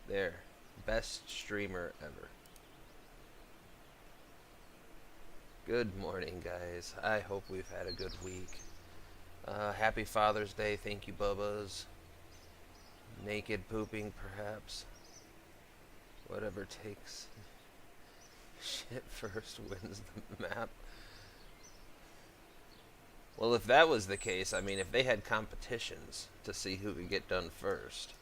There. Best streamer ever. Good morning, guys. I hope we've had a good week. Happy Father's Day. Thank you, Bubbas. Naked pooping, perhaps. Whatever takes shit first wins the map. Well, if that was the case, I mean, if they had competitions to see who could get done first.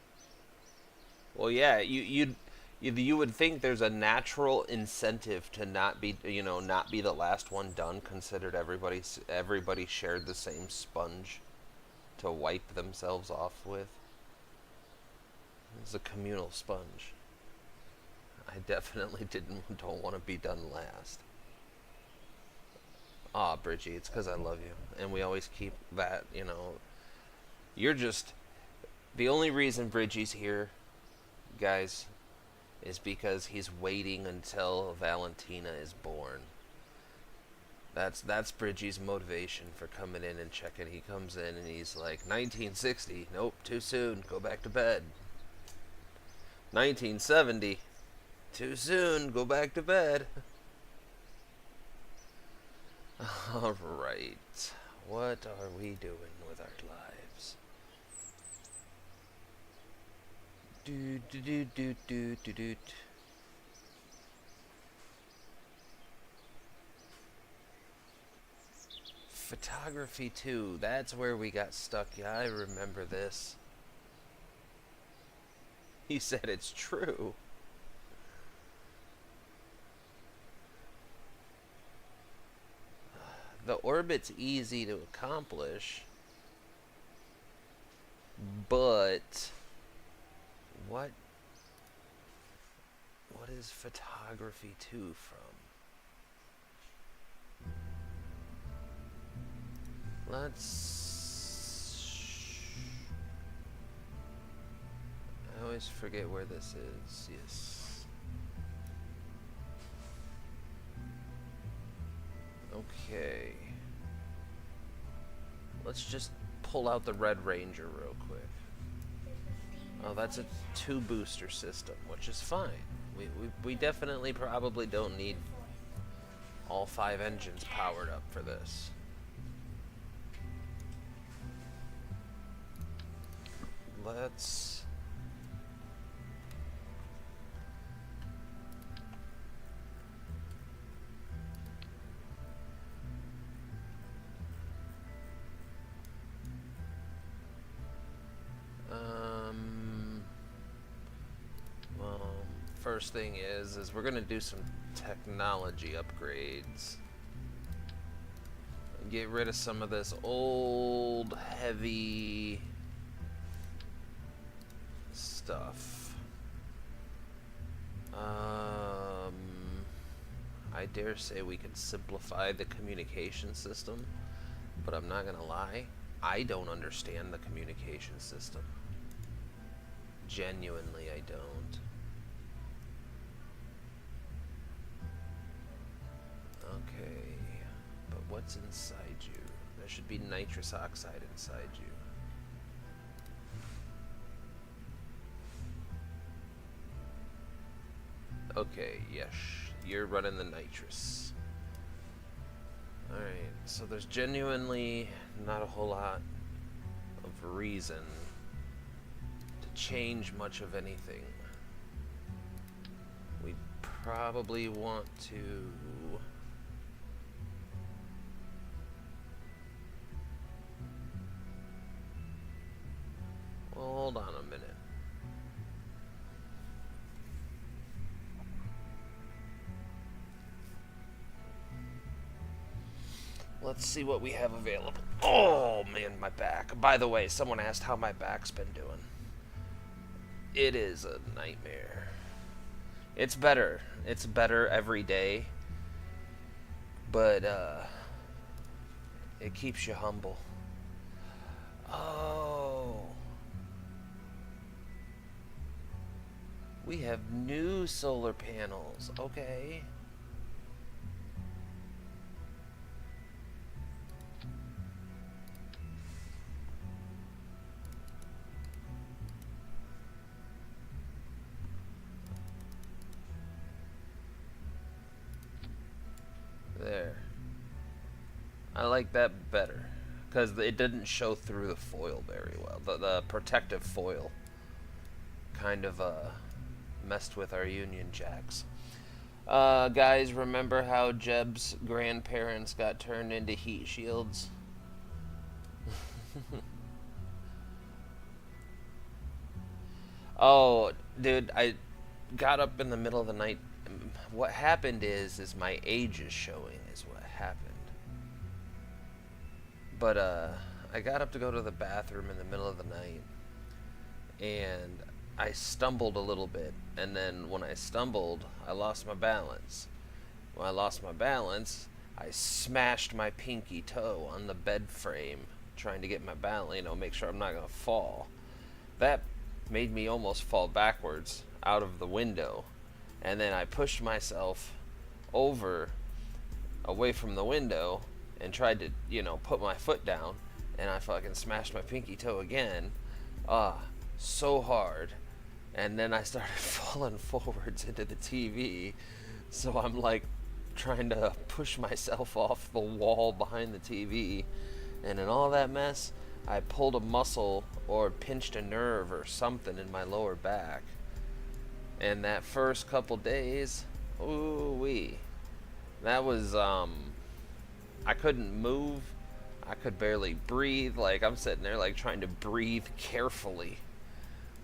Well, yeah, you would think there's a natural incentive to not be, not be the last one done, considered everybody shared the same sponge to wipe themselves off with. It's a communal sponge. I definitely don't want to be done last. Aw, Bridgie, it's because I love you. And we always keep that, you know. You're just... The only reason Bridgie's here, guys, is because he's waiting until Valentina is born. That's Bridgie's motivation for coming in and checking. He comes in and he's like, 1960, nope, too soon, go back to bed. 1970, too soon, go back to bed. Alright, what are we doing with our lives? Do do do do do do do. Photography 2, that's where we got stuck. Yeah, I remember this. He said it's true. The orbit's easy to accomplish, but what is photography 2 from? I always forget where this is. Yes. Okay. Let's just pull out the Red Ranger real quick. Oh, that's a 2-booster system, which is fine. We definitely probably don't need all 5 engines powered up for this. Let's... well, first thing is we're gonna do some technology upgrades. Get rid of some of this old, heavy stuff. I dare say we can simplify the communication system, but I'm not gonna lie, I don't understand the communication system. Genuinely, I don't. Okay, but what's inside you? There should be nitrous oxide inside you. Okay, yes, you're running the nitrous. Alright, so there's genuinely not a whole lot of reason to change much of anything. We probably want to... Well, hold on a minute. Let's see what we have available. Oh, man, my back. By the way, someone asked how my back's been doing. It is a nightmare. It's better. It's better every day. But, it keeps you humble. Oh. We have new solar panels. Okay. There. I like that better, because it didn't show through the foil very well. The protective foil kind of messed with our Union Jacks. Guys, remember how Jeb's grandparents got turned into heat shields? Oh, dude, I got up in the middle of the night. What happened is my age is showing is what happened. But I got up to go to the bathroom in the middle of the night, and I stumbled a little bit, and then when I stumbled, I lost my balance. When I lost my balance, I smashed my pinky toe on the bed frame, trying to get my balance, make sure I'm not going to fall. That made me almost fall backwards out of the window, and then I pushed myself over, away from the window, and tried to, put my foot down, and I fucking smashed my pinky toe again. So hard. And then I started falling forwards into the TV, so I'm like trying to push myself off the wall behind the TV, and in all that mess, I pulled a muscle or pinched a nerve or something in my lower back. And that first couple days, ooh-wee, that was, I couldn't move. I could barely breathe. Like, I'm sitting there, like, trying to breathe carefully.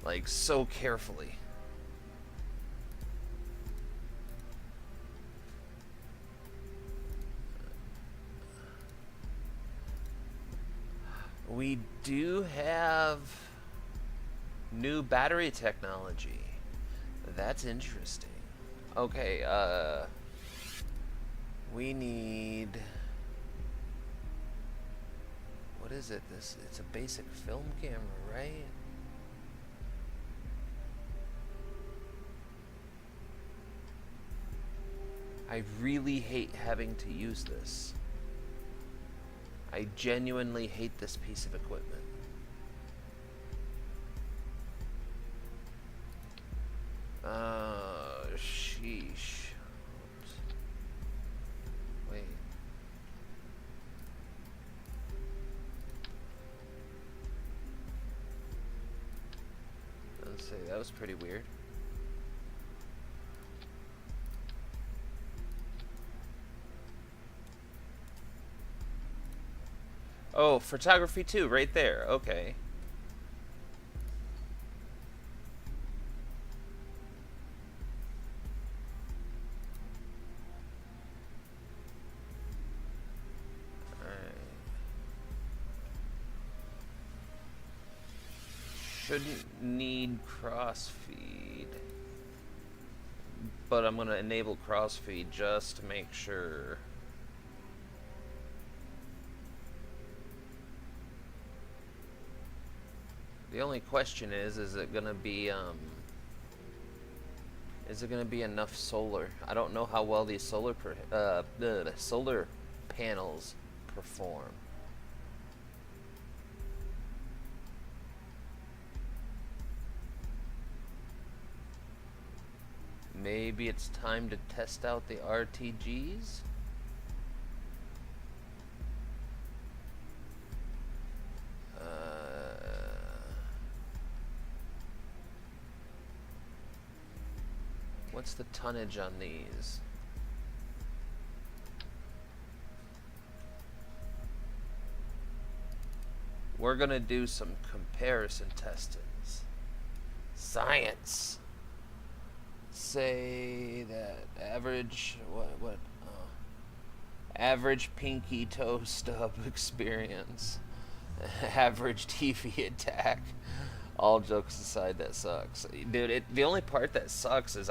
Like, so carefully. We do have new battery technology. That's interesting. Okay, we need... What is it? It's a basic film camera, right? I really hate having to use this. I genuinely hate this piece of equipment. Sheesh. Oops. Wait. Let's see, that was pretty weird. Oh, photography too, right there. Okay. Shouldn't need crossfeed, but I'm going to enable crossfeed just to make sure. The only question is it going to be enough solar? I don't know how well these solar panels perform. Maybe it's time to test out the RTGs? What's the tonnage on these? We're gonna do some comparison testings. Science. Say that average average pinky toe stub experience, average TV attack. All jokes aside, that sucks, dude. The only part that sucks is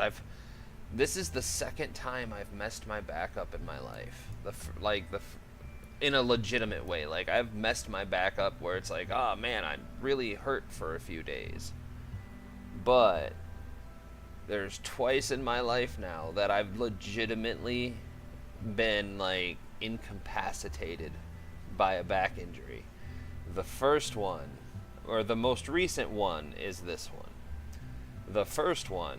this is the second time I've messed my back up in my life. In a legitimate way. Like, I've messed my back up where it's like, oh man, I'm really hurt for a few days. But there's twice in my life now that I've legitimately been, like, incapacitated by a back injury. The first one, or the most recent one, is this one. The first one,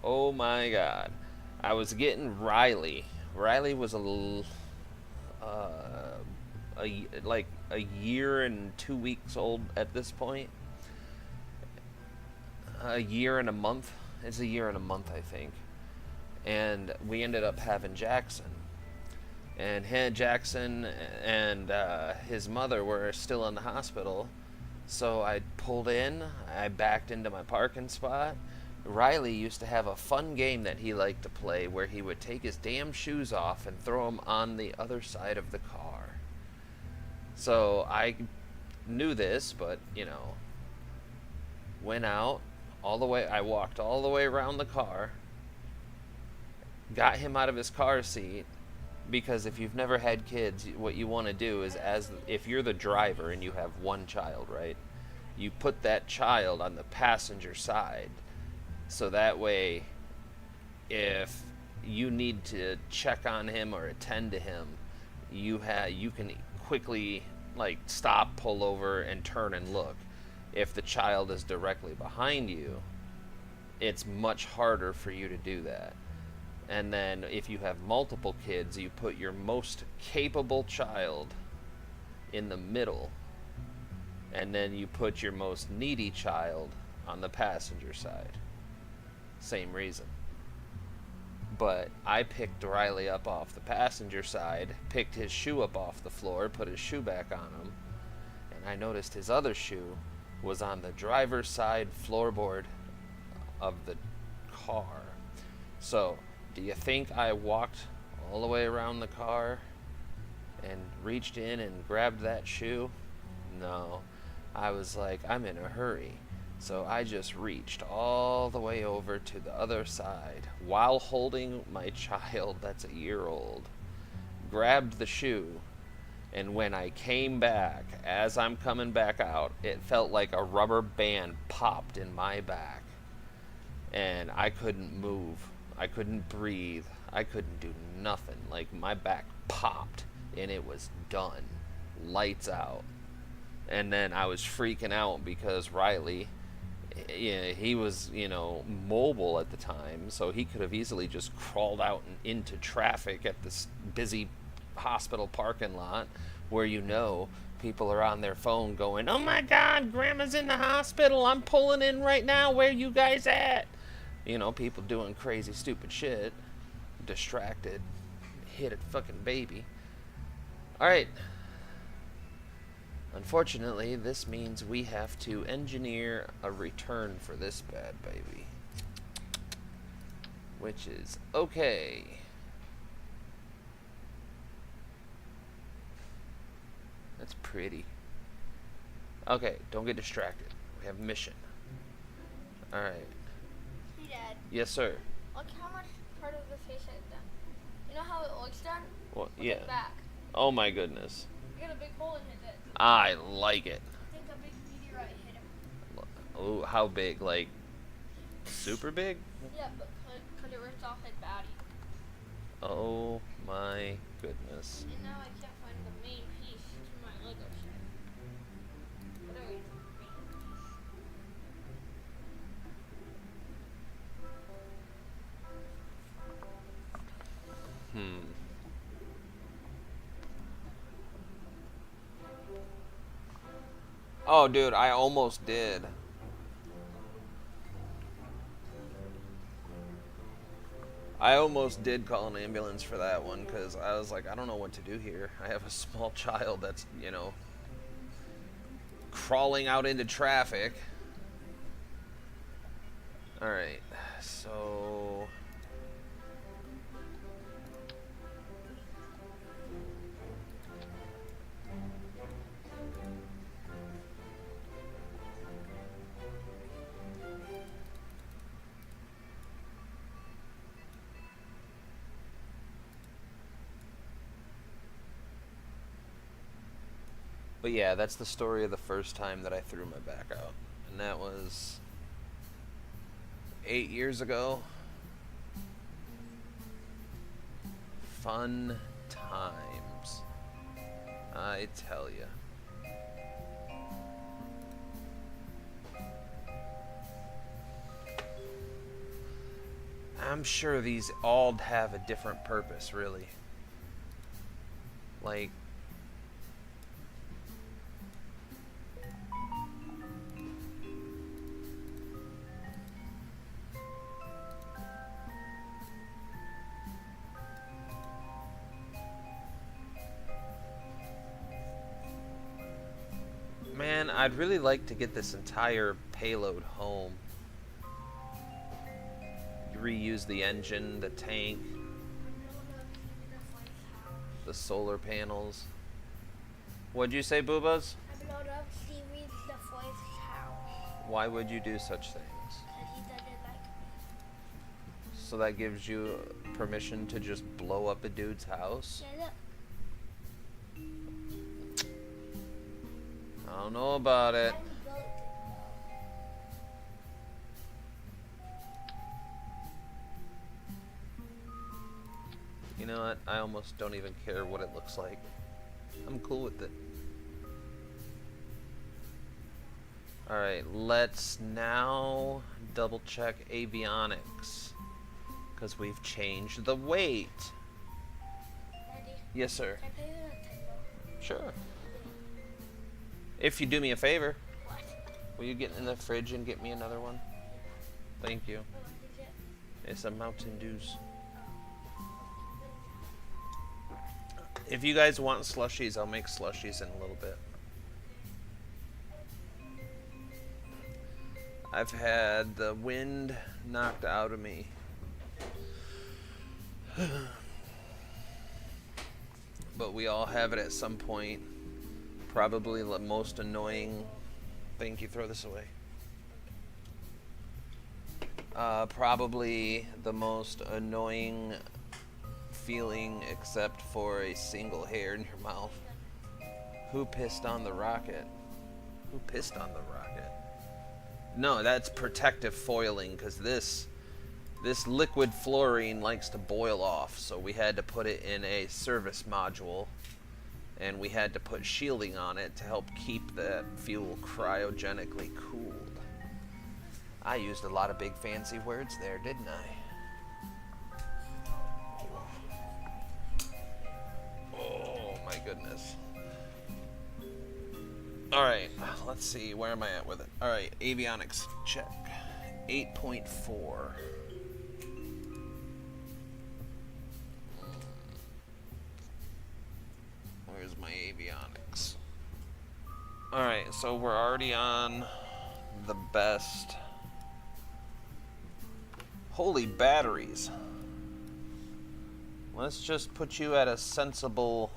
oh my god. I was getting Riley. Riley was like a year and 2 weeks old at this point. A year and a month. It's a year and a month, I think. And we ended up having Jackson. And Jackson and his mother were still in the hospital. So I pulled in. I backed into my parking spot. Riley used to have a fun game that he liked to play where he would take his damn shoes off and throw them on the other side of the car. So I knew this, but, went out, I walked all the way around the car, got him out of his car seat, because if you've never had kids, what you want to do is, if you're the driver and you have one child, right? You put that child on the passenger side, so that way if you need to check on him or attend to him, you can quickly like stop, pull over, and turn and look. If the child is directly behind you, it's much harder for you to do that. And then if you have multiple kids, you put your most capable child in the middle, and then you put your most needy child on the passenger side. Same reason. But I picked Riley up off the passenger side, picked his shoe up off the floor, put his shoe back on him, and I noticed his other shoe was on the driver's side floorboard of the car. So, do you think I walked all the way around the car and reached in and grabbed that shoe? No. I was like, I'm in a hurry. So I just reached all the way over to the other side while holding my child that's a year old, grabbed the shoe, and when I came back, as I'm coming back out, it felt like a rubber band popped in my back, and I couldn't move. I couldn't breathe. I couldn't do nothing. Like, my back popped, and it was done. Lights out. And then I was freaking out because Riley, he was, mobile at the time, so he could have easily just crawled out and into traffic at this busy hospital parking lot where people are on their phone going, "Oh my God, Grandma's in the hospital. I'm pulling in right now. Where you guys at?" People doing crazy, stupid shit. Distracted. Hit a fucking baby. Alright. Unfortunately, this means we have to engineer a return for this bad baby. Which is okay. That's pretty. Okay, don't get distracted. We have mission. Alright. Hey, Dad. Yes, sir. Look how much part of the face is done. You know how it looks done? Well, Look yeah. at the back. Oh my goodness. You got a big hole in it. I like it. I think a big meteorite hit him. Oh, how big? Like, super big? Yeah, but because it ripped off his body. Oh my goodness. And now I can't find the main piece to my Lego set. What are we? Oh, dude, I almost did. I almost did call an ambulance for that one because I was like, I don't know what to do here. I have a small child that's, crawling out into traffic. Alright, so... But yeah, that's the story of the first time that I threw my back out. And that was 8 years ago. Fun times, I tell you. I'm sure these all have a different purpose, really. Like, man, I'd really like to get this entire payload home. Reuse the engine, the tank, the solar panels. What'd you say, Boobas? I blown up Seaweed's the Fly's house. Why would you do such things? Because he doesn't like me. So that gives you permission to just blow up a dude's house? Shut up. I don't know about it. I'm voting You know what? I almost don't even care what it looks like. I'm cool with it. Alright, let's now double check avionics. Because we've changed the weight. Daddy, Yes, sir. can I pay you a $10? Sure. If you do me a favor, What? will you get in the fridge and get me another one? Thank you. What is it? It's a Mountain Dews. If you guys want slushies, I'll make slushies in a little bit. I've had the wind knocked out of me. But we all have it at some point. Probably the most annoying. Thank you, throw this away. Probably the most annoying feeling except for a single hair in your mouth. Who pissed on the rocket? Who pissed on the rocket? No, that's protective foiling, because this liquid fluorine likes to boil off, so we had to put it in a service module, and we had to put shielding on it to help keep that fuel cryogenically cooled. I used a lot of big fancy words there, didn't I? Oh my goodness. Alright, let's see, where am I at with it? Alright, avionics, check. 8.4. Where's my avionics? Alright, so we're already on the best. Holy batteries. Let's just put you at a sensible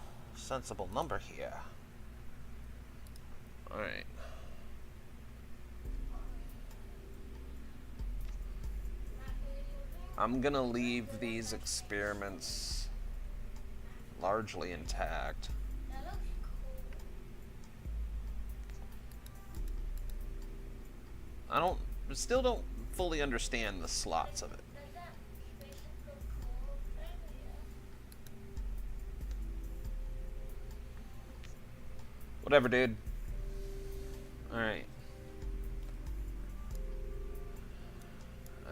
number here. Alright. I'm gonna leave these experiments largely intact. That looks cool. Still don't fully understand the slots of it. Does that spaceship look cool? Yeah. Whatever, dude. Alright.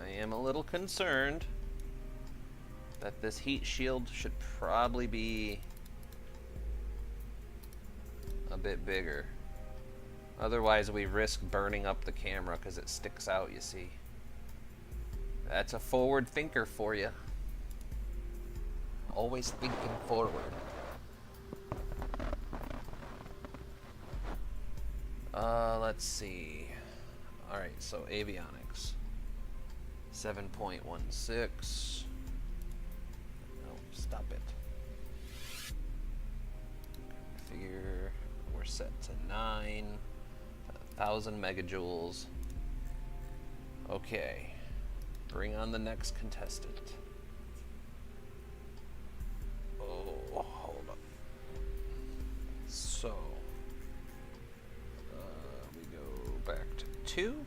I am a little concerned that this heat shield should probably be a bit bigger. Otherwise, we risk burning up the camera because it sticks out, you see. That's a forward thinker for you. Always thinking forward. Let's see. Alright, so avionics. 7.16. No, stop it. Figure we're set to 9. 1,000 megajoules. Okay. Bring on the next contestant. Oh, hold up. So, we go back to 2.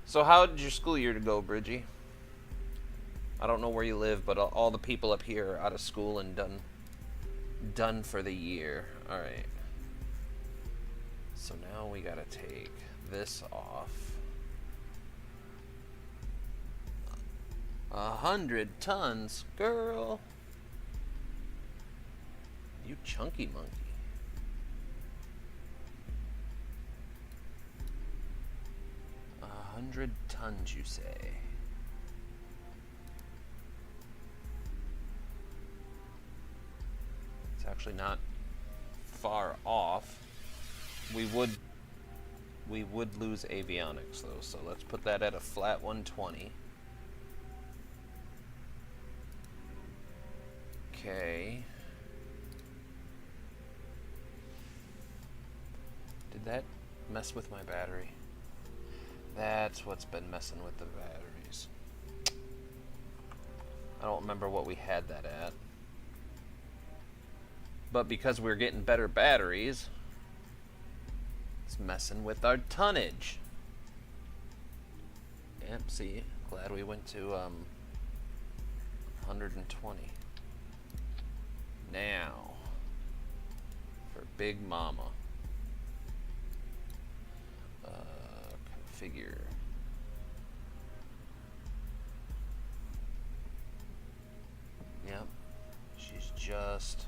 So how did your school year go, Bridgie? I don't know where you live, but all the people up here are out of school and done for the year. Alright. So now we gotta take this off. 100 tons, girl. You chunky monkey. 100 tons, you say? It's actually not far off. We would lose avionics though, so let's put that at a flat 120. Okay. Did that mess with my battery? That's what's been messing with the batteries. I don't remember what we had that at. But because we're getting better batteries, it's messing with our tonnage. Yep, see, glad we went to 120. Now, for Big Mama. Configure. Yep, she's just...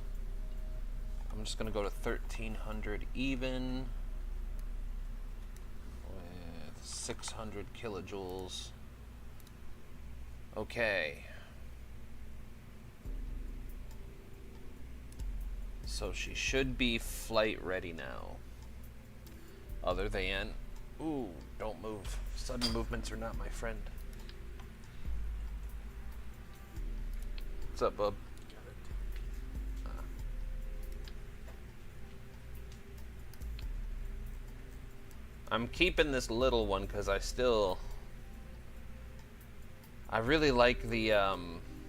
I'm just going to go to 1300 even with 600 kilojoules. Okay. So she should be flight ready now. Other than... Ooh, don't move. Sudden movements are not my friend. What's up, bub? I'm keeping this little one because I really like the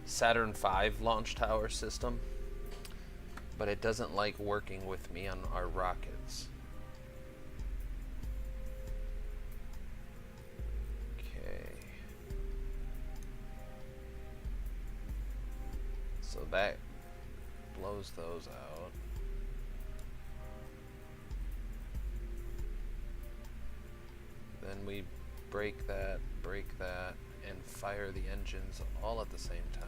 Saturn V launch tower system, but it doesn't like working with me on our rockets. Okay. So that blows those out. Then we break that, and fire the engines all at the same time.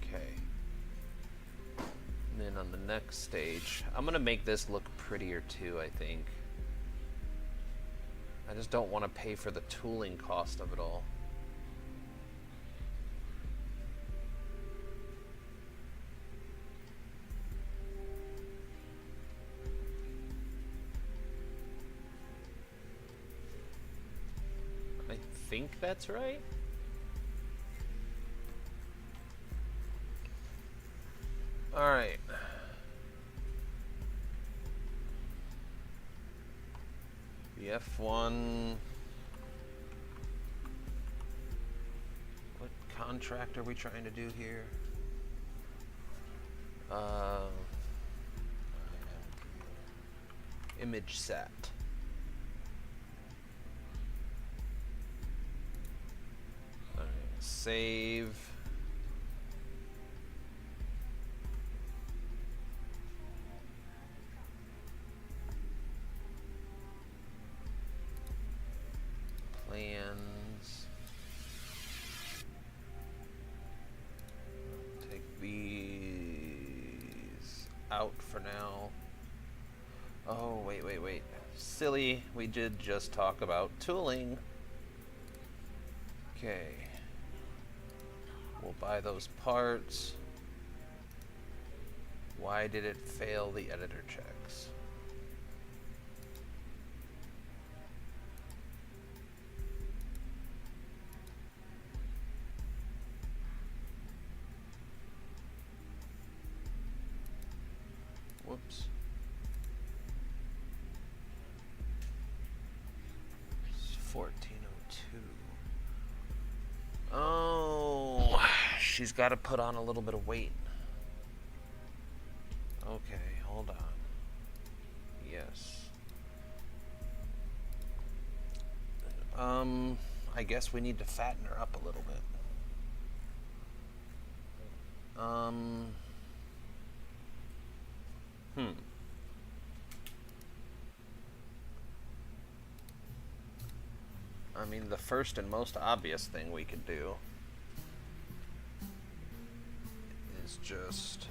Okay. And then on the next stage, I'm gonna make this look prettier too, I think. I just don't want to pay for the tooling cost of it all. I think that's right. All right. The F1. What contract are we trying to do here? Image sat. All right, save. Plans. Take these out for now. Oh, wait. Silly, we did just talk about tooling. Okay. We'll buy those parts. Why did it fail the editor checks? Whoops. It's 1402. Oh, she's got to put on a little bit of weight. Okay, hold on. Yes. I guess we need to fatten her up a little bit. I mean, the first and most obvious thing we could do is just...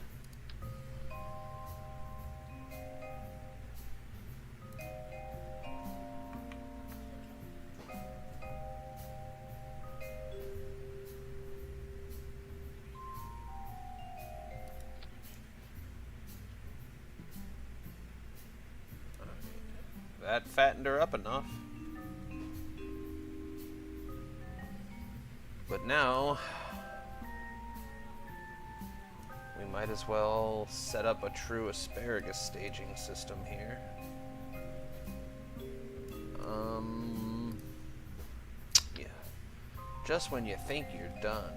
That fattened her up enough. But now we might as well set up a true asparagus staging system here. Yeah. Just when you think you're done.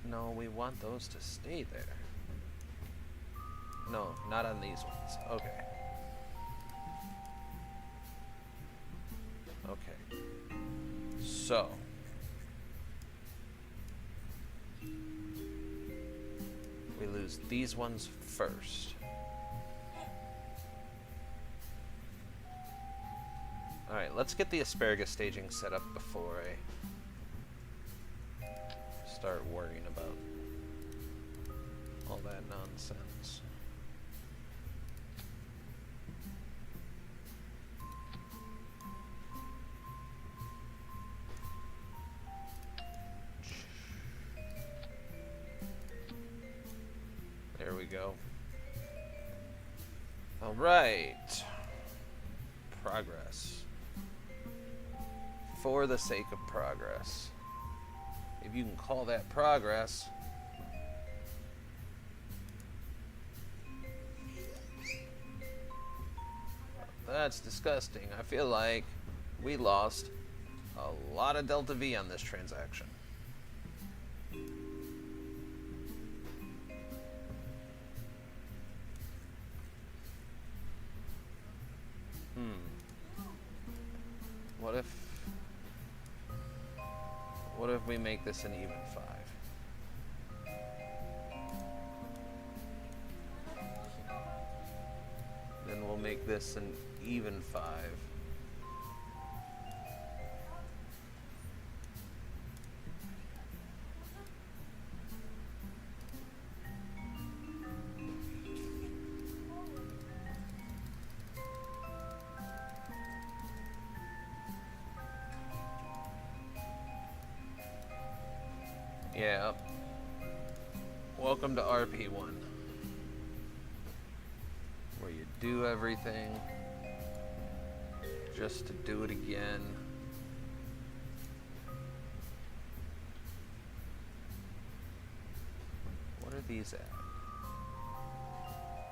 No, we want those to stay there. No, not on these ones. Okay. Okay. So. We lose these ones first. Alright, let's get the asparagus staging set up before I start worrying about all that nonsense. There we go. All right. Progress. For the sake of progress. If you can call that progress. That's disgusting. I feel like we lost a lot of delta V on this transaction. What if we make this an even 5? Then we'll make this an even 5. Yeah. Welcome to RP1. Where you do everything just to do it again. What are these at?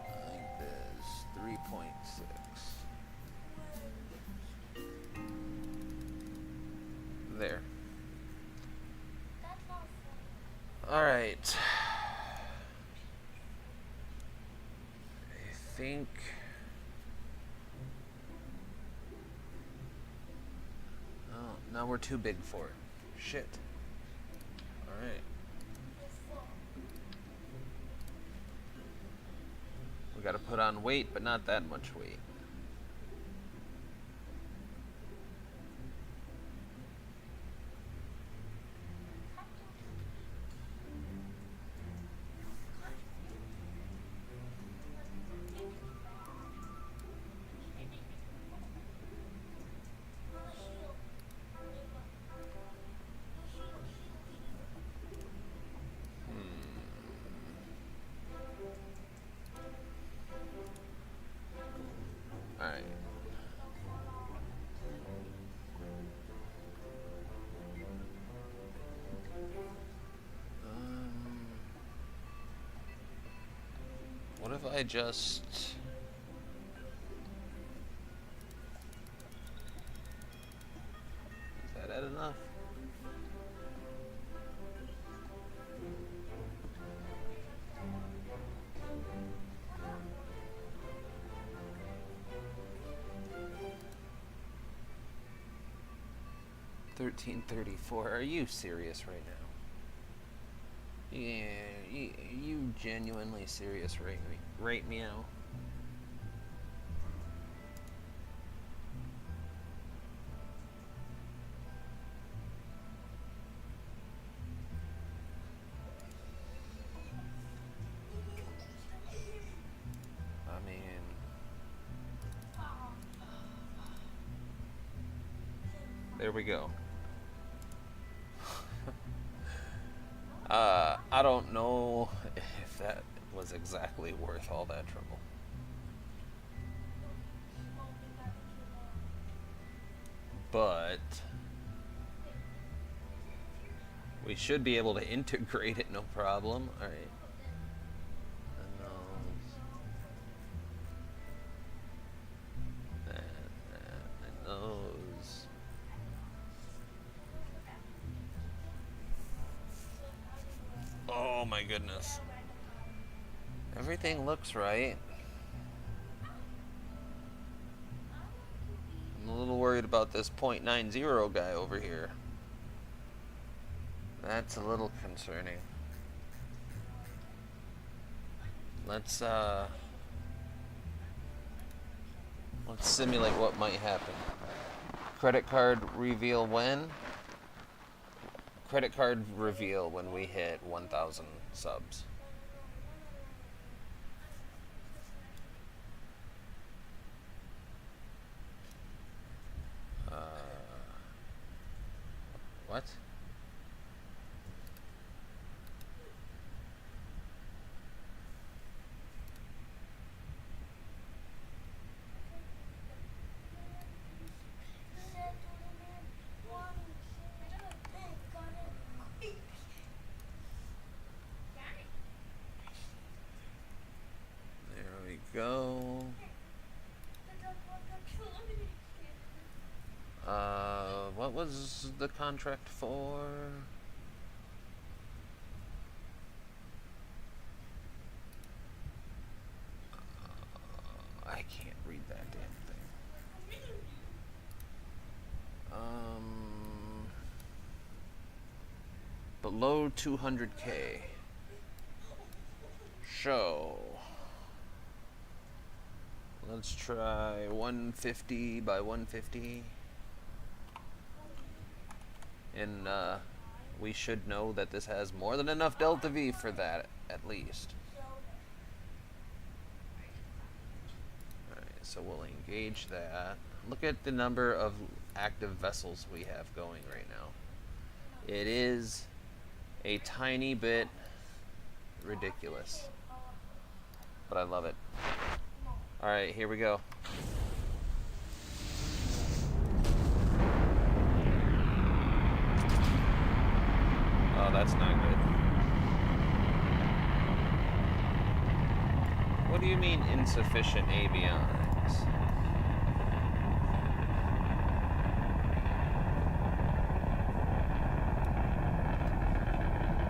I think there's 3.6. There. Alright. I think... Oh, now we're too big for it. Shit. Alright. We gotta put on weight, but not that much weight. Alright. What if I just... Is that enough? $13.34. Are you serious right now? Yeah, you genuinely serious right meow? I mean... There we go. I don't know if that was exactly worth all that trouble. But We should be able to integrate it, no problem. All right. And those. Oh my goodness. Everything looks right. I'm a little worried about this .90 guy over here. That's a little concerning. Let's simulate what might happen. Credit card reveal when? Credit card reveal when we hit 1,000 subs. What? There we go. What was the contract for? I can't read that damn thing. Below 200K. Show. Let's try 150 by 150. And we should know that this has more than enough delta V for that, at least. Alright, so we'll engage that. Look at the number of active vessels we have going right now. It is a tiny bit ridiculous, but I love it. Alright, here we go. Oh, that's not good. What do you mean insufficient avionics?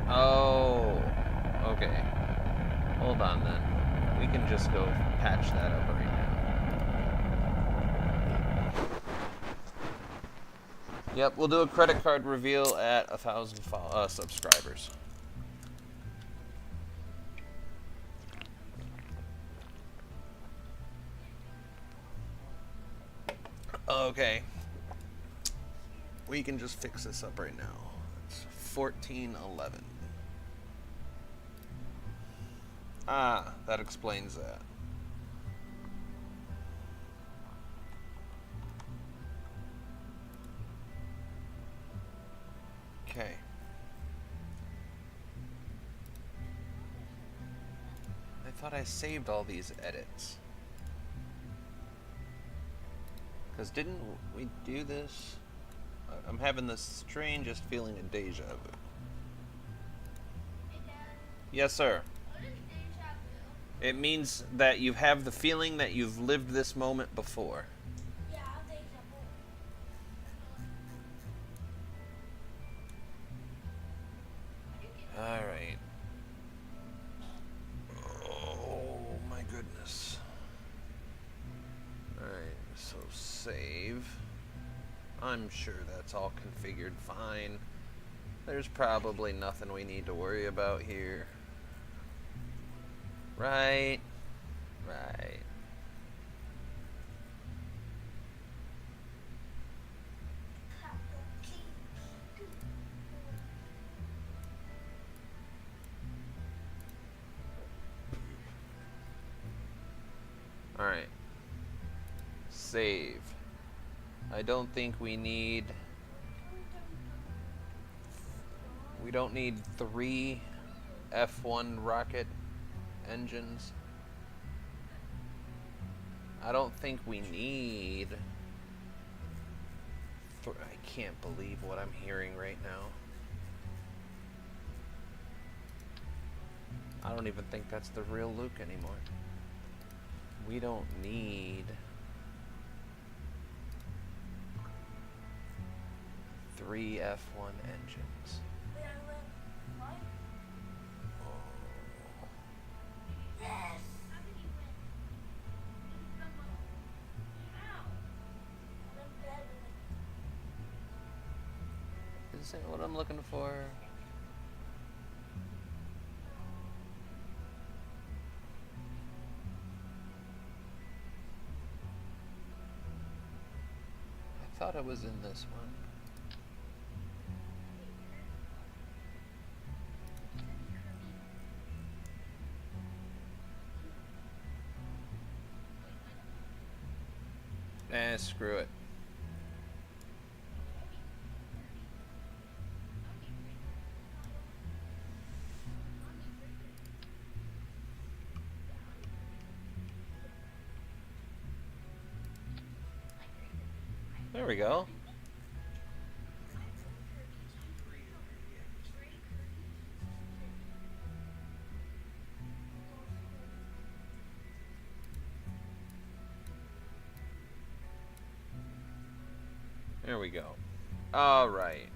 Oh, okay. Hold on then. We can just go patch that up right now. Yep, we'll do a credit card reveal at 1,000 subscribers. Okay. We can just fix this up right now. It's 1411. Ah, that explains that. Okay. I thought I saved all these edits. Because didn't we do this? I'm having the strangest feeling of deja vu. Yes, sir. It means that you have the feeling that you've lived this moment before. Alright. Oh my goodness. Alright, so save. I'm sure that's all configured fine. There's probably nothing we need to worry about here. Right. Right. Alright. Save. I don't think we need... We don't need 3 F1 rocket engines. I don't think we need... I can't believe what I'm hearing right now. I don't even think that's the real Luke anymore. We don't need 3 F1 engines. Yes. This ain't what I'm looking for. I thought it was in this one. Screw it. There we go. There we go. All right.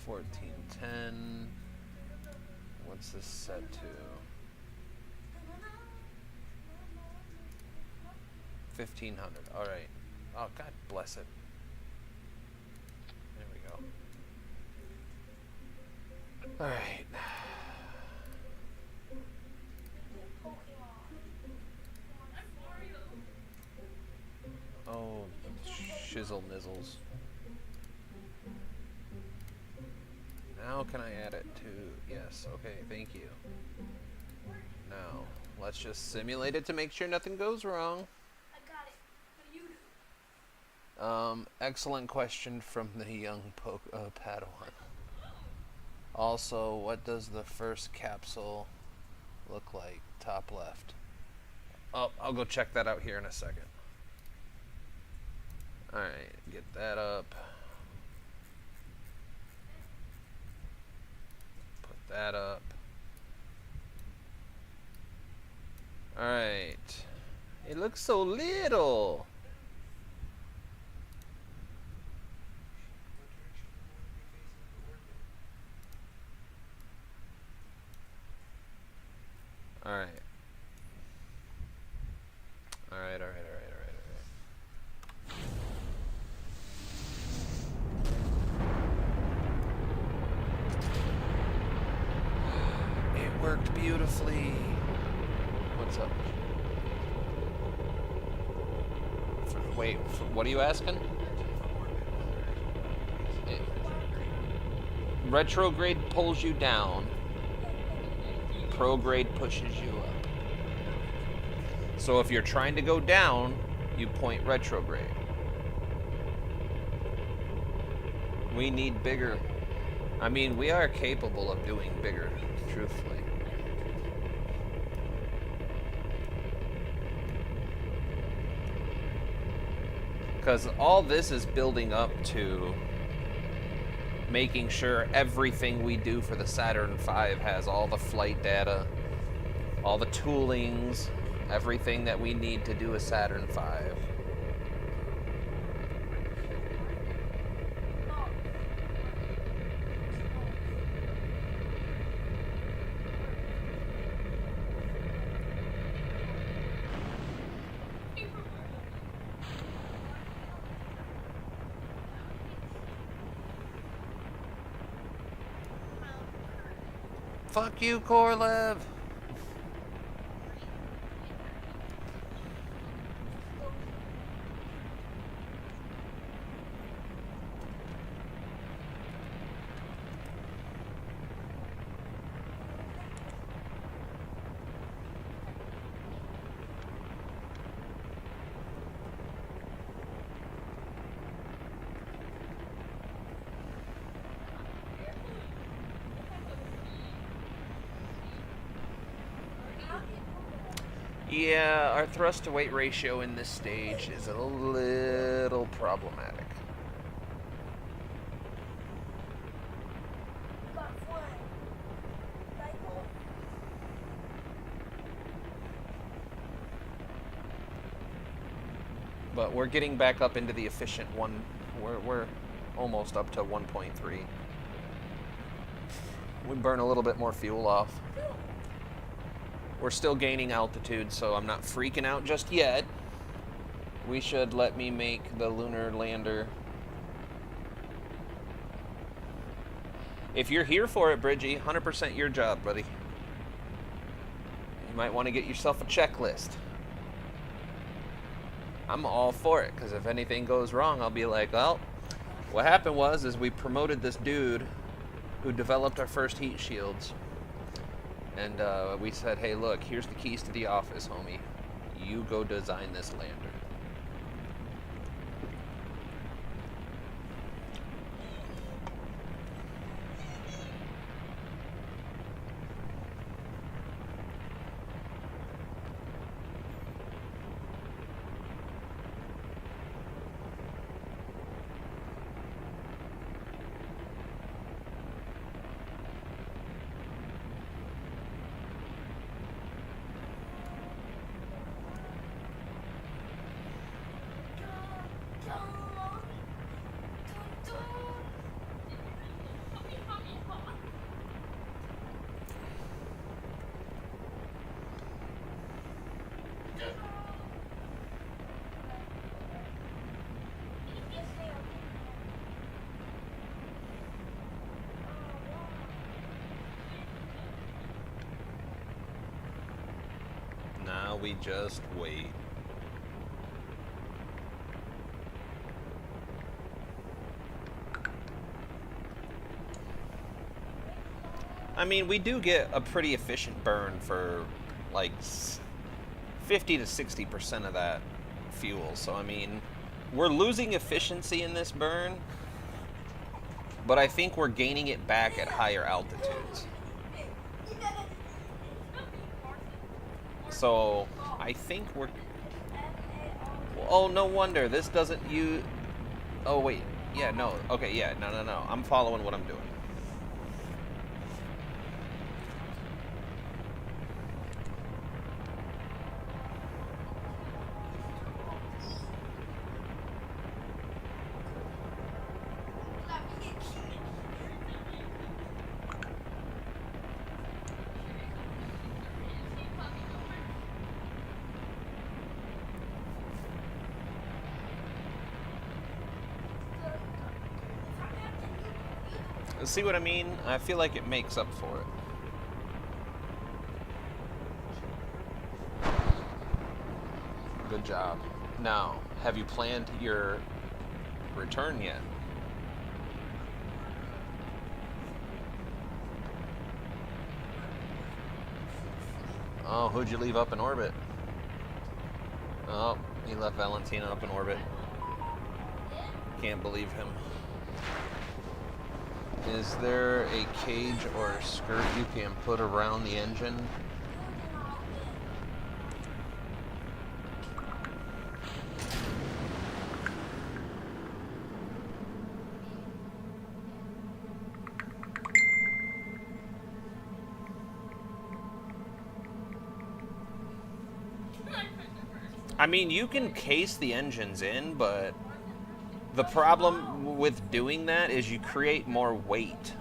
1410. What's this set to? 1500. All right. Oh, God bless it. There we go. All right. Oh, shizzle nizzles. Now can I add it to... Yes, okay, thank you. Now, let's just simulate it to make sure nothing goes wrong. I got it. What do you do? Excellent question from the young Padawan. Also, what does the first capsule look like? Top left. Oh, I'll go check that out here in a second. Alright, get that up. Put that up. Alright. It looks so little. Alright. Alright. It worked beautifully. What's up? Wait, what are you asking? Retrograde pulls you down. Prograde pushes you up. So if you're trying to go down, you point retrograde. We need bigger. I mean, we are capable of doing bigger, truthfully. Because all this is building up to making sure everything we do for the Saturn V has all the flight data, all the toolings, everything that we need to do a Saturn V. Fuck you, Korlev. Yeah, our thrust to weight ratio in this stage is a little problematic. But we're getting back up into the efficient one. We're almost up to 1.3. We burn a little bit more fuel off. We're still gaining altitude, so I'm not freaking out just yet. We should let me make the lunar lander. If you're here for it, Bridgie, 100% your job, buddy. You might want to get yourself a checklist. I'm all for it, because if anything goes wrong, I'll be like, well, what happened was we promoted this dude who developed our first heat shields. And we said, hey, look, here's the keys to the office, homie. You go design this lander. Now we just wait. I mean, we do get a pretty efficient burn for like 50 to 60% of that fuel. So, I mean, we're losing efficiency in this burn, but I think we're gaining it back at higher altitudes. So, I think we're... Oh, no wonder. This doesn't use... Oh, wait. Yeah, no. Okay, yeah. No. I'm following what I'm doing. See what I mean? I feel like it makes up for it. Good job. Now, have you planned your return yet? Oh, who'd you leave up in orbit? Oh, he left Valentina up in orbit. Can't believe him. Is there a cage or a skirt you can put around the engine? I mean, you can case the engines in, but the problem with doing that is you create more weight.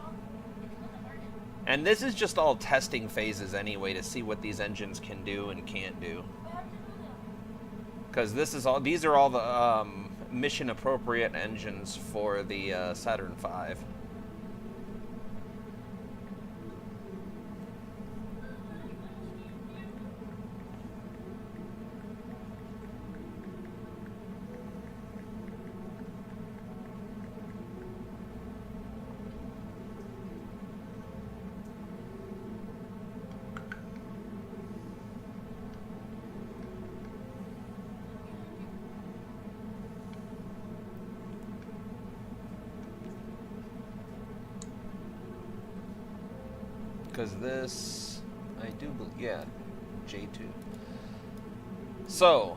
And this is just all testing phases anyway to see what these engines can do and can't do. Because these are all the mission appropriate engines for the Saturn V. Because this, I do believe, yeah, J2. So,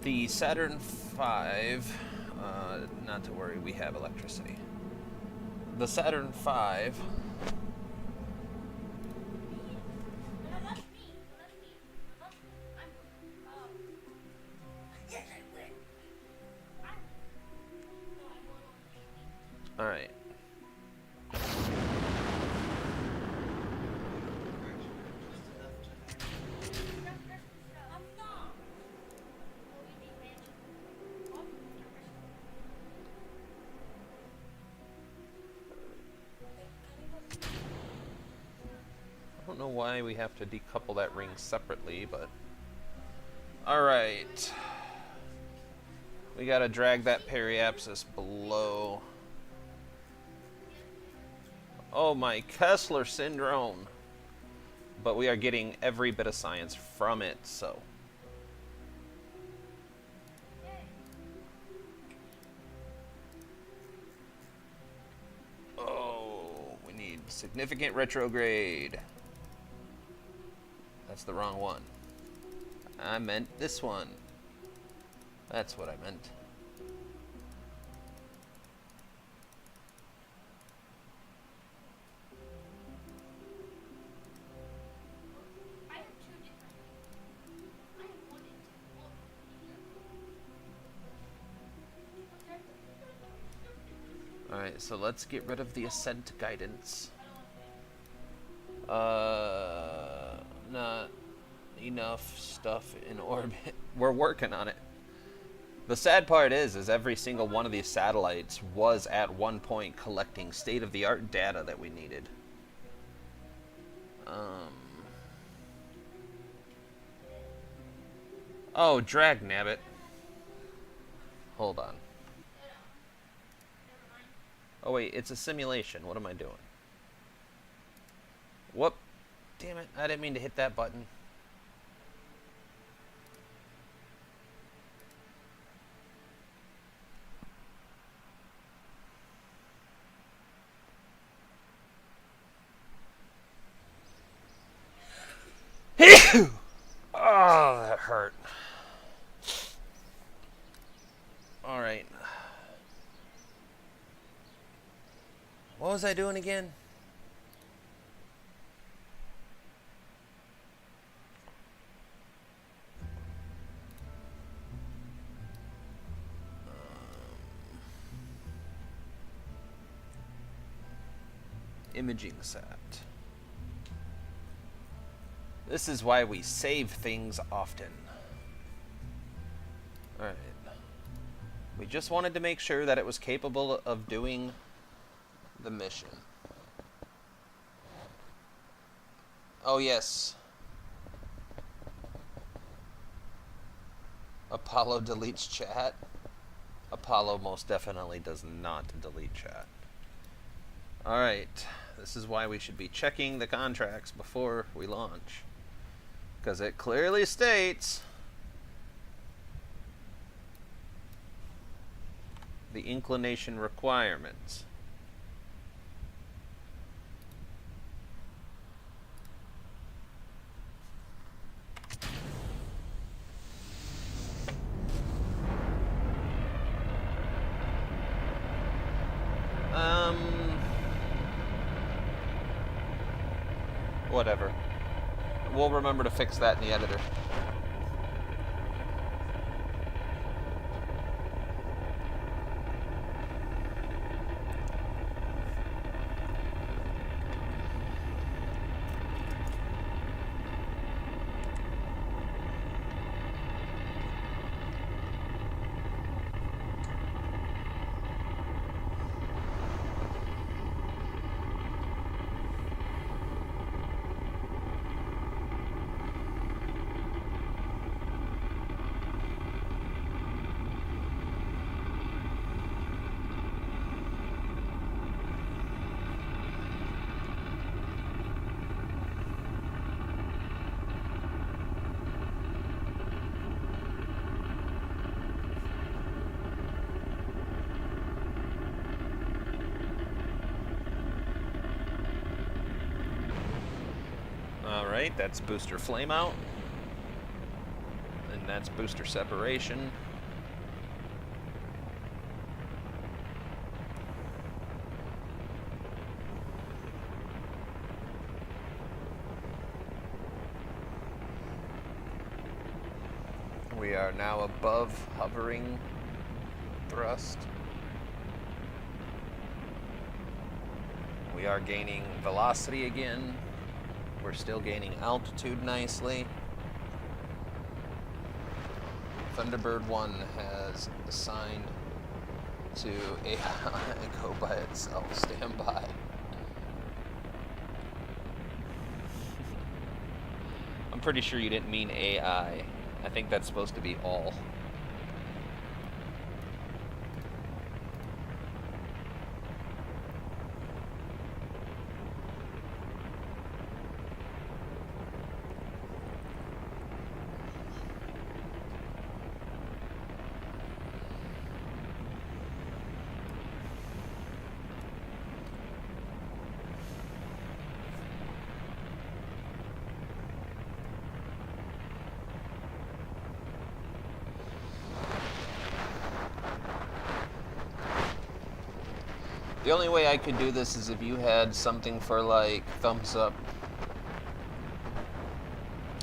the Saturn V, not to worry, we have electricity. The Saturn V, No, that's me. No, that's me. No, that's me. I'm. Oh. Yes, I win. I'm. No, I won on alright. I'm not. Oh, you need mansion. Oh, I don't know why we have to decouple that ring separately, but... Alright. We gotta drag that periapsis below. Oh my, Kessler syndrome! But we are getting every bit of science from it, so... Oh, we need significant retrograde. That's the wrong one. I meant this one. That's what I meant. I have two different. I have one and two. Oh, Alright, so let's get rid of the ascent guidance. I don't want to. Not enough stuff in orbit. We're working on it. The sad part is every single one of these satellites was at one point collecting state-of-the-art data that we needed. Oh, drag nabbit. Hold on. Never mind. Oh wait, it's a simulation. What am I doing? Whoop. Damn it, I didn't mean to hit that button. Oh, that hurt. Alright. What was I doing again? Imaging sat. This is why we save things often. Alright. We just wanted to make sure that it was capable of doing the mission. Oh yes. Apollo deletes chat. Apollo most definitely does not delete chat. Alright. This is why we should be checking the contracts before we launch. Because it clearly states the inclination requirements. Whatever. We'll remember to fix that in the editor. Alright, that's booster flame out. And that's booster separation. We are now above hovering thrust. We are gaining velocity again. We're still gaining altitude nicely. Thunderbird 1 has assigned to AI go by itself. Stand by. I'm pretty sure you didn't mean AI. I think that's supposed to be all. The only way I could do this is if you had something for like thumbs up,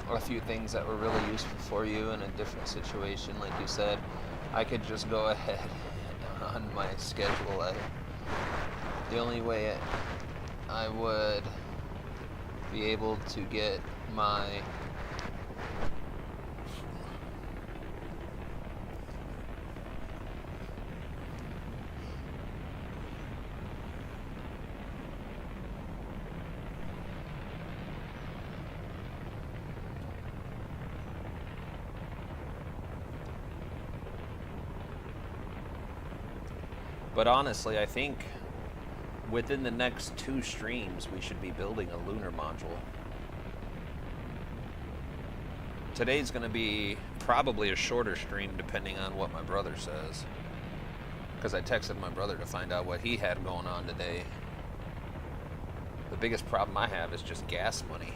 or a few things that were really useful for you in a different situation, like you said. I could just go ahead on my schedule. The only way I would be able to get my But honestly, I think within the next 2 streams, we should be building a lunar module. Today's going to be probably a shorter stream, depending on what my brother says. Because I texted my brother to find out what he had going on today. The biggest problem I have is just gas money.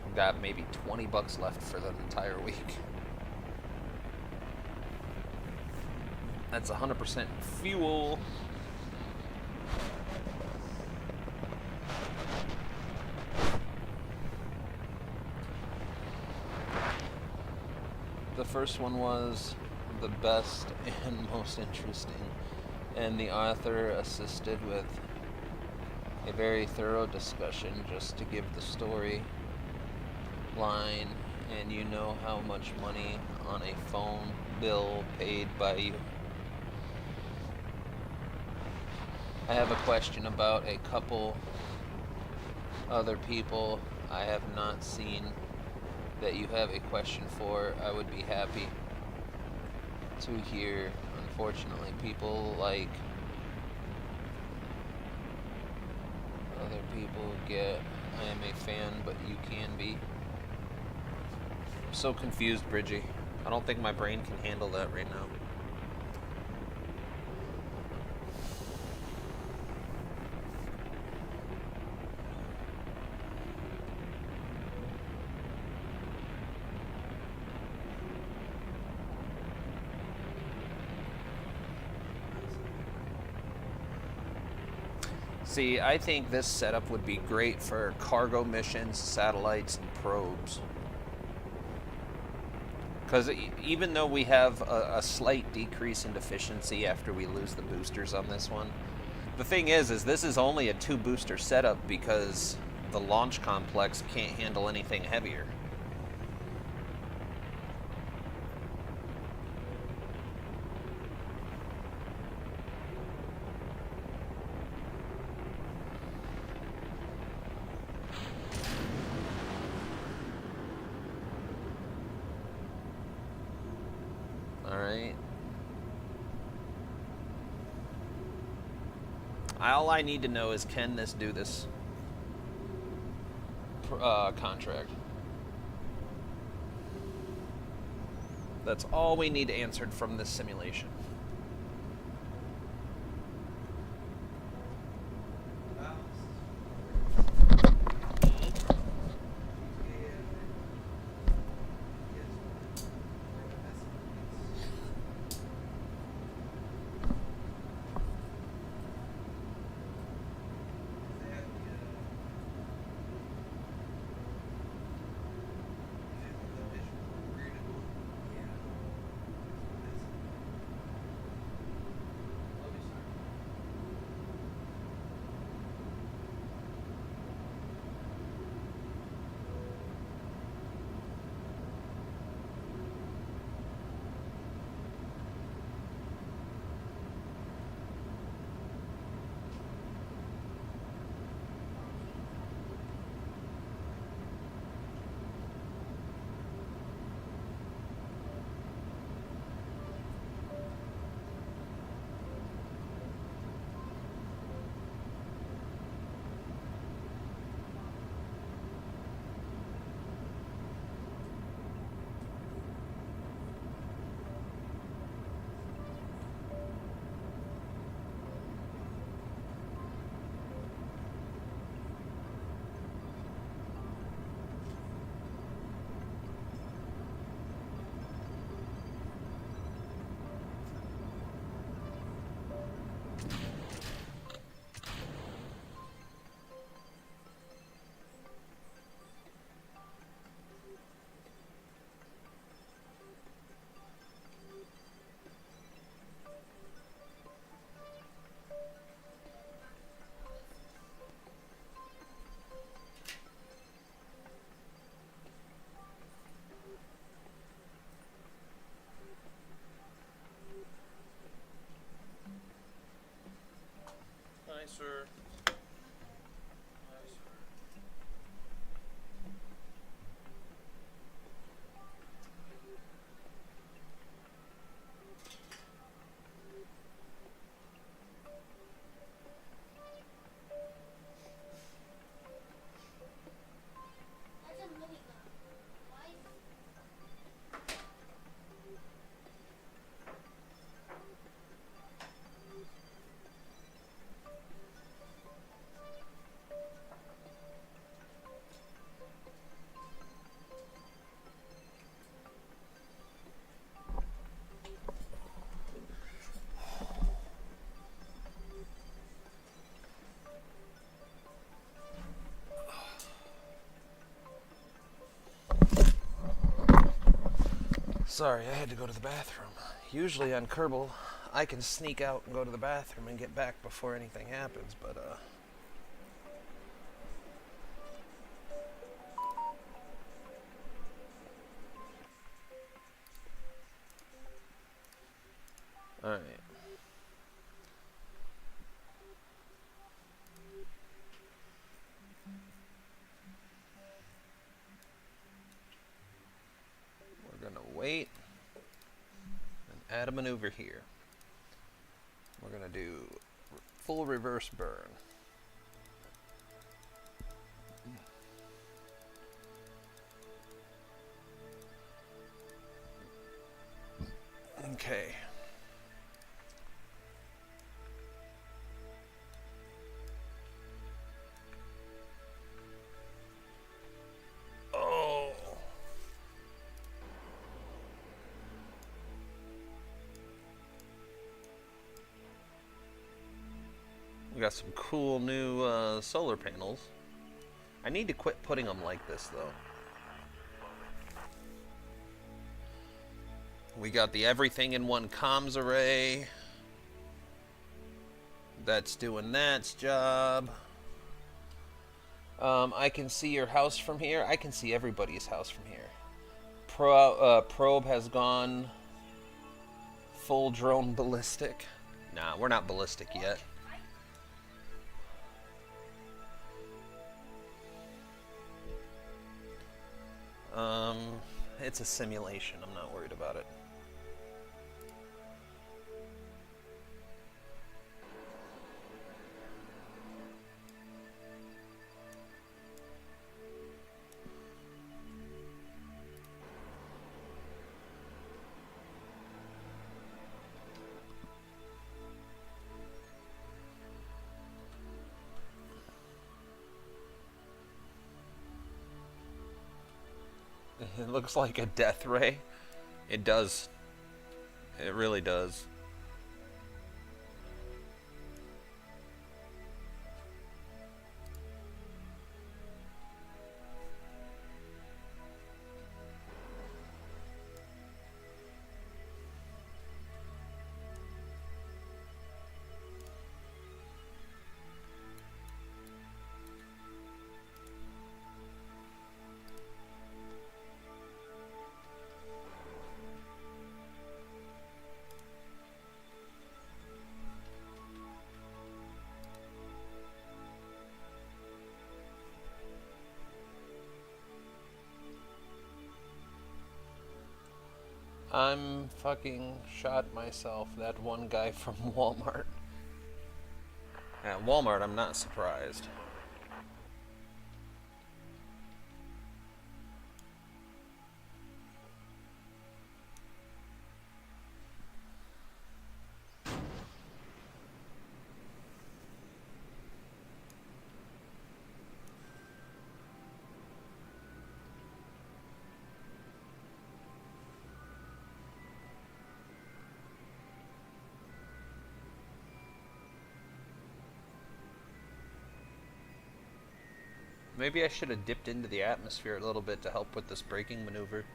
I've got maybe 20 bucks left for the entire week. That's 100% fuel. The first one was the best and most interesting, and the author assisted with a very thorough discussion just to give the story line, and you know how much money on a phone bill paid by you. I have a question about a couple other people I have not seen that you have a question for. I would be happy to hear. Unfortunately, people like other people get, I am a fan, but you can be. I'm so confused, Bridgie. I don't think my brain can handle that right now. See, I think this setup would be great for cargo missions, satellites, and probes. Because even though we have a slight decrease in efficiency after we lose the boosters on this one, the thing is this is only a 2-booster setup because the launch complex can't handle anything heavier. All I need to know is, can this do this contract? That's all we need answered from this simulation. Sorry, I had to go to the bathroom. Usually on Kerbal, I can sneak out and go to the bathroom and get back before anything happens, but alright. We're gonna wait and add a maneuver here. We're gonna do full reverse burn. Okay. Oh. We got some cool new solar panels. I need to quit putting them like this, though. We got the everything in one comms array. That's doing that's job. I can see your house from here. I can see everybody's house from here. Probe has gone full drone ballistic. Nah, we're not ballistic yet. It's a simulation. I'm not worried about it. It looks like a death ray. It does. It really does. I'm fucking shot myself, that one guy from Walmart. At Walmart, I'm not surprised. Maybe I should have dipped into the atmosphere a little bit to help with this braking maneuver.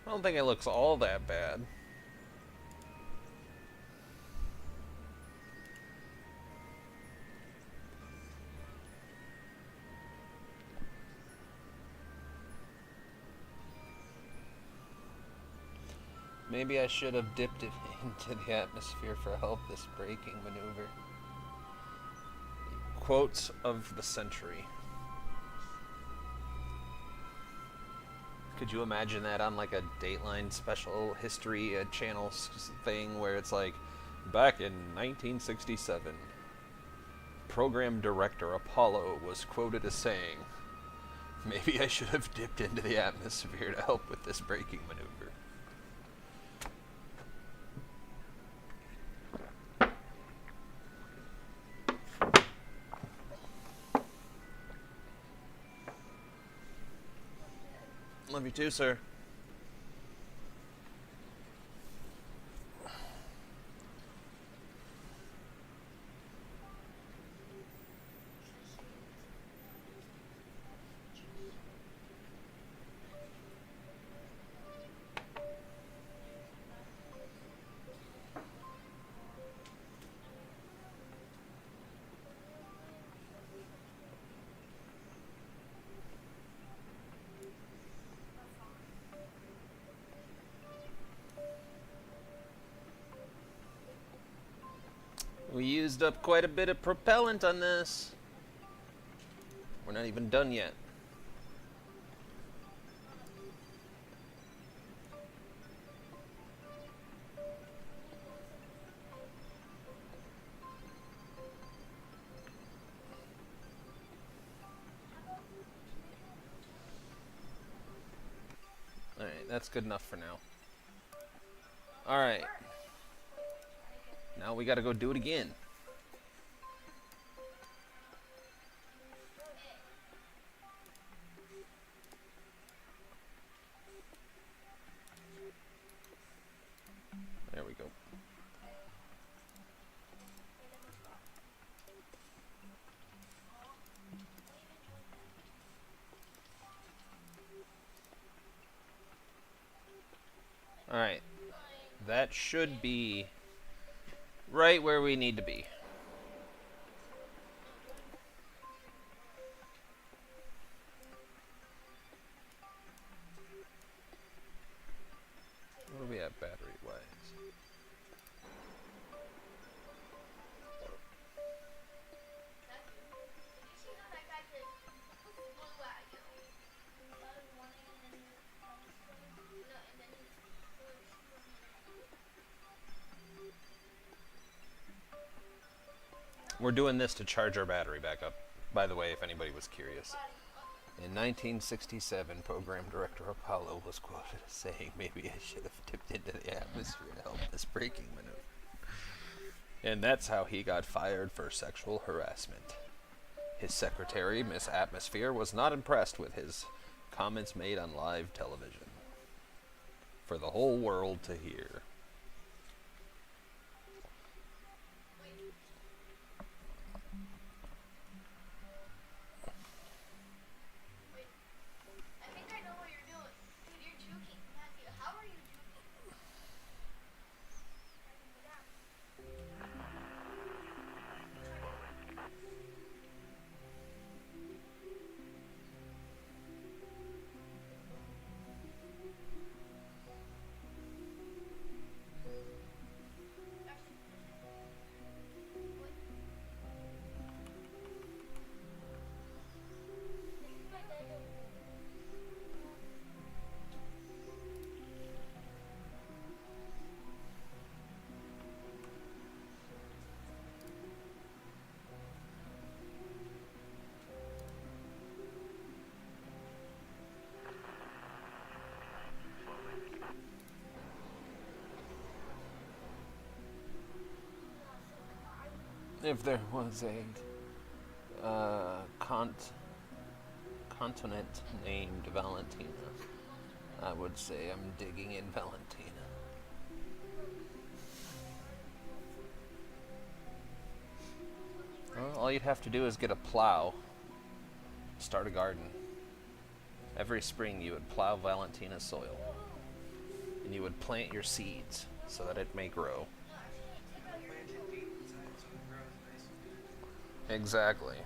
I don't think it looks all that bad. Maybe I should have dipped it into the atmosphere for help this braking maneuver. Quotes of the century. Could you imagine that on like a Dateline special history channel thing where it's like, back in 1967, program director Apollo was quoted as saying, "Maybe I should have dipped into the atmosphere to help with this braking maneuver." Love you too, sir. We used up quite a bit of propellant on this. We're not even done yet. Alright, that's good enough for now. Alright. Now we gotta go do it again. There we go. Alright. That should be right where we need to be. What do we have battery-wise? We're doing this to charge our battery back up, by the way, if anybody was curious. In 1967, program director Apollo was quoted as saying, "Maybe I should have dipped into the atmosphere to help this braking maneuver." And that's how he got fired for sexual harassment. His secretary, Miss Atmosphere, was not impressed with his comments made on live television for the whole world to hear. If there was a continent named Valentina, I would say I'm digging in Valentina. Well, all you'd have to do is get a plow, start a garden. Every spring you would plow Valentina soil, and you would plant your seeds so that it may grow. Exactly.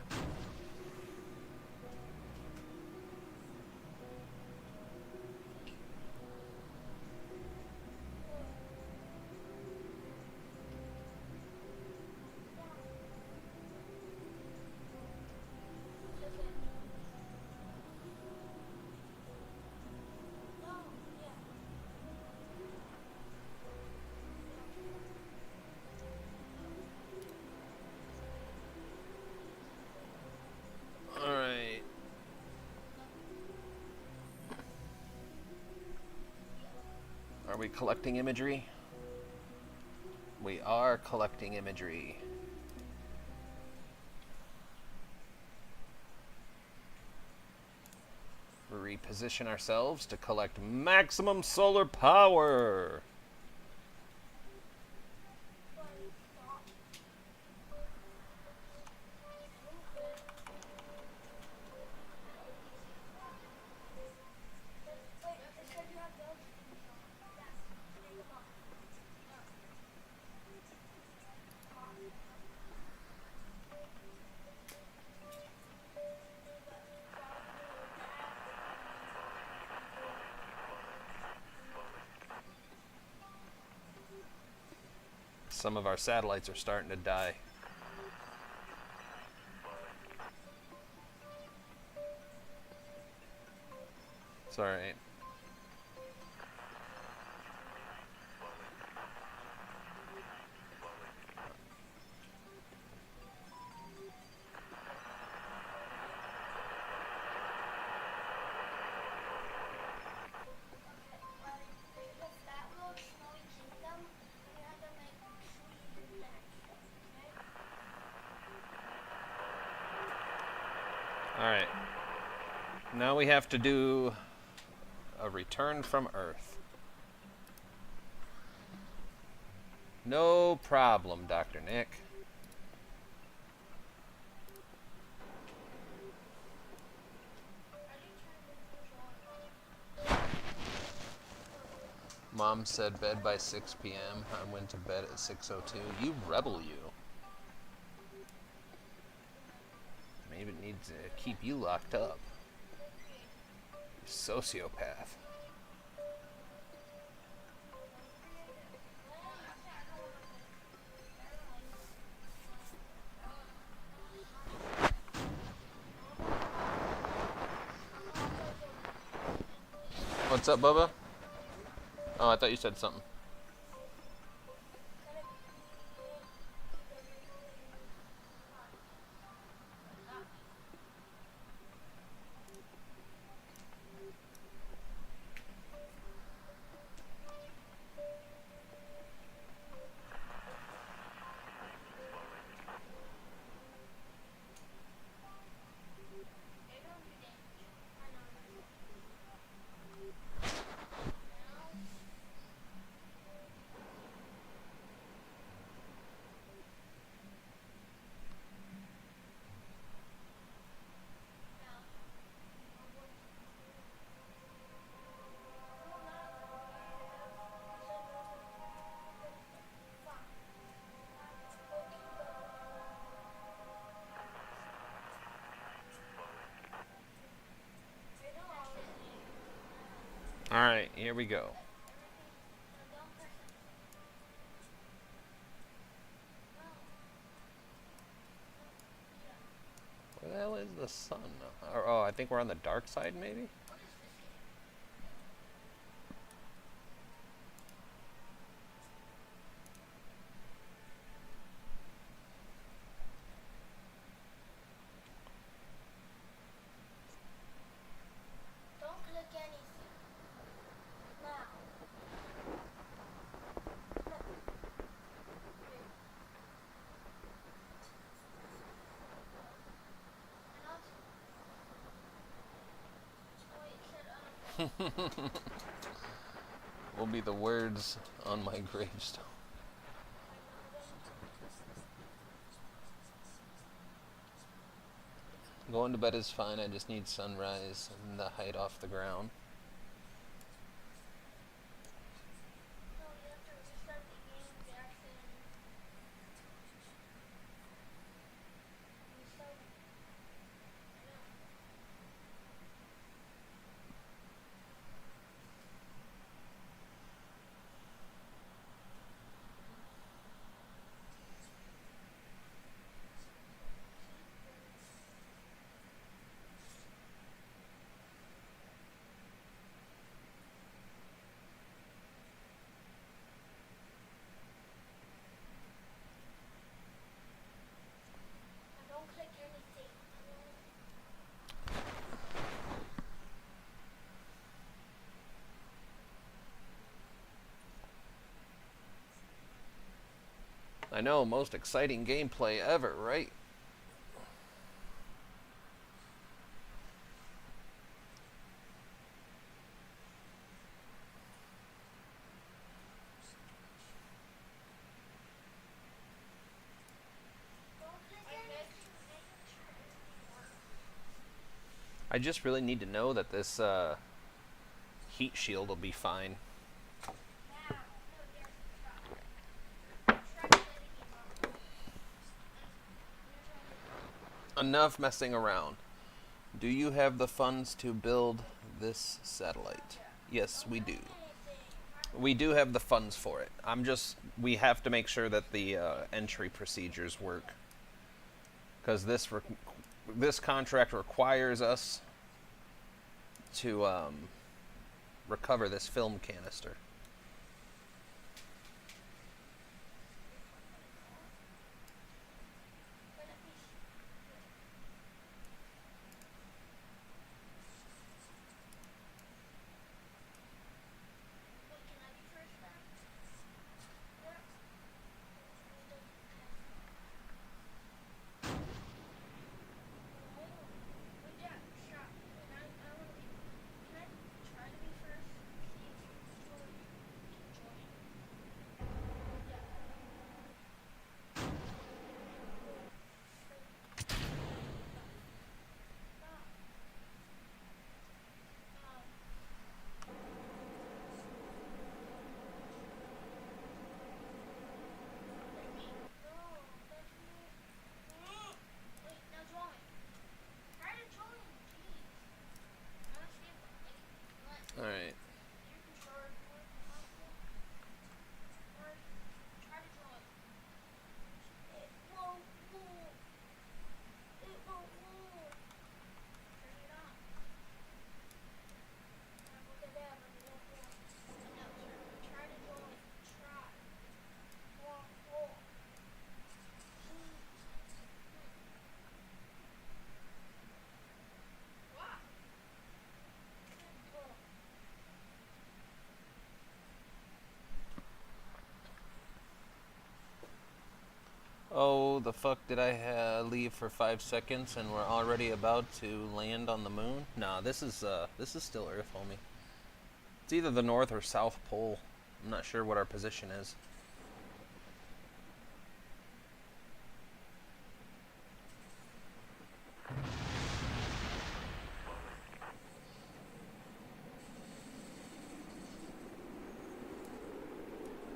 we collecting imagery? We are collecting imagery. We reposition ourselves to collect maximum solar power. Some of our satellites are starting to die. It's alright. Alright. Now we have to do a return from Earth. No problem, Dr. Nick. Mom said bed by 6 p.m. I went to bed at 6:02. You rebel, you. Maybe it needs to keep you locked up. You sociopath. What's up, Bubba? Oh, I thought you said something. Alright, here we go. Where the hell is the sun? Oh, I think we're on the dark side, maybe? Don't click anything. Now. Will be the words on my gravestone. Going to bed is fine, I just need sunrise and the height off the ground. No, you have to restart the game, Jackson. Restart it. I know. know, most exciting gameplay ever, right? I just really need to know that this heat shield will be fine. Enough messing around. Do you have the funds to build this satellite? Yes, we do. We do have the funds for it. We have to make sure that the entry procedures work. Because this contract requires us to recover this film canister. Alright. Oh, the fuck did I leave for 5 seconds and we're already about to land on the moon? Nah, this is still Earth, homie. It's either the North or South Pole. I'm not sure what our position is.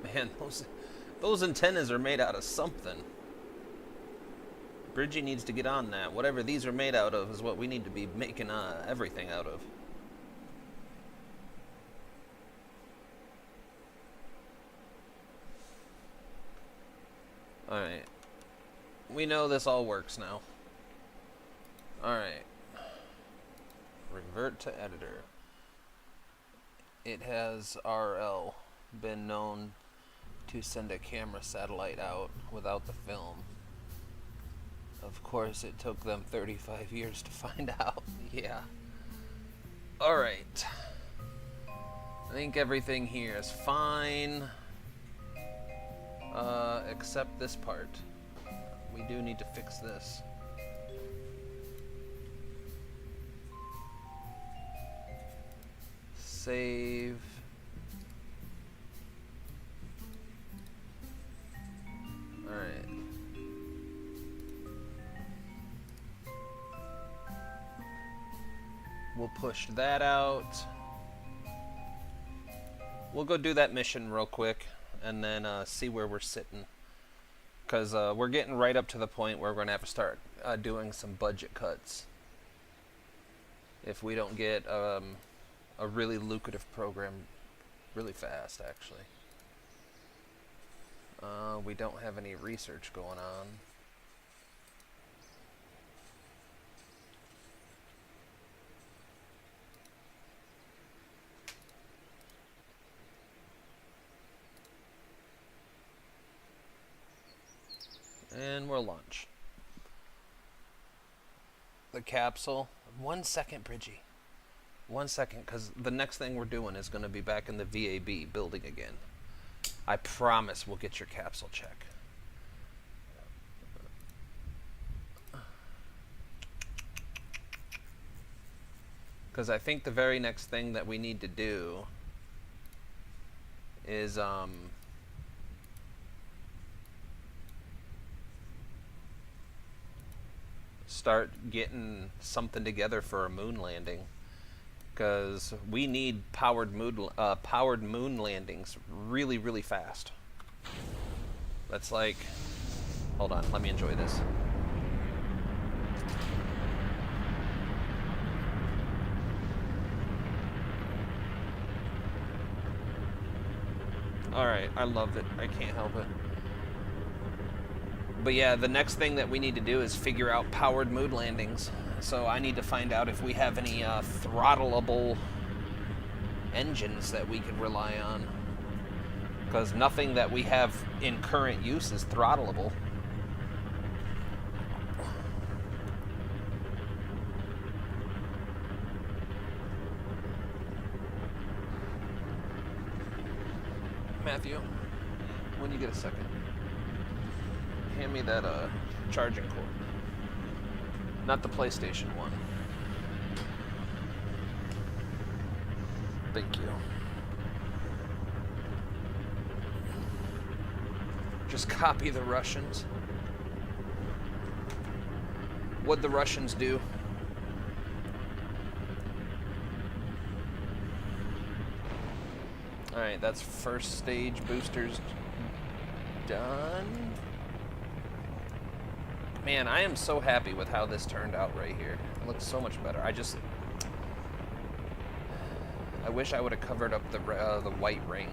Man, those antennas are made out of something. Bridgie needs to get on that. Whatever these are made out of is what we need to be making everything out of. Alright. We know this all works now. Alright. Revert to editor. It has RL been known to send a camera satellite out without the film. Of course, it took them 35 years to find out. Yeah. Alright. I think everything here is fine. Except this part. We do need to fix this. Save. Alright. We'll push that out. We'll go do that mission real quick and then see where we're sitting. Because we're getting right up to the point where we're going to have to start doing some budget cuts. If we don't get a really lucrative program really fast, actually. We don't have any research going on. And we'll launch. The capsule. 1 second, Bridgie. 1 second, because the next thing we're doing is going to be back in the VAB building again. I promise we'll get your capsule check. Because I think the very next thing that we need to do is start getting something together for a moon landing. Because we need powered moon landings really, really fast. That's like, hold on, let me enjoy this. Alright, I love it. I can't help it. But yeah, the next thing that we need to do is figure out powered moon landings. So I need to find out if we have any throttleable engines that we could rely on. Because nothing that we have in current use is throttleable. Matthew, when you get a second, hand me that charging cord. Not the PlayStation one. Thank you. Just copy the Russians. What'd the Russians do? Alright, that's first stage boosters done. Man, I am so happy with how this turned out right here. It looks so much better. I wish I would have covered up the white ring.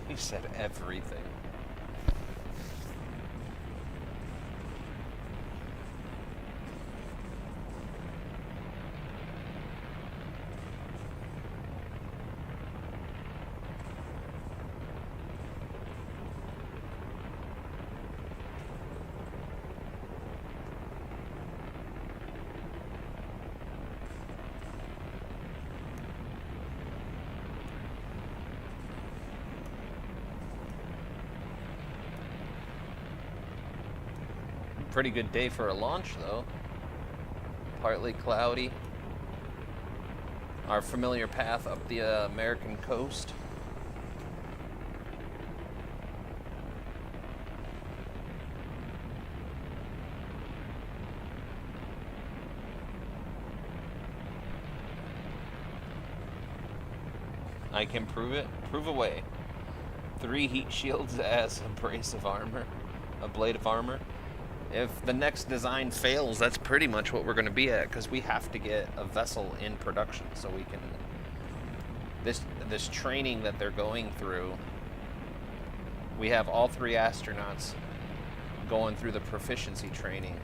He said everything. Pretty good day for a launch, though. Partly cloudy. Our familiar path up the American coast. I can prove it. Prove away. 3 heat shields as a brace of armor. A blade of armor. If the next design fails, that's pretty much what we're going to be at, because we have to get a vessel in production so we can... This training that they're going through, we have all 3 astronauts going through the proficiency training.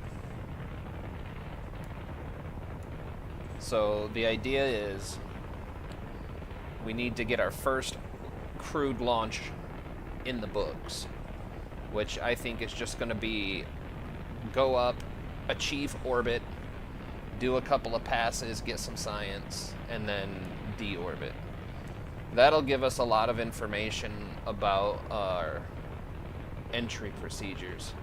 So the idea is we need to get our first crewed launch in the books, which I think is just going to be go up, achieve orbit, do a couple of passes, get some science, and then deorbit. That'll give us a lot of information about our entry procedures.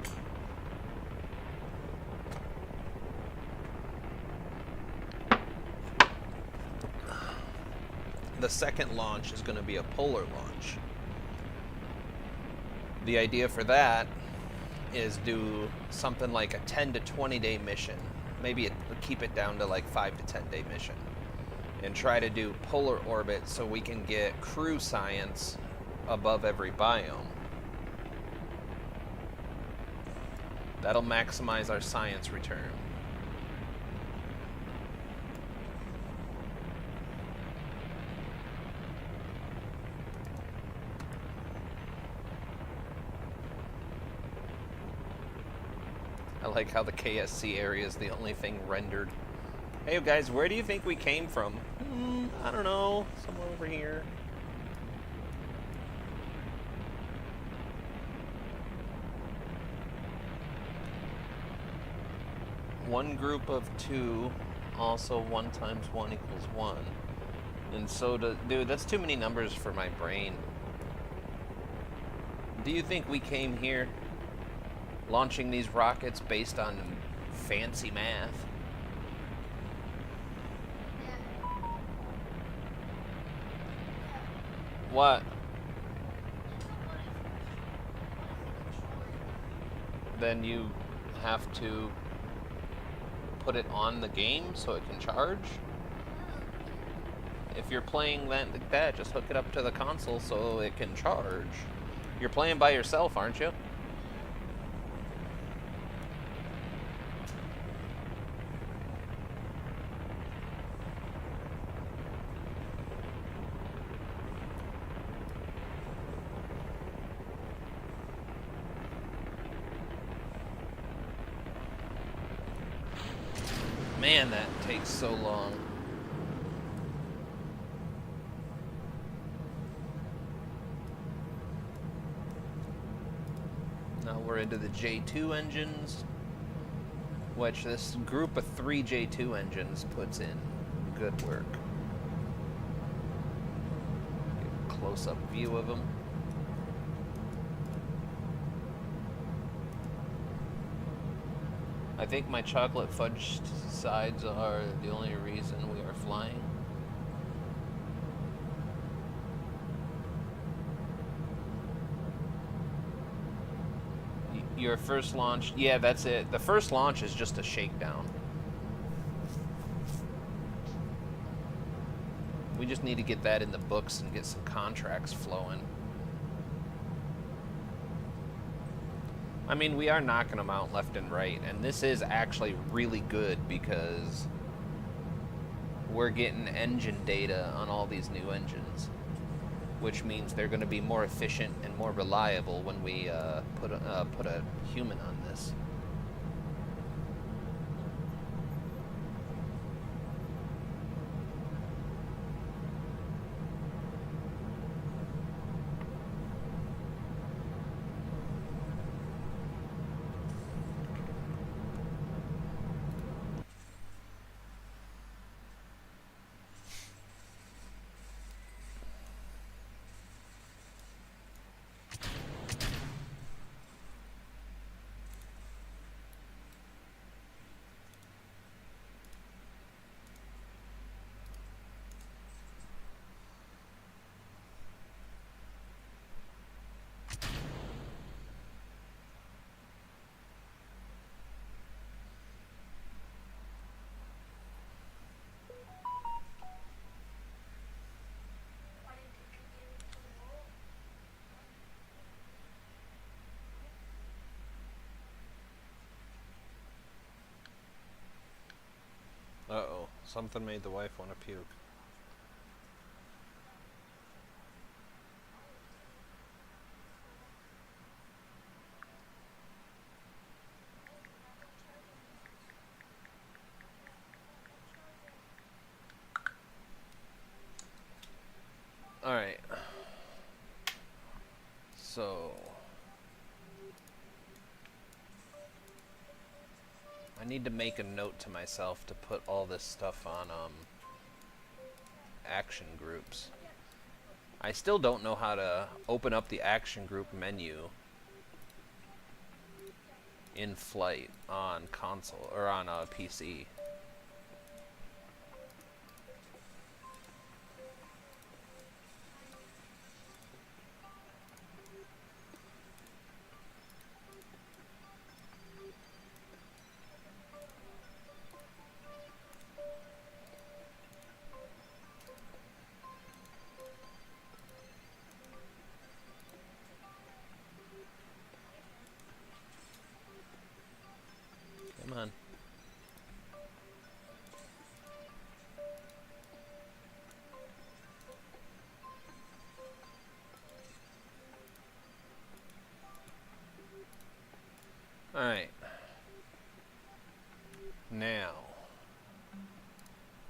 The second launch is going to be a polar launch. The idea for that is do something like a 10 to 20 day mission. Maybe keep it down to like 5 to 10 day mission. And try to do polar orbit so we can get crew science above every biome. That'll maximize our science return. I like how the KSC area is the only thing rendered. Hey guys, where do you think we came from? I don't know. Somewhere over here. one group of 2, also 1 times 1 equals 1. And so, dude, that's too many numbers for my brain. Do you think we came here launching these rockets based on fancy math? What? Then you have to put it on the game so it can charge? If you're playing that like that, just hook it up to the console so it can charge. You're playing by yourself, aren't you? Man, that takes so long. Now we're into the J2 engines, which this group of 3 J2 engines puts in good work. Get a close-up view of them. I think my chocolate fudge sides are the only reason we are flying. Your first launch, yeah, that's it. The first launch is just a shakedown. We just need to get that in the books and get some contracts flowing. I mean, we are knocking them out left and right, and this is actually really good because we're getting engine data on all these new engines, which means they're going to be more efficient and more reliable when we put a human on this. Uh-oh, something made the wife want to puke. Alright. So I need to make a note to myself to put all this stuff on action groups. I still don't know how to open up the action group menu in flight on console or on a PC. Come on. Alright. Now,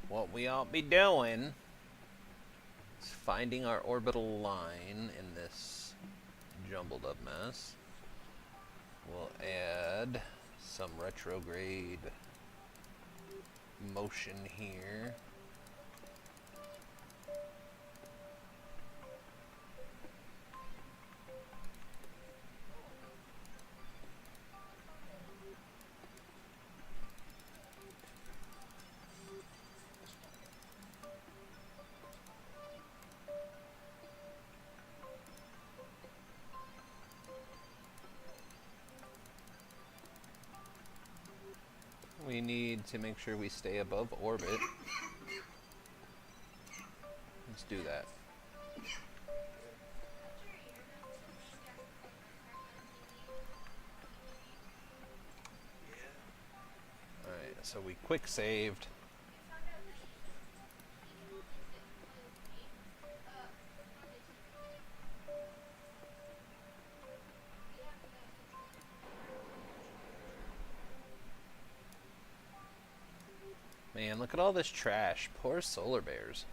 what we ought to be doing is finding our orbital line in this jumbled up mess. We'll add some retrograde motion here. We need to make sure we stay above orbit. Let's do that. Alright, so we quick saved. Man, look at all this trash. Poor solar bears.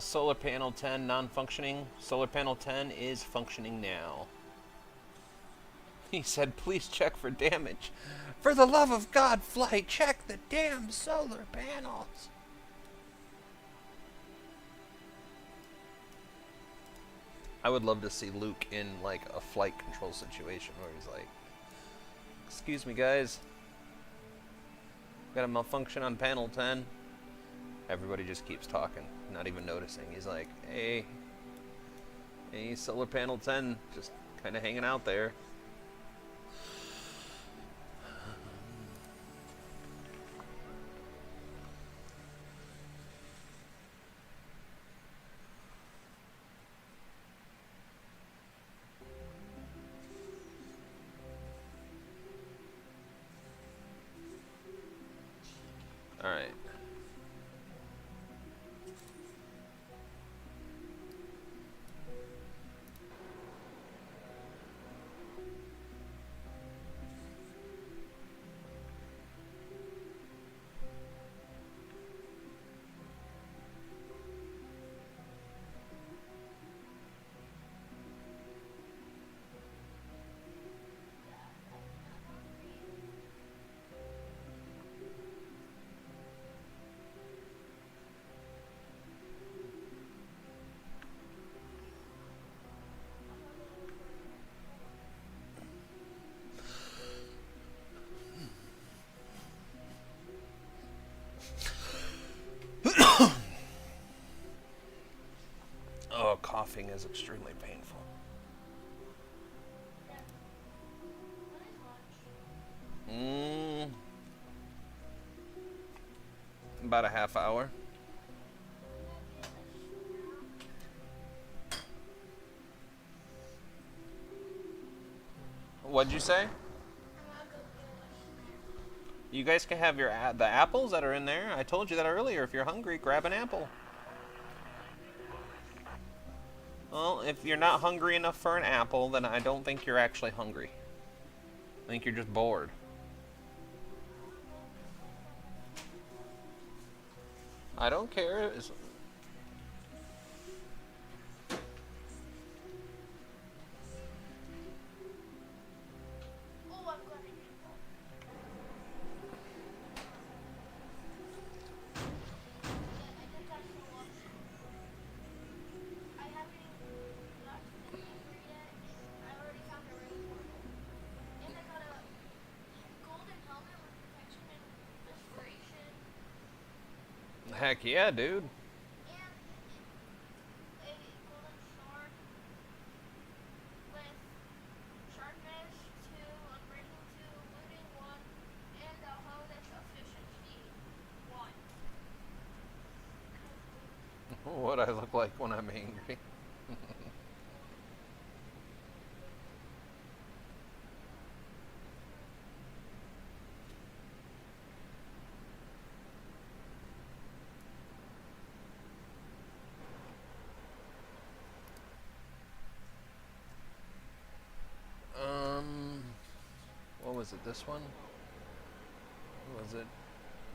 Solar panel 10 non-functioning. Solar panel 10 is functioning now. He said, please check for damage. For the love of God, Flight, check the damn solar panels. I would love to see Luke in like a flight control situation where he's like, excuse me guys, got a malfunction on panel 10. Everybody just keeps talking, not even noticing. He's like, hey, solar panel 10, just kind of hanging out there. All right. Oh, coughing is extremely painful. About a half hour. What'd you say? You guys can have the apples that are in there. I told you that earlier. If you're hungry, grab an apple. Well, if you're not hungry enough for an apple, then I don't think you're actually hungry. I think you're just bored. I don't care. Heck yeah, dude. and a golden sword with sharpness 2, unbreaking 2, looting 1, and a hellish efficiency 1. What I look like when I'm angry. Um, what was it? This one? Or was it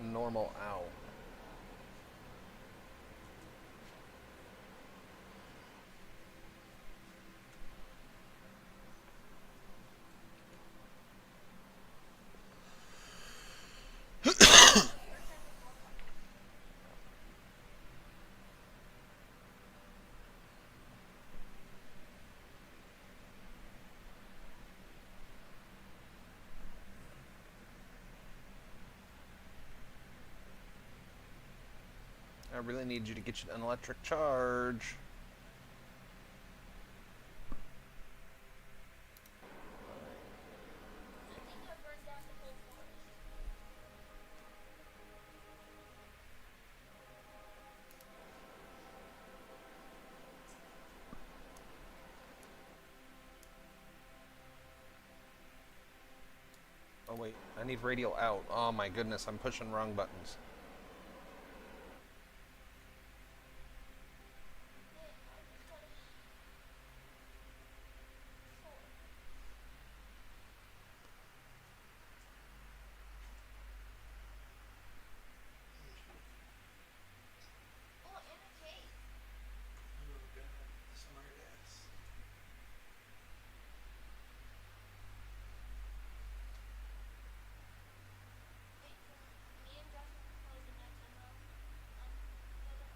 normal owl? I really need you to get you an electric charge. I think I burned down the whole forest. Oh wait, I need radial out. Oh my goodness, I'm pushing wrong buttons. Yeah, I just got a sword. Oh, and a cave. Oh god, smart ass. Wait, me and Justin can play the next demo. Together.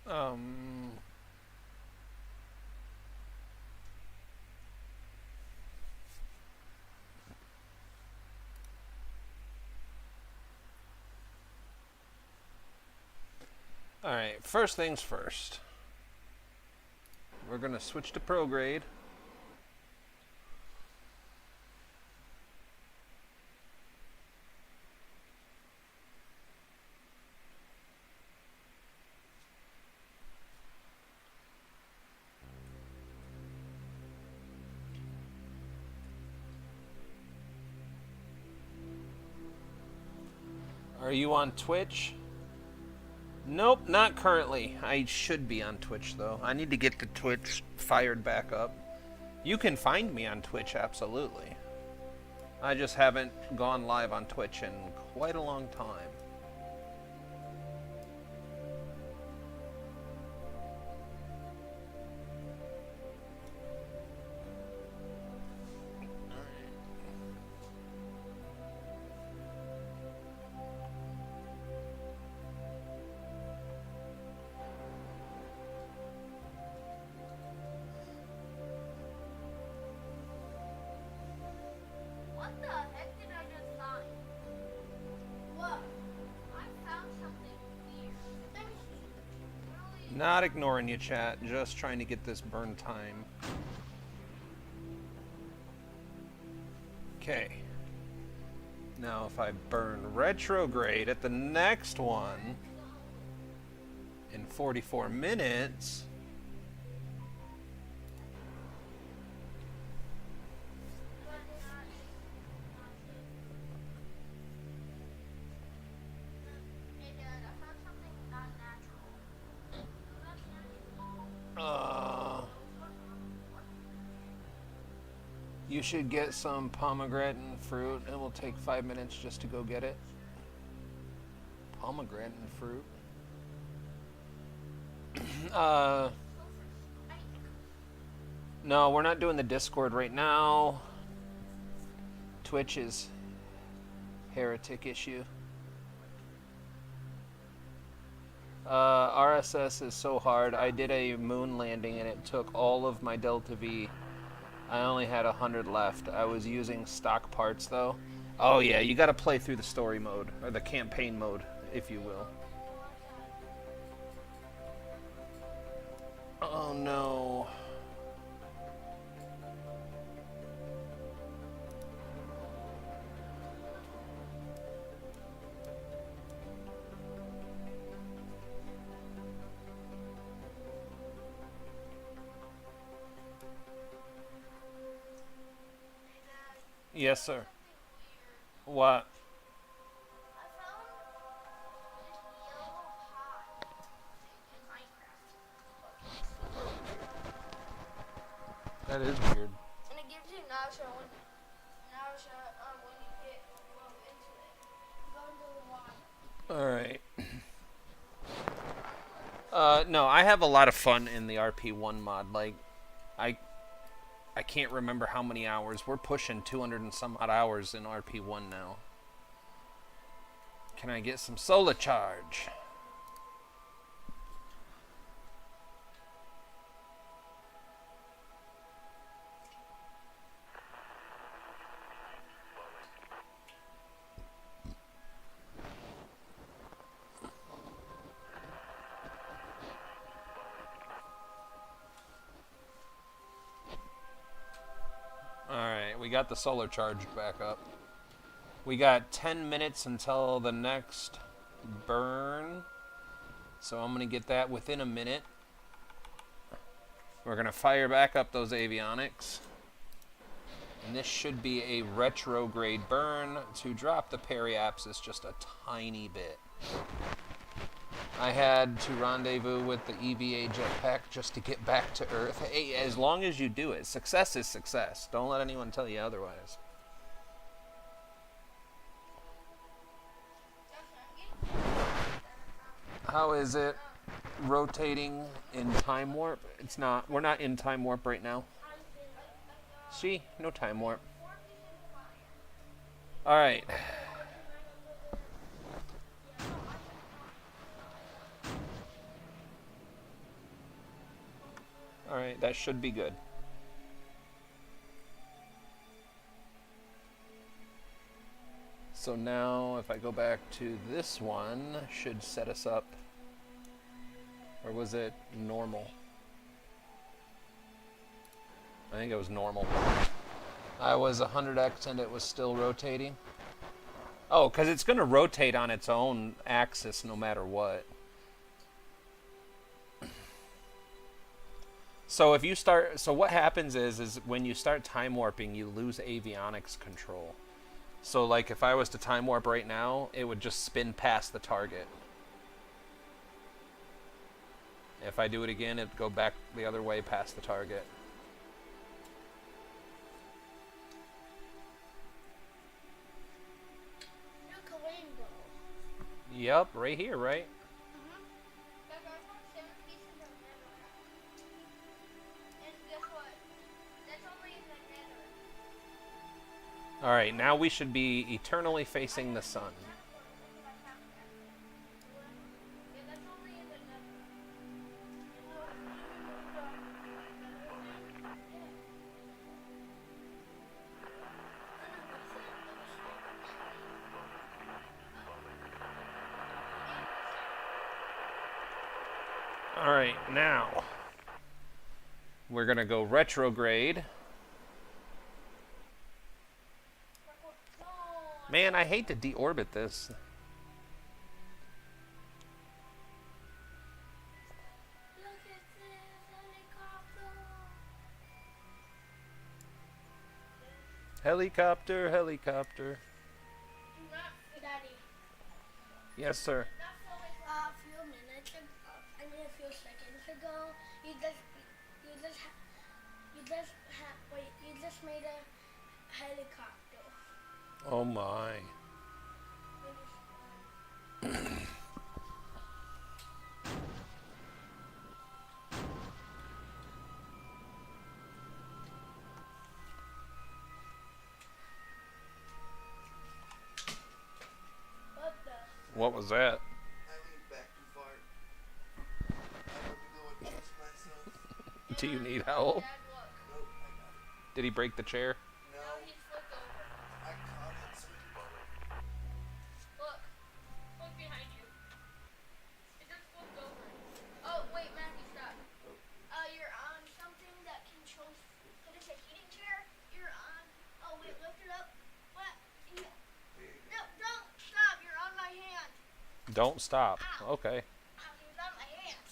Um, Alright, first things first. We're gonna switch to prograde. Are you on Twitch? Nope, not currently. I should be on Twitch though. I need to get the Twitch fired back up. You can find me on Twitch, absolutely. I just haven't gone live on Twitch in quite a long time. What the heck did I just find? What? I found something weird. Let me see. Really? Not ignoring you, chat. Just trying to get this burn time. Okay. Now if I burn retrograde at the next one in 44 minutes... But not Hey Dad, I found something not natural. That's natural. You should get some pomegranate fruit. It will take 5 minutes just to go get it. Pomegranate fruit. Uh, no, we're not doing the Discord right now. Twitch is heretic issue. RSS is so hard. I did a moon landing and it took all of my Delta V. I only had 100 left. I was using stock parts though. Oh yeah, you gotta play through the story mode, or the campaign mode, if you will. Oh no. Yes, sir. What? I found this yellow pot in Minecraft. That is weird. And it gives you nausea when you get into it. Go into the water. Alright. No, I have a lot of fun in the RP1 mod. Like, I can't remember how many hours. We're pushing 200 and some odd hours in RP1 now. Can I get some solar charge? Alright, we got the solar charge back up. We got 10 minutes until the next burn. So I'm going to get that within a minute. We're going to fire back up those avionics. And this should be a retrograde burn to drop the periapsis just a tiny bit. I had to rendezvous with the EVA jetpack just to get back to Earth. Hey, as long as you do it, success is success. Don't let anyone tell you otherwise. How is it rotating in time warp? It's not. We're not in time warp right now. See? No time warp. Alright. Alright, that should be good. So now, if I go back to this one, should set us up. Or was it normal? I think it was normal. I was 100x and it was still rotating. Oh, because it's going to rotate on its own axis no matter what. So if you start, so what happens is when you start time warping, you lose avionics control. So like if I was to time warp right now, it would just spin past the target. If I do it again, it'd go back the other way past the target. Look, a rainbow. Yep, right here, right? Guys, I found 7 pieces of netherrack. And guess what? That's only in the nether. Alright, now we should be eternally facing the sun. Yeah, that's only in the nether. Alright, now we're going to go retrograde. Man, I hate to deorbit this. Look at this helicopter. Helicopter, helicopter. Daddy. Yes, sir. A few minutes ago, a few seconds ago, you just made a helicopter. Oh my. What the? What was that? I leaned back too far. I went to go and chase myself. Do you need help? Dad, look. Nope, I got it. Did he break the chair? No, Now he's flipped over. I caught it, so he won't. Look. Look behind you. It just flipped over. Oh, wait, Matthew, stop. You're on something that controls. What is a heating chair? You're on. Oh, wait, lift it up. What? There you go. No, don't stop. You're on my hand. Don't stop. Ow. Okay. Ow, he was on my hand.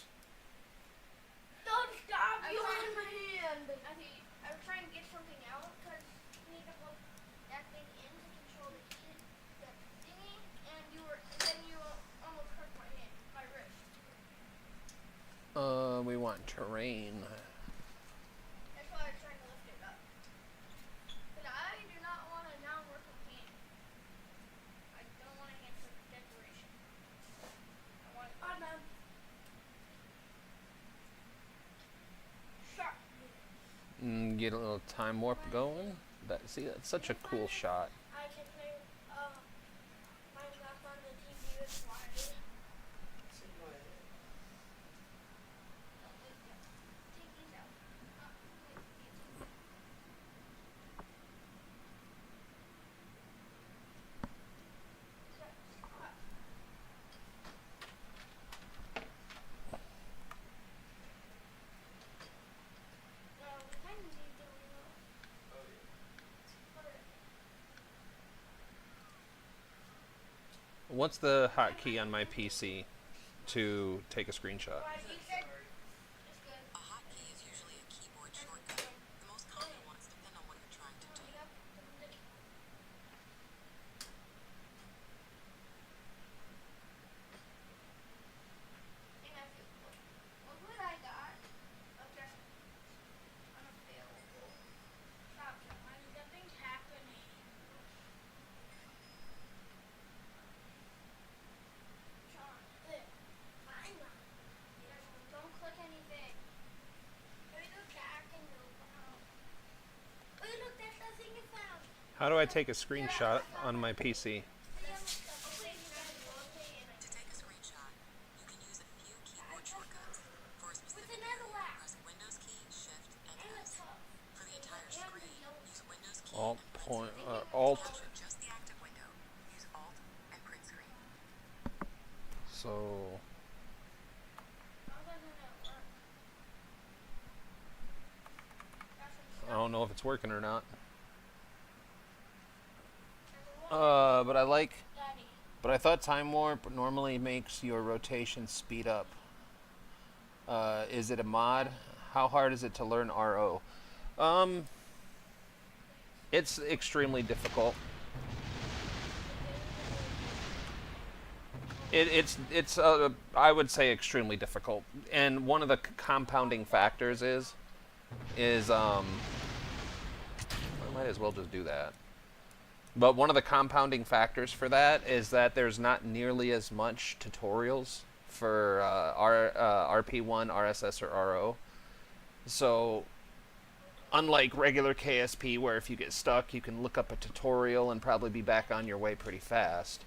Don't stop. You're on my hand. I was trying to get something out because you need to hold that thing in to control the heat, the thingy, and then you almost hurt my hand, my wrist. We want terrain. That's why I was trying to lift it up. But I do not want a non-working hand. I don't want a hand for decoration. I want it. Sharp. Get a little time warp going. See, that's such a cool shot. I can play Minecraft on the TV with Wiley. So go ahead. Take these out. No, we kind of need the remote. Oh, yeah. What's the hotkey on my PC to take a screenshot? Why you said Sorry. it's good. A hotkey is usually a keyboard shortcut. The most common ones depend on what you're trying to do. Hey Matthew, look what I got. Just unavailable. Stop, nothing's happening. Sean, look. I'm not. Don't click anything. Hey, look back and go down. Hey, look, that's the thing you found. How do I take a screenshot on my PC? To take a screenshot, you can use a few keyboard shortcuts. For a specific area, press Windows key, Shift, and S. For the entire screen, use Windows key Alt and print point screen. To Alt. capture just the active window, use Alt and print screen. So I don't know if it's working or not. But I thought time warp normally makes your rotation speed up. Is it a mod? How hard is it to learn RO? It's extremely difficult. It's I would say extremely difficult, and one of the compounding factors is I might as well just do that. But one of the compounding factors for that is that there's not nearly as much tutorials for RP1 RSS or RO. So unlike regular KSP, where if you get stuck you can look up a tutorial and probably be back on your way pretty fast,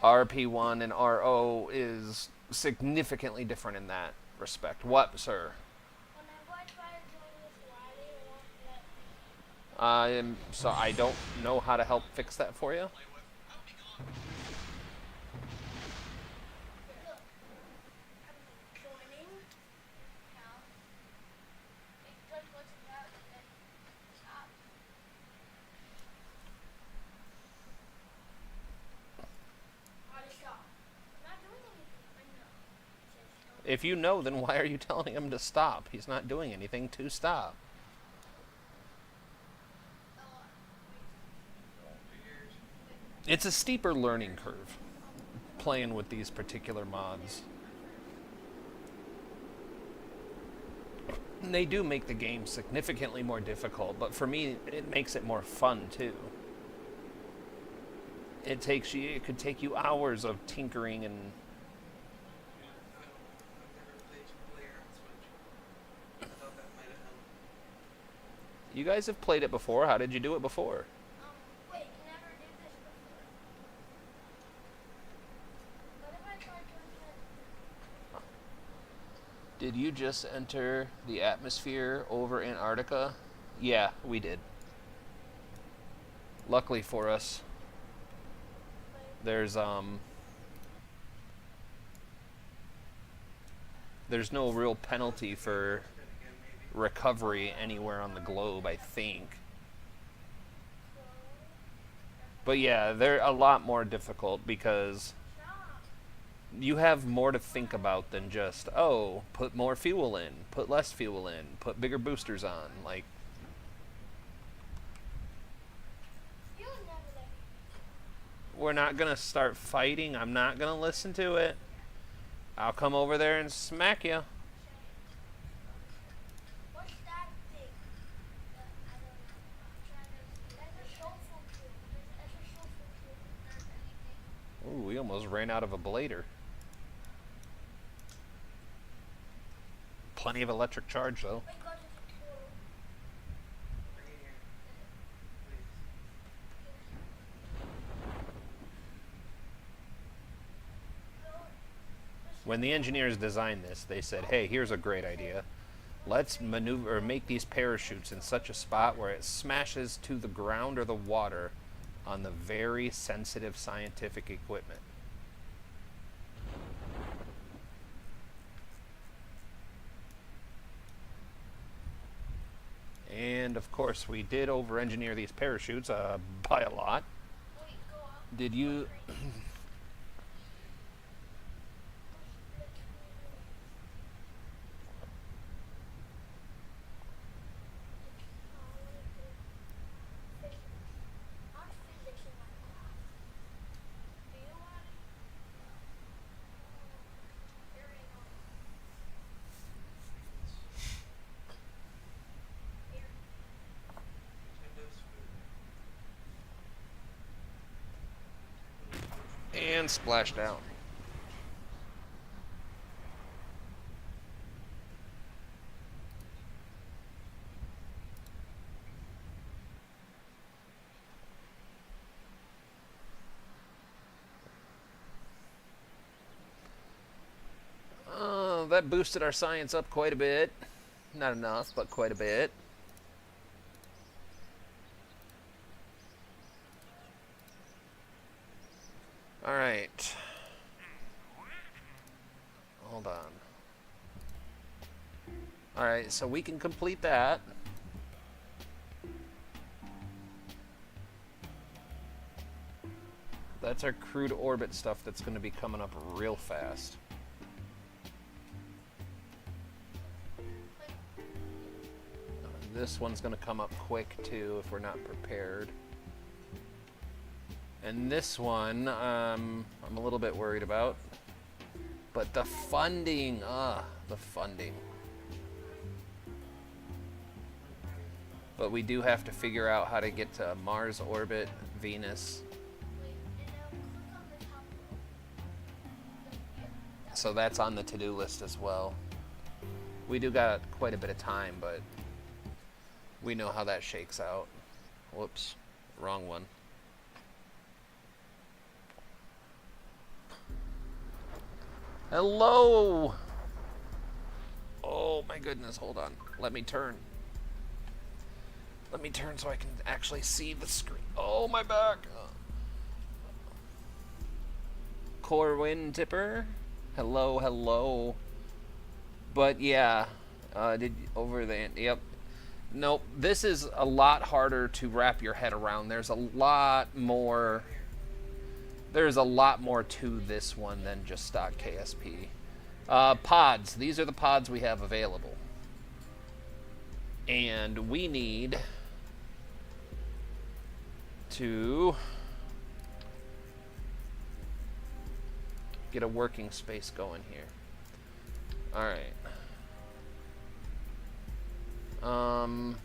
RP1 and RO is significantly different in that respect. What, sir? So I don't know how to help fix that for you. If you know, then why are you telling him to stop? He's not doing anything to stop. It's a steeper learning curve playing with these particular mods. They do make the game significantly more difficult, but for me, it makes it more fun too. It could take you hours of tinkering and. I've never played two-player on Switch. I thought that might have helped. You guys have played it before. How did you do it before? Wait, you never did this before. What if I tried to Did you just enter the atmosphere over Antarctica? Yeah, we did. Luckily for us, there's no real penalty for recovery anywhere on the globe, I think. But yeah, they're a lot more difficult because you have more to think about than just, oh, put more fuel in, put less fuel in, put bigger boosters on. Like, You would never let me. we're not going to start fighting. I'm not going to listen to it. I'll come over there and smack you. What's that thing? I don't know. I'm trying to see. There's a soulful cube. There's a soulful cube. There's anything. Ooh, we almost ran out of a blader. Plenty of electric charge, though. Wait, go to the portal. Bring it here. Please. When the engineers designed this, they said, hey, here's a great idea. Let's maneuver or make these parachutes in such a spot where it smashes to the ground or the water on the very sensitive scientific equipment. And of course, we did over-engineer these parachutes by a lot. Wait, go up. Did you? Windows food. And splash down. That boosted our science up quite a bit. Not enough, but quite a bit. All right. Hold on. All right, so we can complete that. That's our crew to orbit stuff that's going to be coming up real fast. This one's going to come up quick too if we're not prepared. And this one, I'm a little bit worried about. But the funding, the funding. But we do have to figure out how to get to Mars orbit, Venus. So that's on the to-do list as well. We do got quite a bit of time, but we know how that shakes out. Whoops, wrong one. Hello! Oh my goodness, hold on. Let me turn. Let me turn so I can actually see the screen. Oh, my back. Corwin Tipper. Hello, hello. But yeah, yep. Nope, this is a lot harder to wrap your head around. There's a lot more to this one than just stock KSP. Pods, these are the pods we have available. And we need to get a working space going here. All right. Um.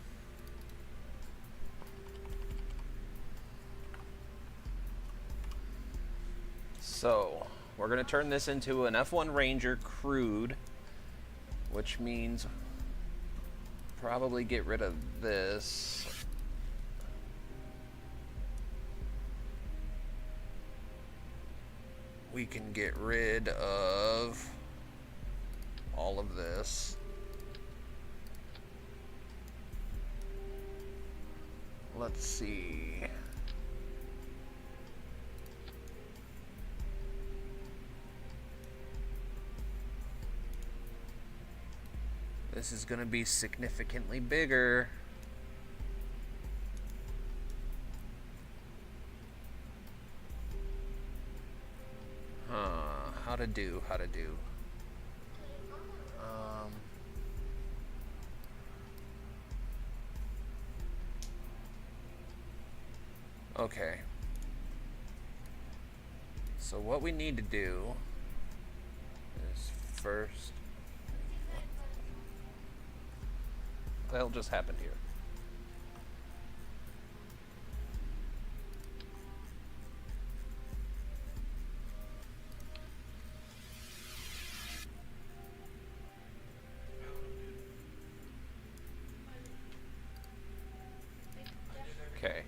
So, we're going to turn this into an F1 Ranger crude, which means probably get rid of this. We can get rid of all of this. Let's see. This is going to be significantly bigger. How to do. Okay. So what we need to do is first... That'll just happen here. Okay.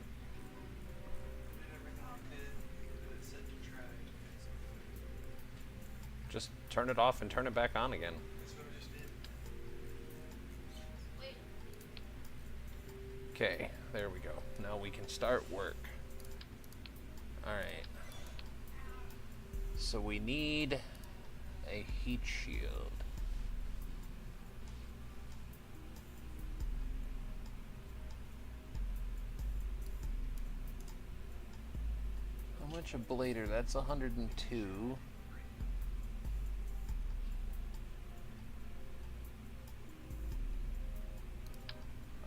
Just turn it off and turn it back on again. Okay, there we go. Now we can start work. Alright. So we need a heat shield. How much a blader? That's 102.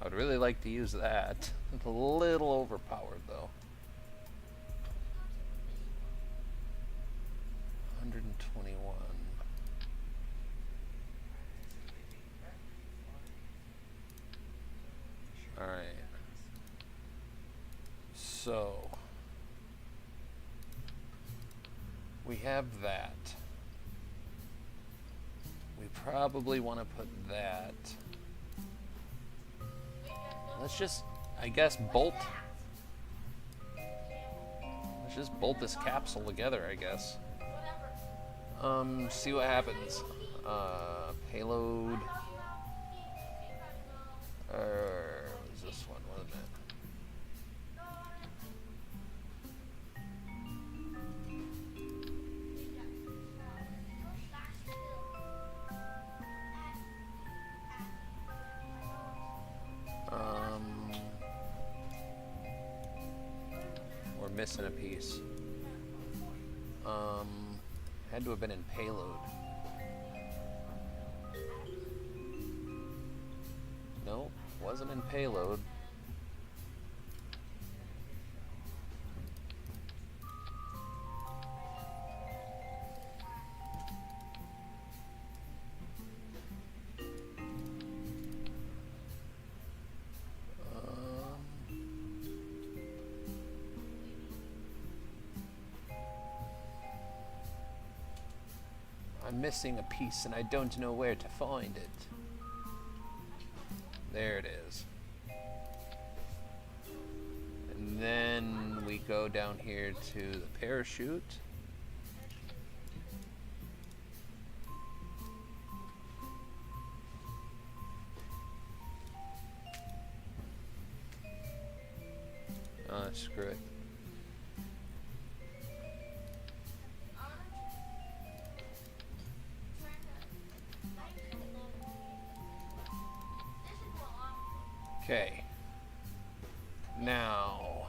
I would really like to use that. It's a little overpowered though. 121. Alright. So we have that. We probably want to put that. Let's just, I guess, bolt. Let's just bolt this capsule together, I guess. See what happens. Payload. What was this one, wasn't it? We're missing a piece. Had to have been in payload. No, wasn't in payload. I'm missing a piece and I don't know where to find it. There it is. And then we go down here to the parachute. Screw it. Okay. Now.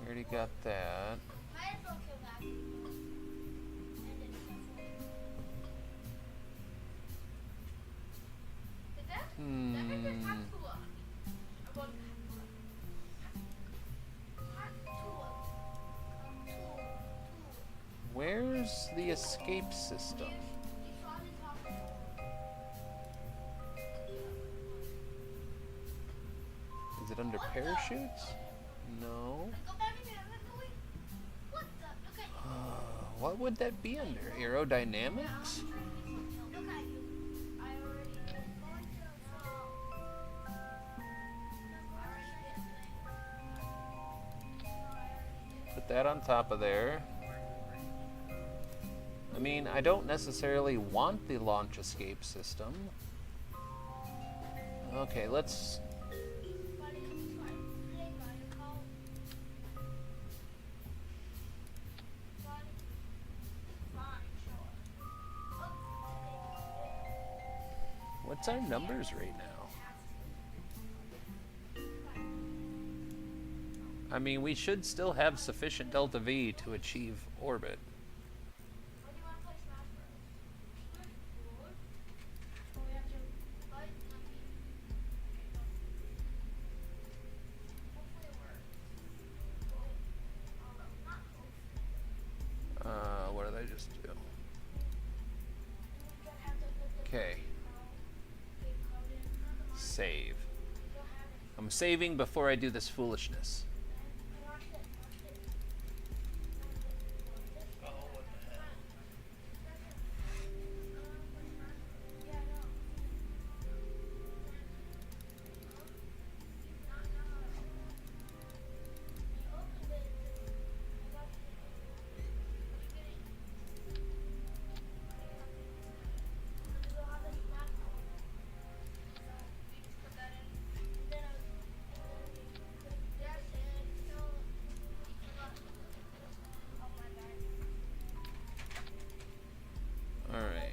Already got that. Where's the escape system? He's on the top floor. Is it under parachutes? No. Go back in there. What the? Look at you. What would that be under? Aerodynamics? Look at you. I already did. Put that on top of there. I mean, I don't necessarily want the launch escape system. Okay, let's... What's our numbers right now? I mean, we should still have sufficient delta V to achieve orbit. What did I just do? Okay. Save. I'm saving before I do this foolishness. Oh, what the hell? All right.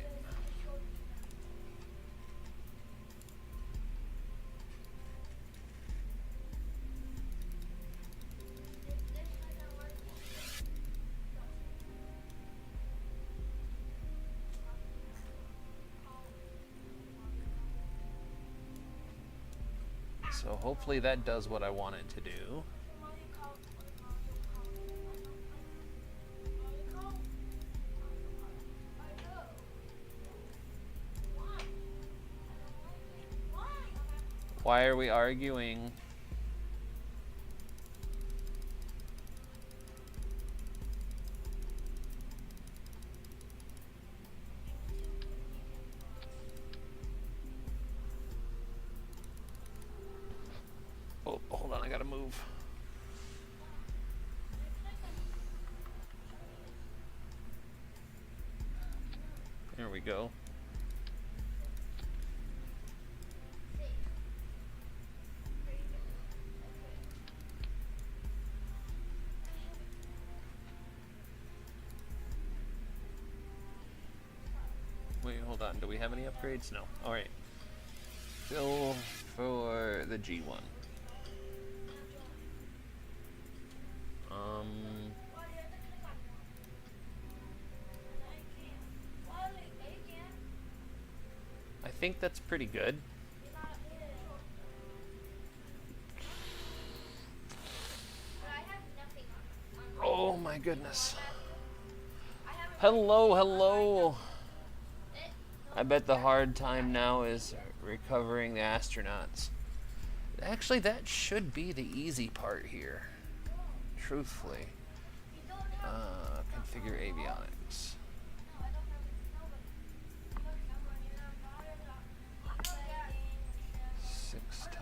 So hopefully that does what I want it to do. Why are we arguing? Oh, hold on, I gotta move. There we go. Wait, hold on. Do we have any upgrades? No. All right. Go for the G1. I think that's pretty good. Oh my goodness. Hello, hello. I bet the hard time now is recovering the astronauts. Actually, that should be the easy part here. Truthfully. Configure avionics. 6 tons.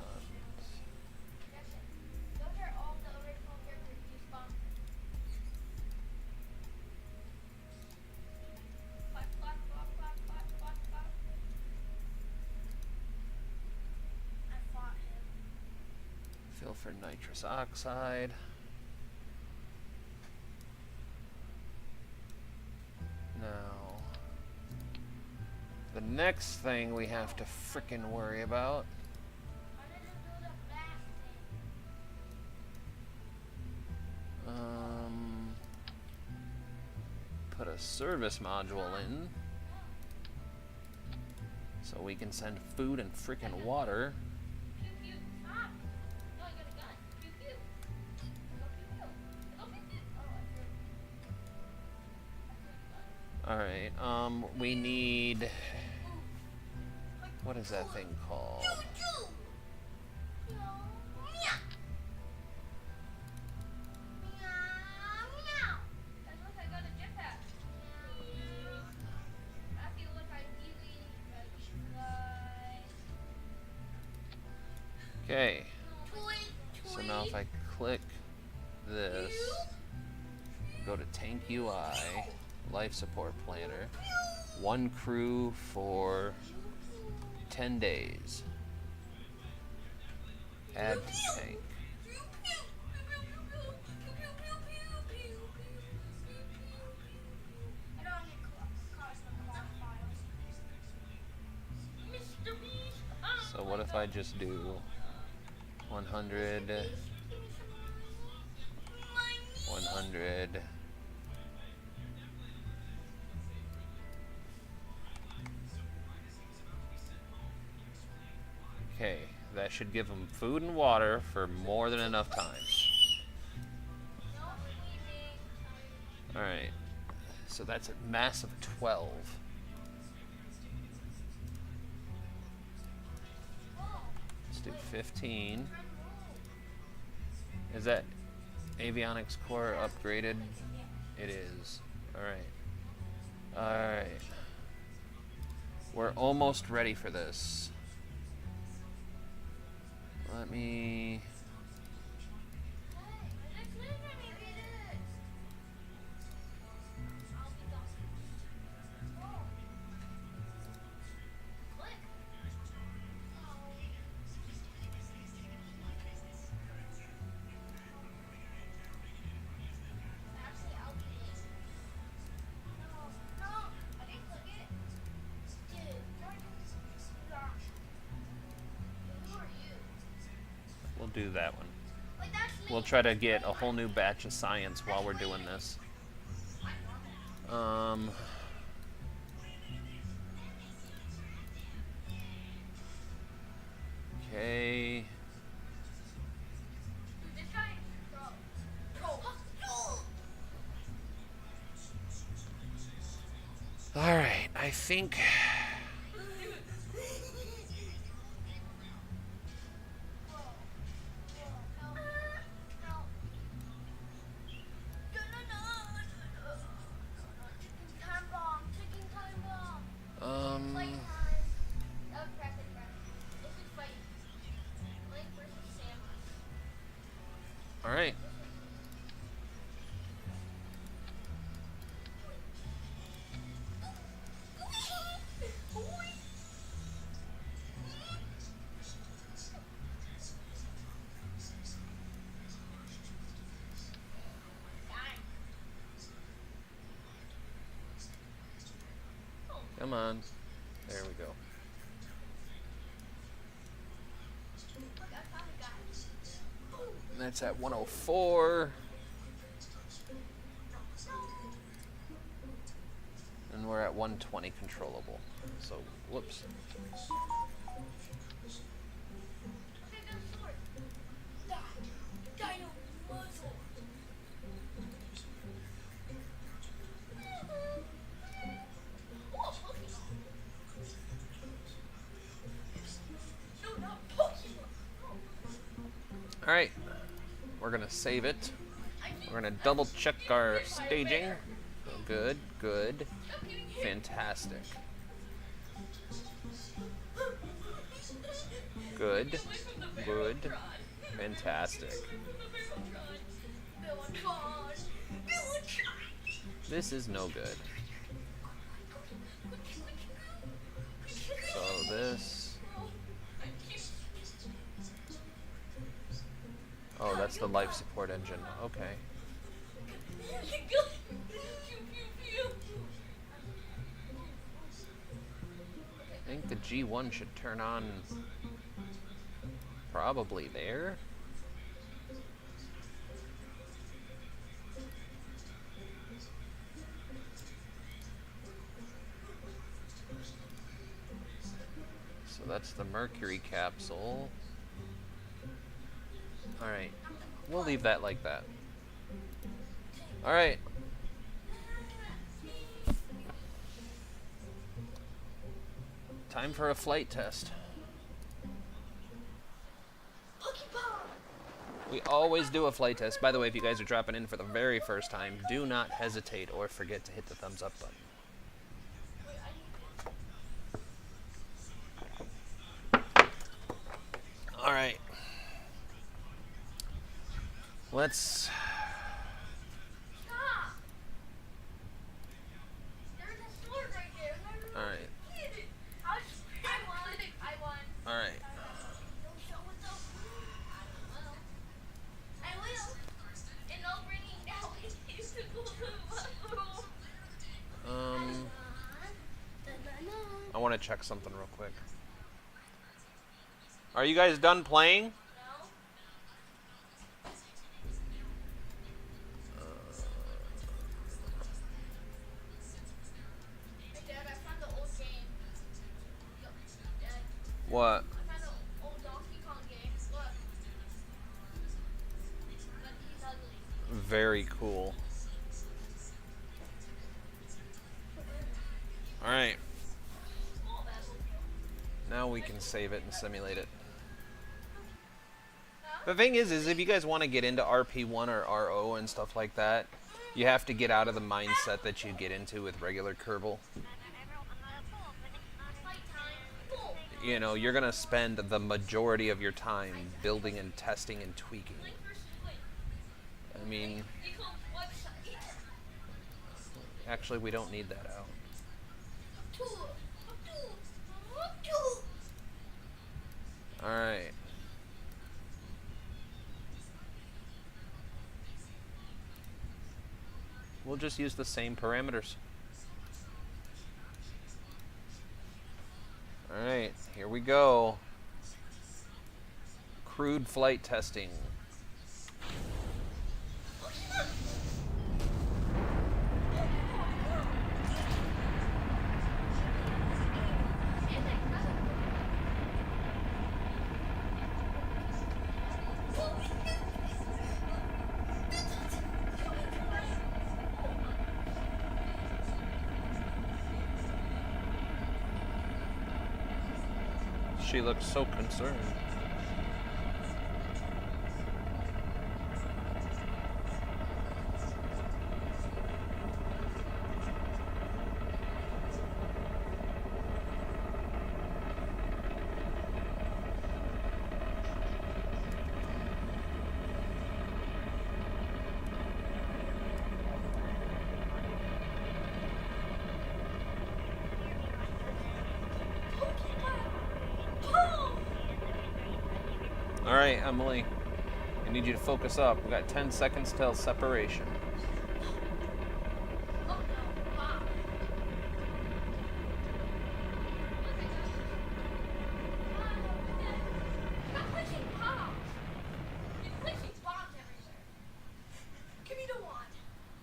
Fill for nitrous oxide. Now, the next thing we have to frickin' worry about put a service module in so we can send food and frickin' water. Alright, we need... What is that thing called? Okay. So now if I click this, go to Tank UI, Life Support Planner, 1 crew for 10 days. Add to tank. So what if I just do 100, 100, okay, that should give them food and water for more than enough time. Alright, so that's a mass of 12. Let's do 15. Is that avionics core upgraded? It is. Alright. Alright. We're almost ready for this. Let me... We'll do that one. We'll try to get a whole new batch of science while we're doing this. Okay. Alright, I think... Alright. Come on. There we go. That's at 104. And we're at 120 controllable. So, whoops. Alright, we're gonna save it. We're gonna double check our staging. Good, good, fantastic. Good, good, fantastic. This is no good. So this... Oh, that's the life support engine. Okay. I think the G1 should turn on probably there. So that's the Mercury capsule. Alright, we'll leave that like that. Alright. Time for a flight test. We always do a flight test. By the way, if you guys are dropping in for the very first time, do not hesitate or forget to hit the thumbs up button. All right. Let's... All right. All right. I want to check something real quick. Are you guys done playing? What? Very cool. All right. Now we can save it and simulate it. The thing is if you guys want to get into RP1 or RO and stuff like that, you have to get out of the mindset that you get into with regular Kerbal. You know, you're going to spend the majority of your time building and testing and tweaking. I mean, actually, we don't need that out. All right. We'll just use the same parameters. All right, here we go. Crude flight testing. She looks so concerned. All right, Emily, I need you to focus up. We got 10 seconds till separation.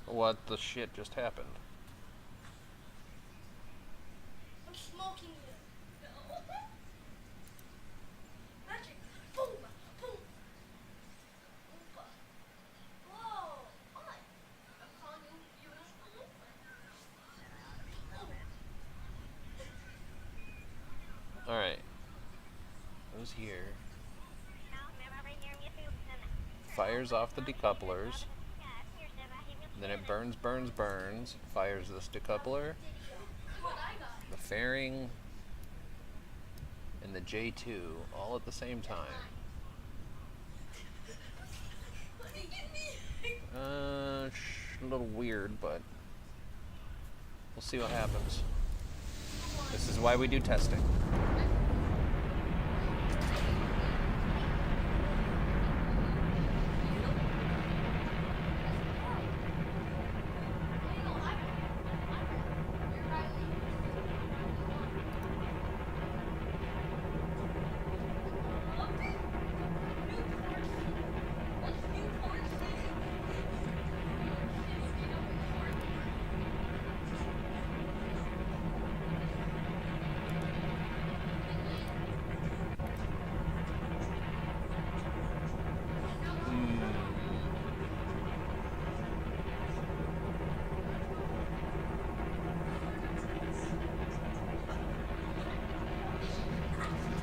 What the shit just happened? I'm smoking you. Alright. Goes here. Fires off the decouplers. Then it burns, fires this decoupler, the fairing, and the J2 all at the same time. A little weird, but we'll see what happens. This is why we do testing.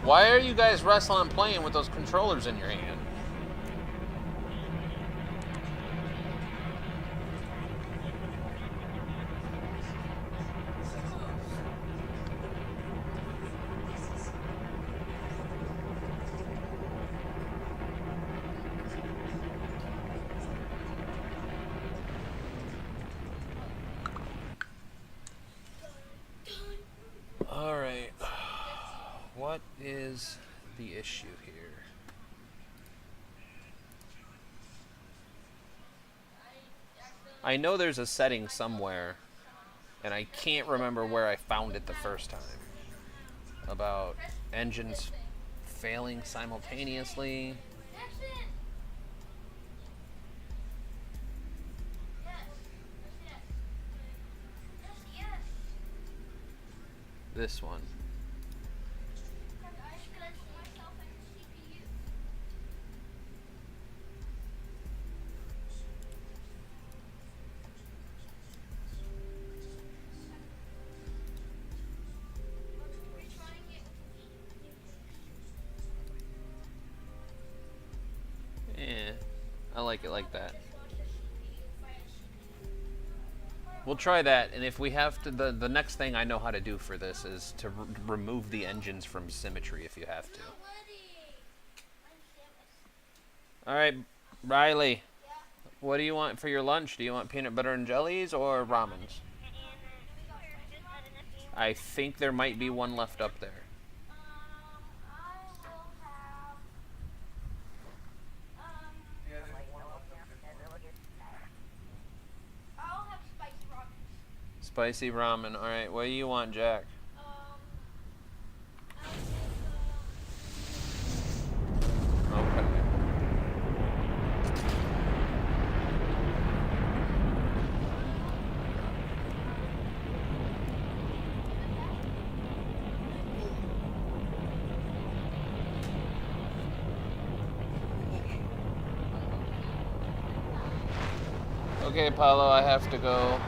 Why are you guys wrestling and playing with those controllers in your hand? Alright. What is the issue here? I know there's a setting somewhere, and I can't remember where I found it the first time. About engines failing simultaneously. That's it. Yes. Yes. Yes. Yes. This one. Because I scratched myself at the CPU. We're trying it with Eh, I like it like that. just watch the CPU fight CPU. We'll try that, and if we have to, the next thing I know how to do for this is to remove the engines from symmetry if you have to. Alright, Riley, Yeah. what do you want for your lunch? Do you want peanut butter and jellies or ramens? I think there might be one left up there. I will have Yeah, there's one left up there. I'll have spicy ramen. Spicy ramen. Alright, what do you want, Jack? I'll take Okay. Okay, Paulo, I have to go.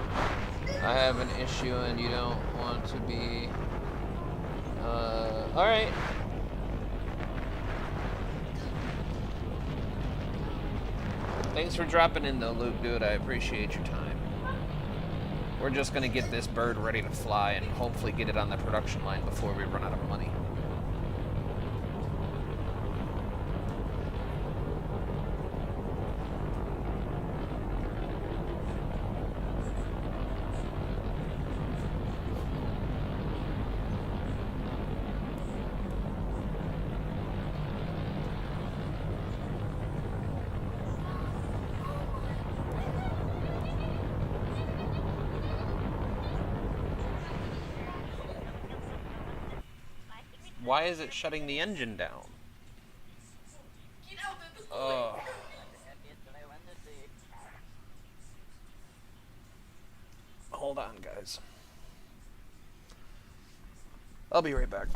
I have an issue and you don't want to be... alright. Thanks for dropping in though, Luke, dude. I appreciate your time. We're just gonna get this bird ready to fly and hopefully get it on the production line before we run out of money. Why is it shutting the engine down? Get out of the way. Oh. Hold on, guys. I'll be right back.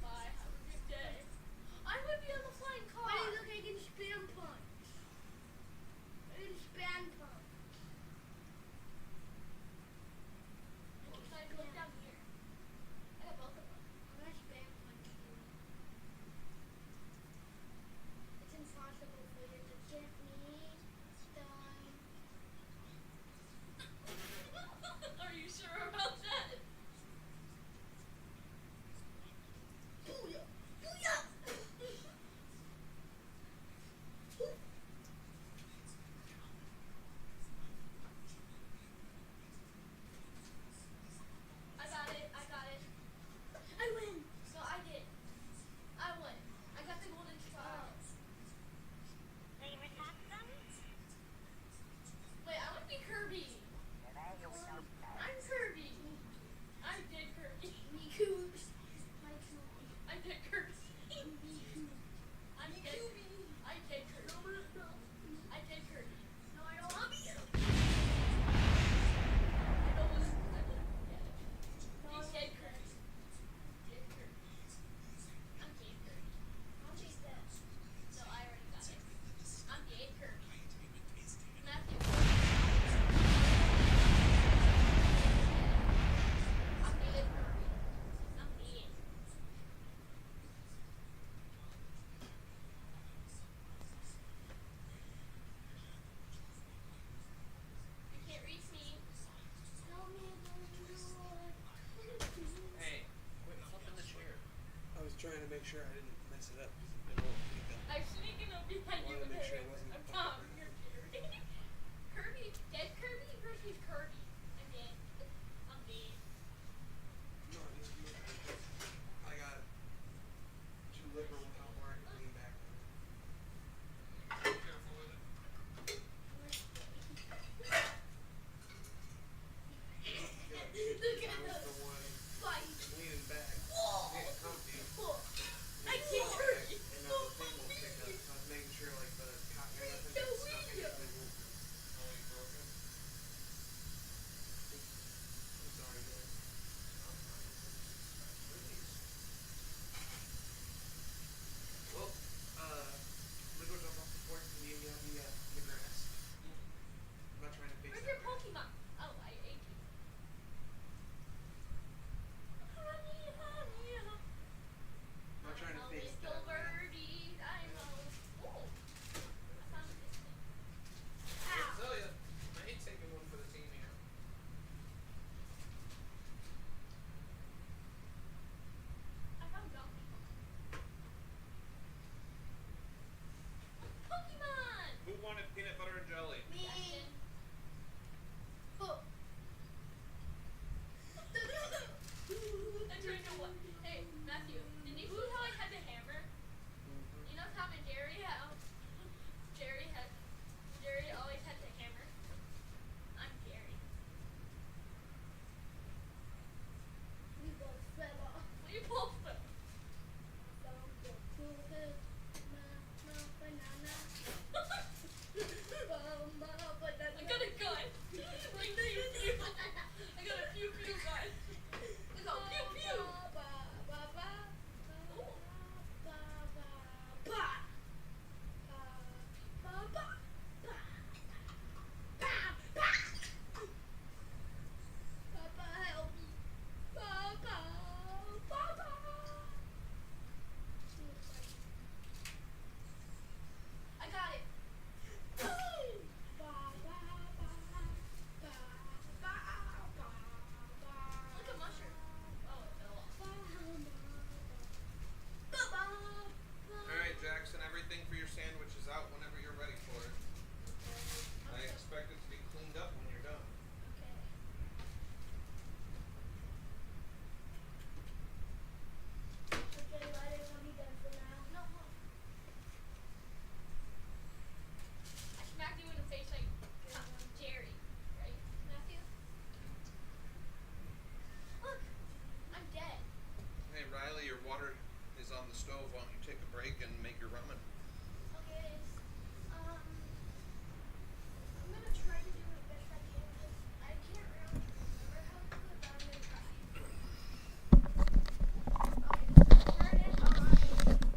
Bye. Have a good day. I'm gonna be on the flying car. Wait, look, I can spam punch. I can spam punch.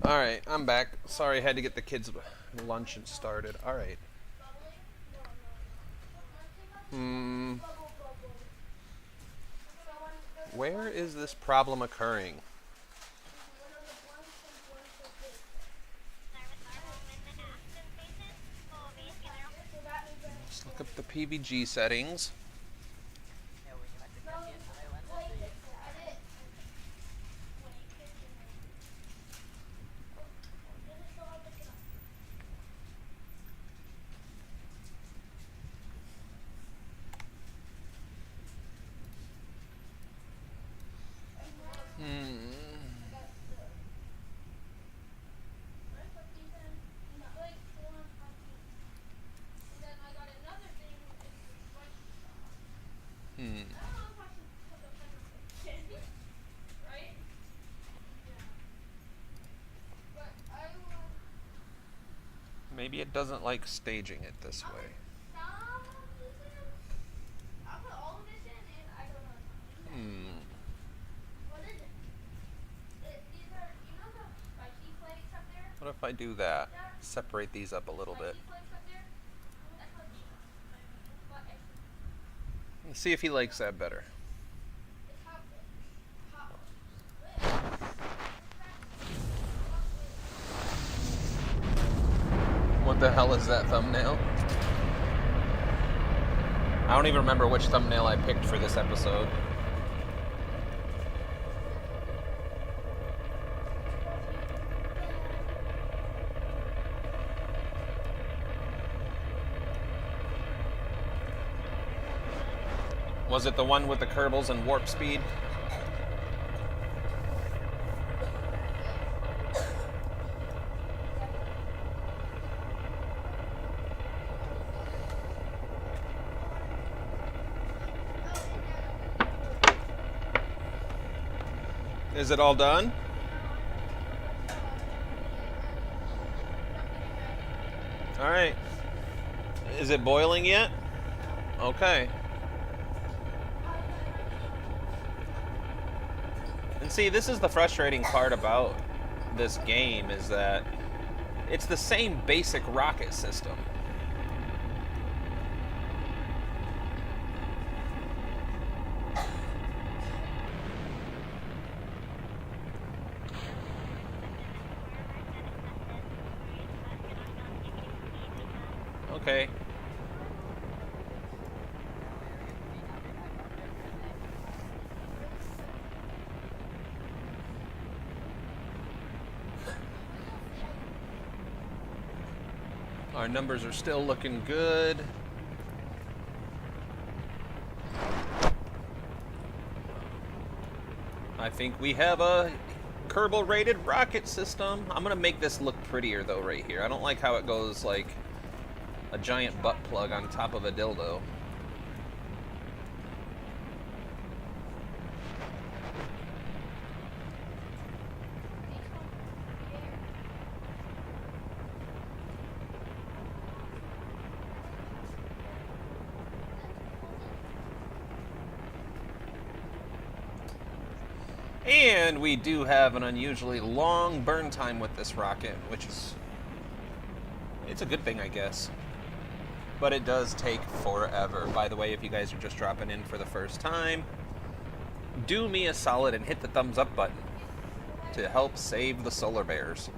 Alright, I'm back. Sorry, I had to get the kids lunch and started. Alright. Where is this problem occurring? Let's look up the PVG settings. Maybe it doesn't like staging it this way. What if I do that? Separate these up a little bit. Let's see if he likes that better. What the hell is that thumbnail? I don't even remember which thumbnail I picked for this episode. Was it the one with the Kerbals and warp speed? Is it all done? All right. Is it boiling yet? Okay. And see, this is the frustrating part about this game, is that it's the same basic rocket system. Okay. Our numbers are still looking good. I think we have a Kerbal rated rocket system. I'm gonna make this look prettier though right here. I don't like how it goes like a giant butt plug on top of a dildo. And we do have an unusually long burn time with this rocket, which is, it's a good thing, I guess. But it does take forever. By the way, if you guys are just dropping in for the first time, do me a solid and hit the thumbs up button to help save the solar bears.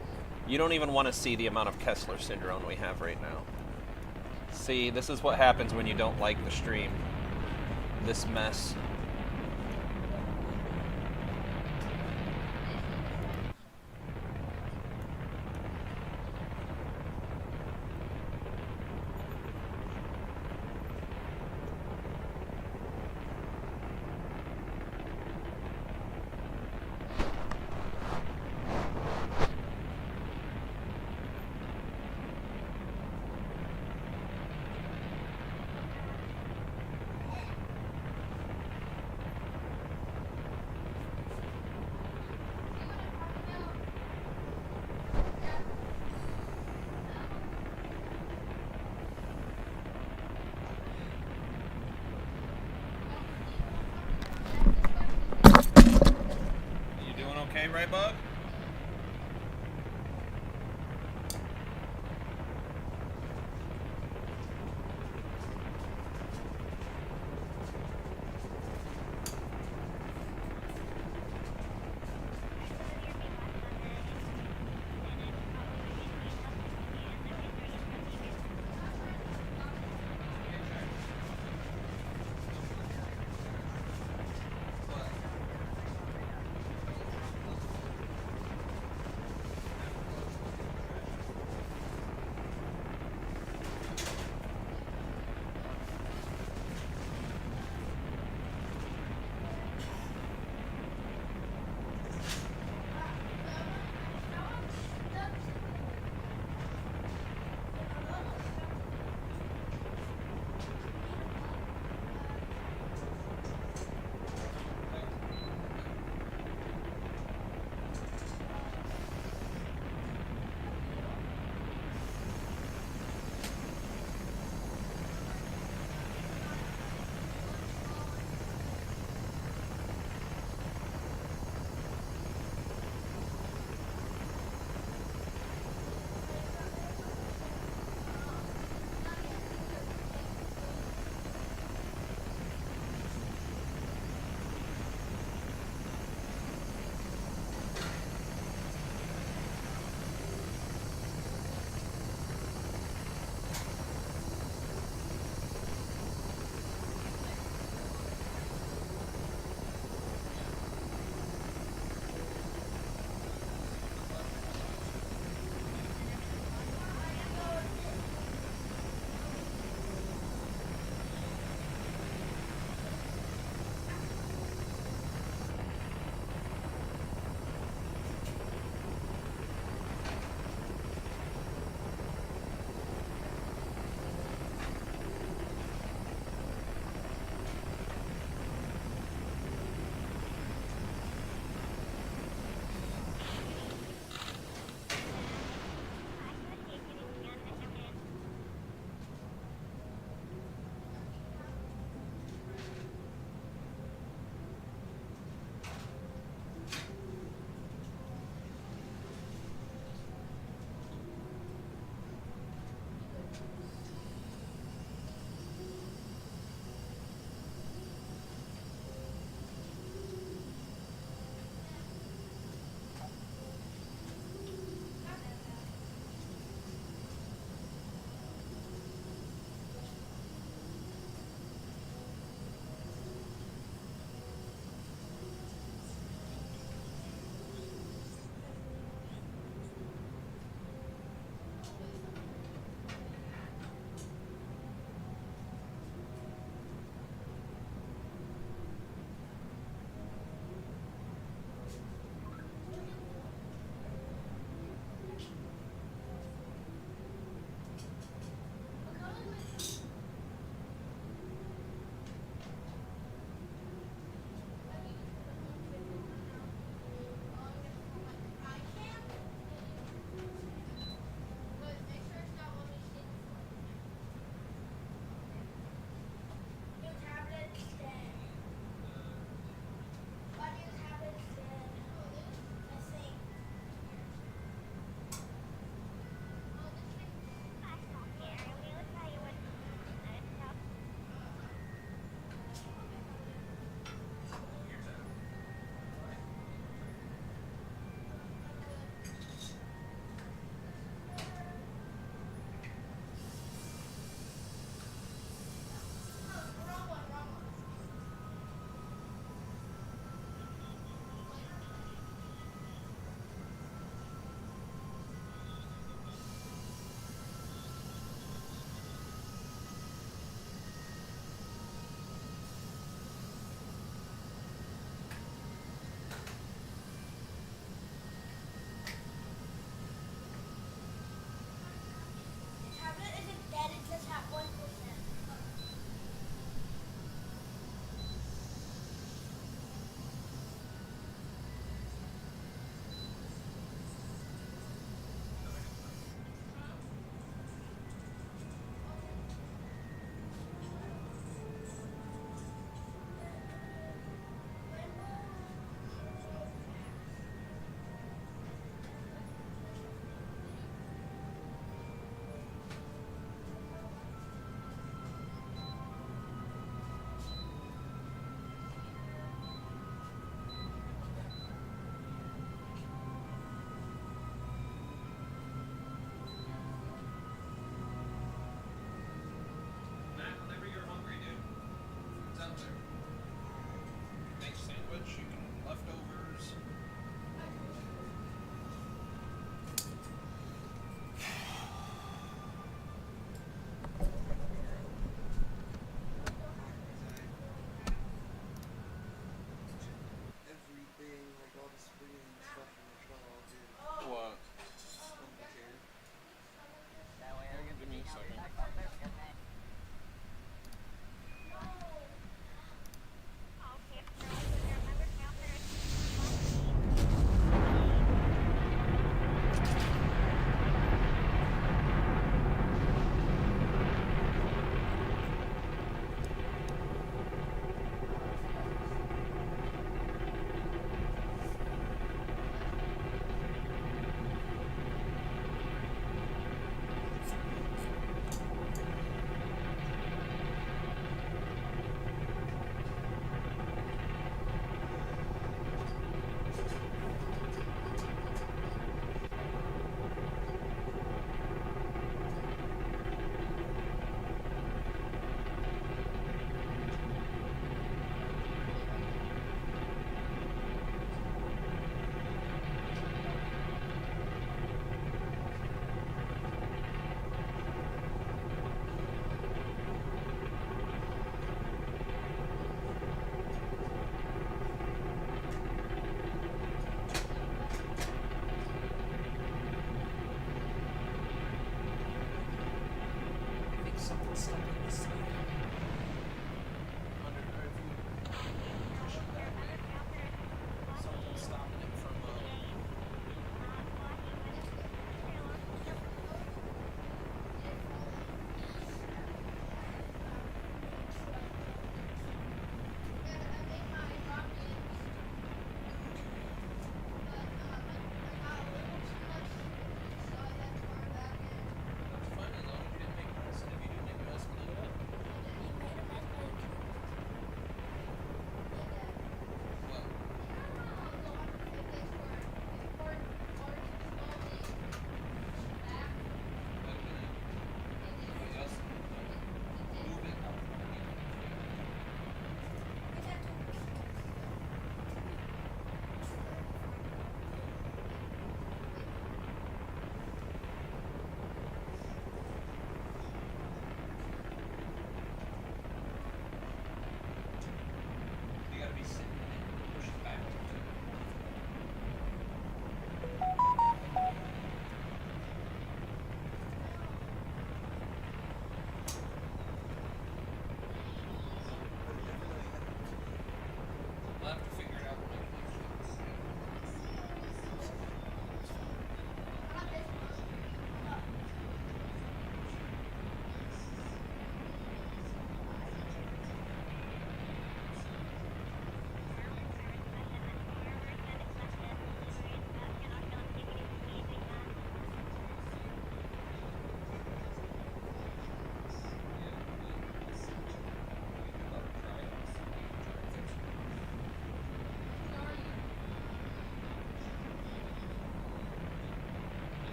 You don't even want to see the amount of Kessler syndrome we have right now. See, this is what happens when you don't like the stream. This mess.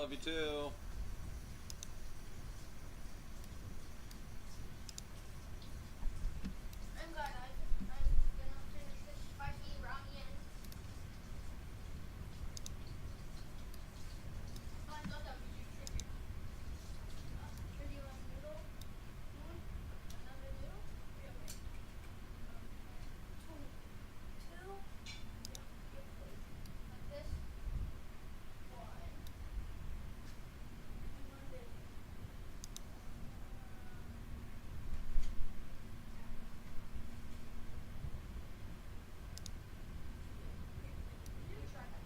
Love you too. I'm gonna finish this spicy ramen. Oh, I thought that would be too tricky. Should you want a noodle? You want another noodle? Yeah, wait. Two. Two? Yeah, yes please. Like this. One. And one big one. You try that.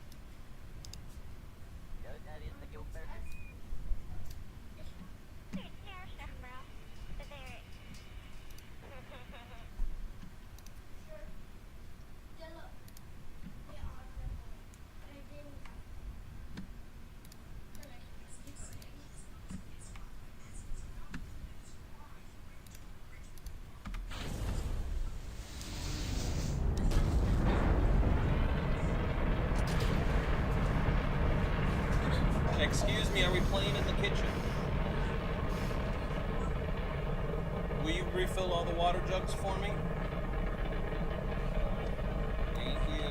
Sure. Yeah, look. Yeah, I'm definitely. And I didn't. Excuse me, are we playing in the kitchen? Will you refill all the water jugs for me? Thank you.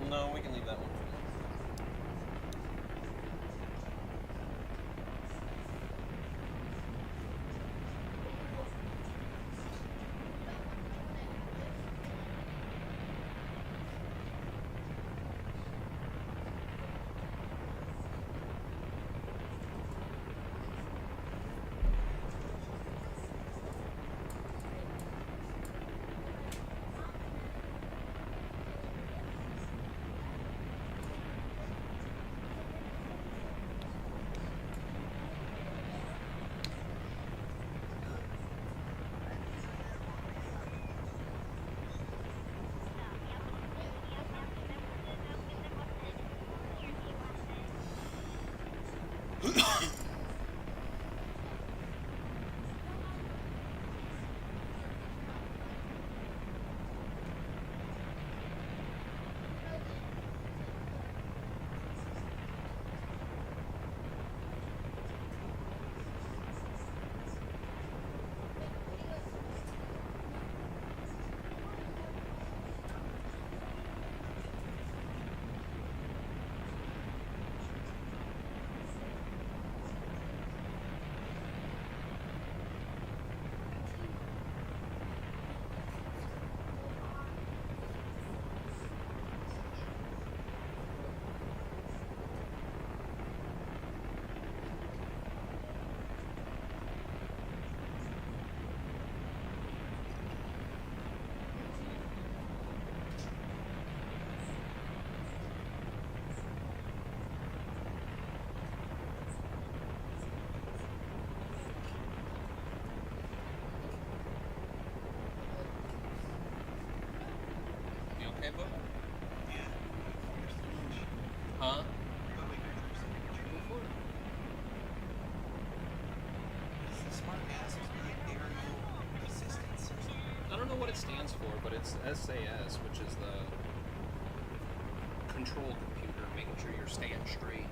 No, we can leave that one for now. You okay, bud? Huh? Go for it. Smart ass was not aerial. that stands for, but it's SAS, which is the control computer, making sure you're staying straight.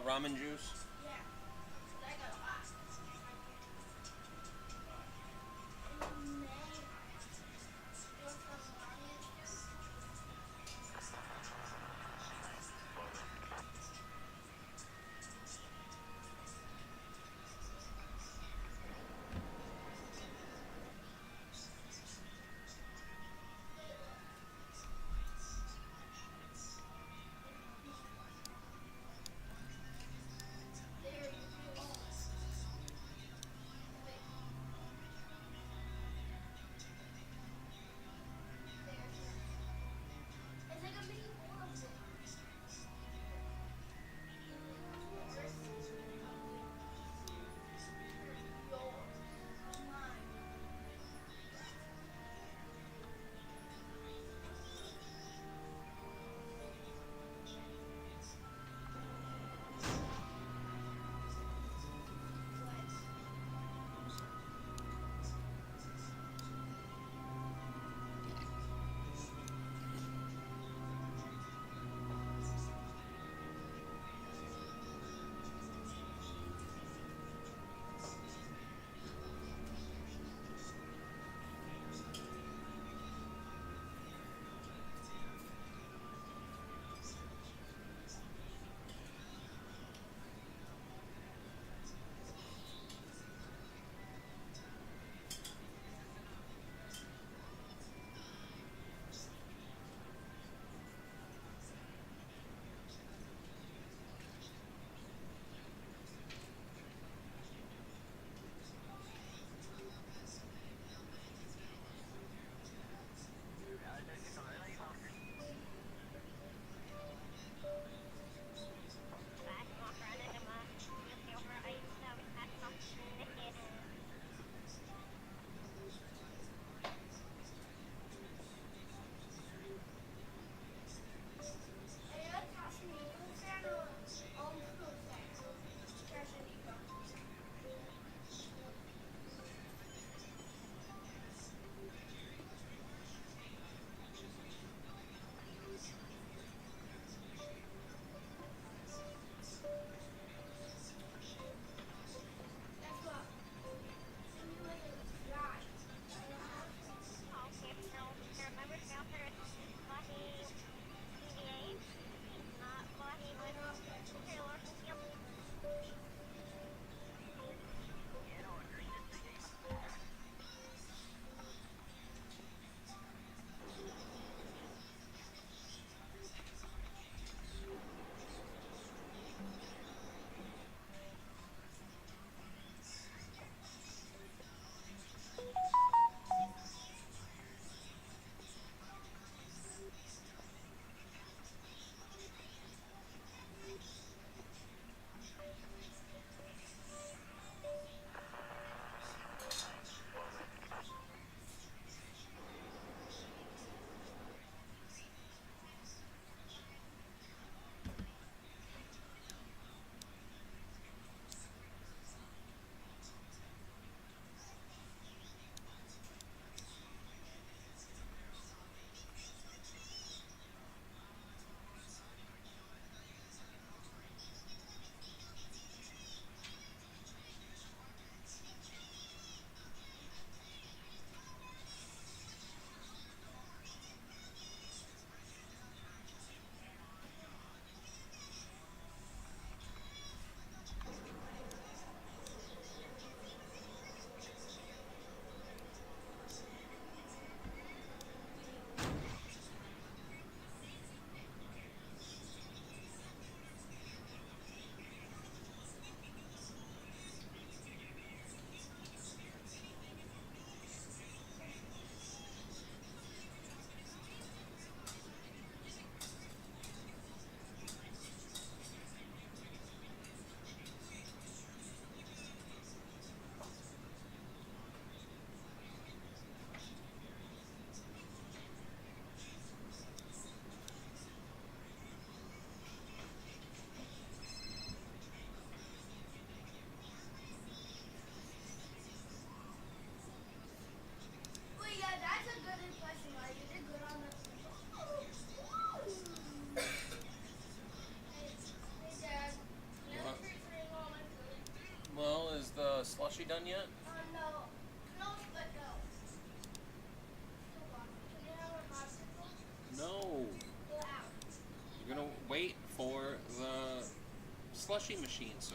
ramen juice? Yeah. 'Cause I got a lot. In May. You want some peach juice? machine, sir.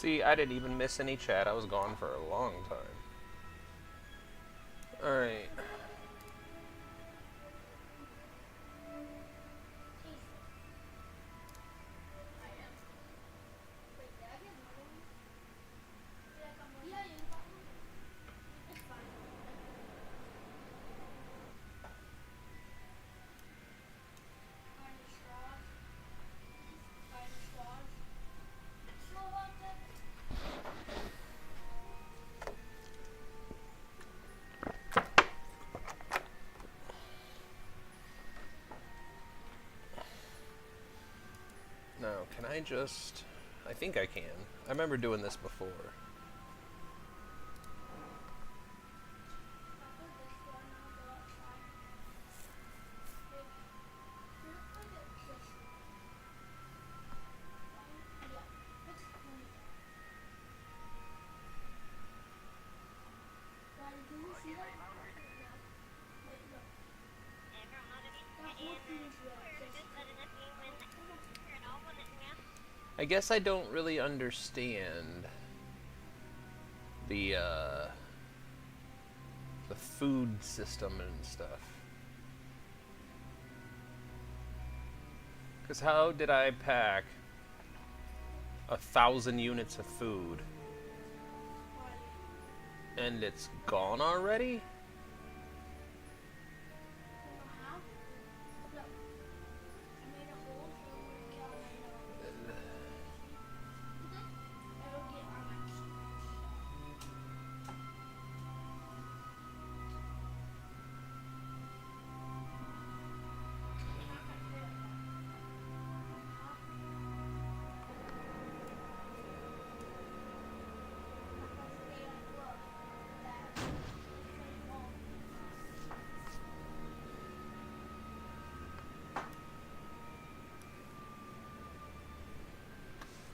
See, I didn't even miss any chat. I was gone for a long time. Alright. Now, can I just... I think I can. I remember doing this before. I guess I don't really understand the food system and stuff. Because how did I pack 1,000 units of food and it's gone already?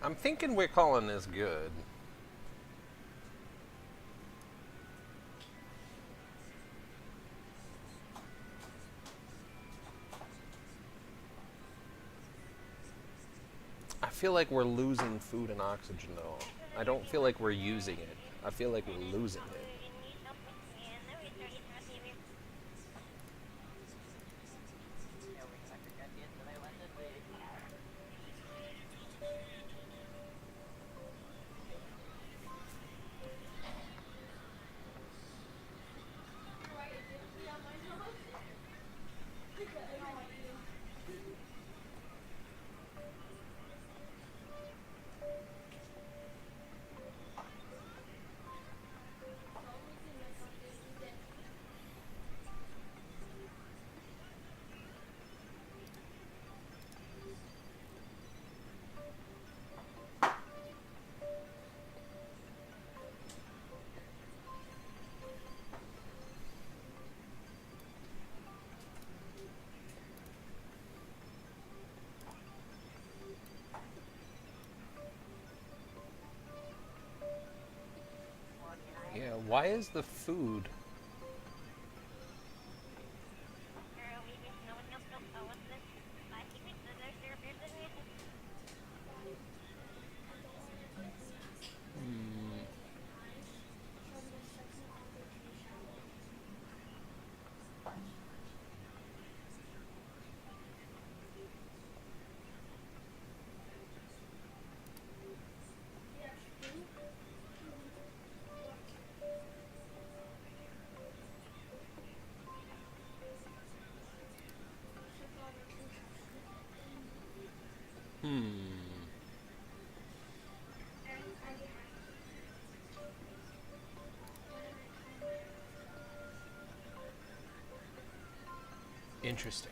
I'm thinking we're calling this good. I feel like we're losing food and oxygen though. I don't feel like we're using it. I feel like we're losing it. Yeah, why is the food... Interesting.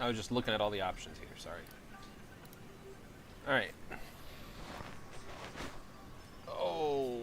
I was just looking at all the options here, sorry. Alright. Oh.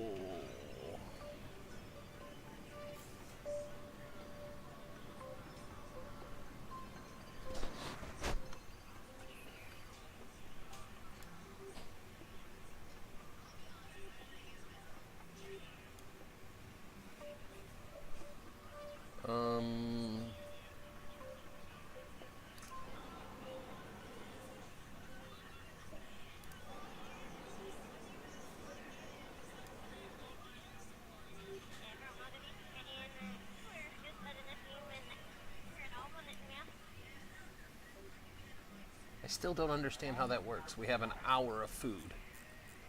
still don't understand how that works. We have an hour of food,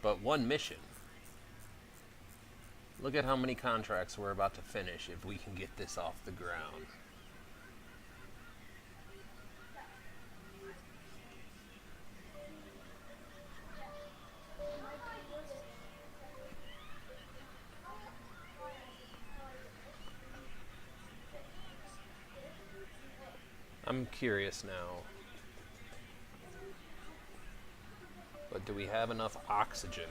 but one mission. Look at how many contracts we're about to finish if we can get this off the ground. I'm curious now. But do we have enough oxygen?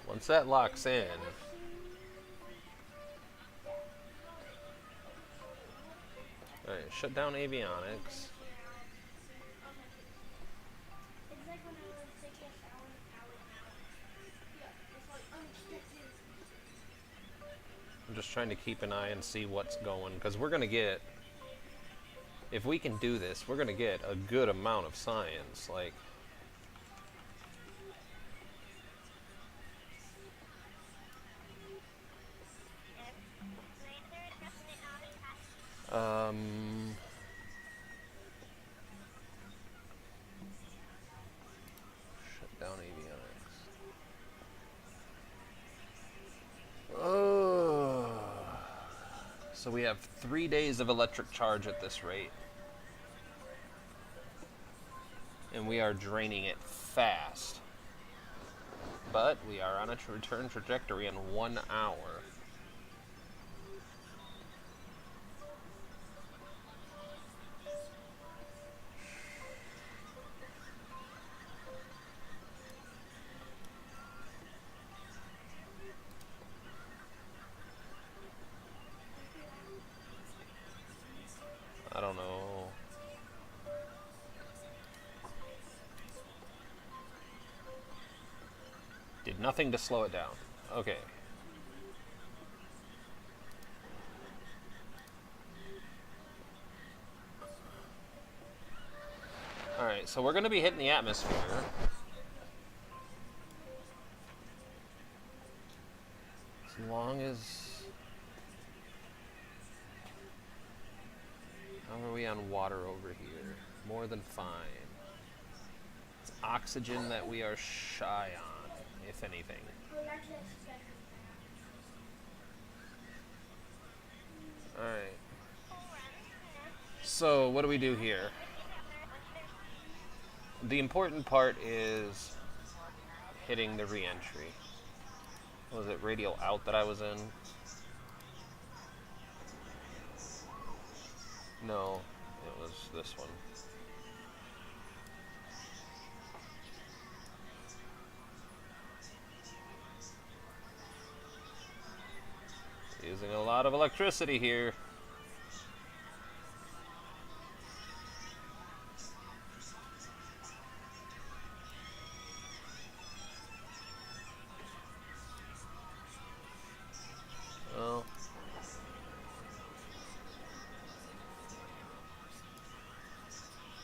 Once that locks in, alright, shut down avionics. I'm just trying to keep an eye and see what's going, because we're going to get, if we can do this, we're going to get a good amount of science. Like, shut down avionics. Oh. So we have 3 days of electric charge at this rate. And we are draining it fast. But we are on a return trajectory in 1 hour. I don't know. Did nothing to slow it down. Okay. Alright, so we're going to be hitting the atmosphere. As long as... How are we on water over here? More than fine. It's oxygen that we are shy on, if anything. Alright. So, what do we do here? The important part is hitting the re-entry. Was it radial out that I was in? No, it was this one. Using a lot of electricity here. Well,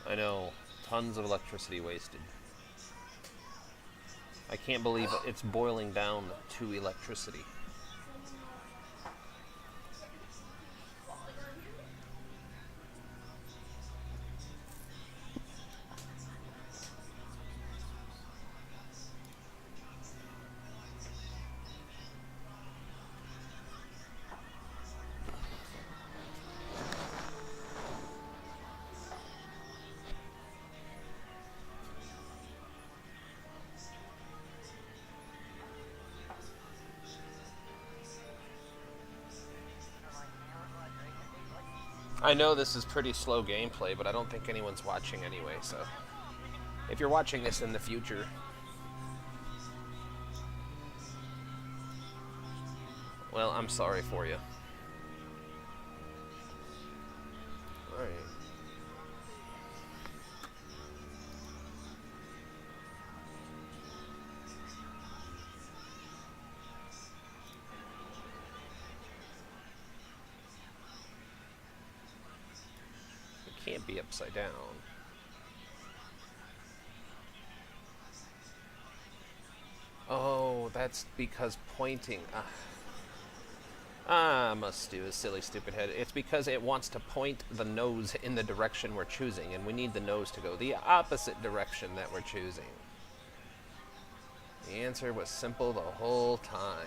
I know, tons of electricity wasted. I can't believe it's boiling down to electricity. I know this is pretty slow gameplay, but I don't think anyone's watching anyway, so... If you're watching this in the future... Well, I'm sorry for you. Alright. Can't be upside down. That's because pointing. I must do a silly, stupid head. It's because it wants to point the nose in the direction we're choosing, and we need the nose to go the opposite direction that we're choosing. The answer was simple the whole time.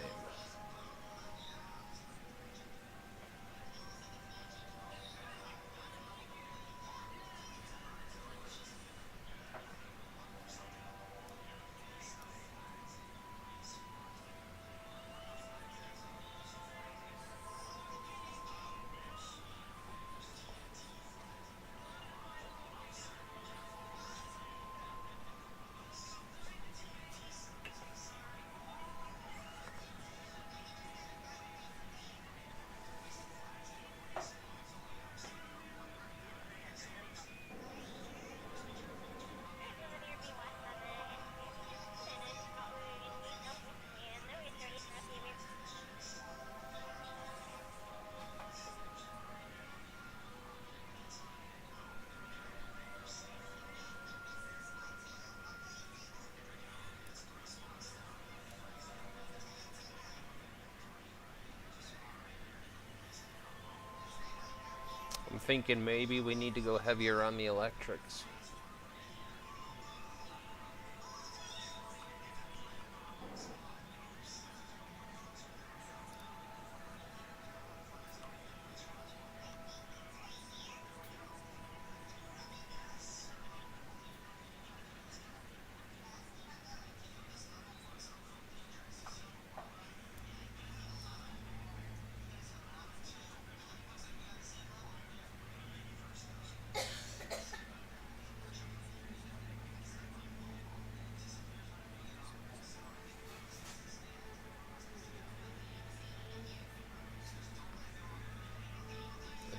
I'm thinking maybe we need to go heavier on the electrics.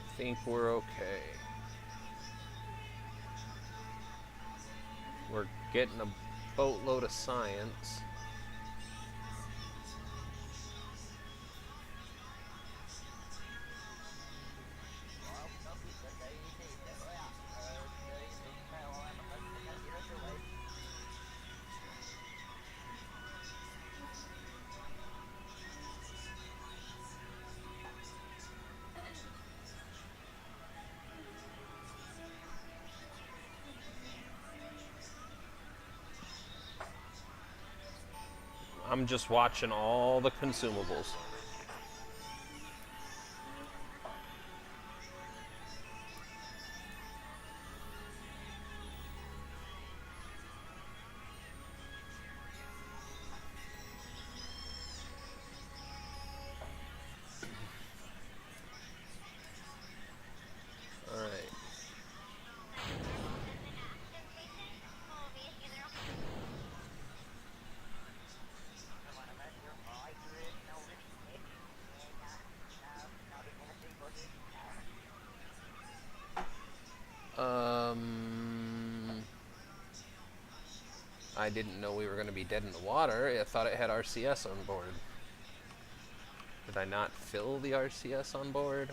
I think we're okay. We're getting a boatload of science. I'm just watching all the consumables. All right. I didn't know we were going to be dead in the water. I thought it had RCS on board. Did I not fill the RCS on board?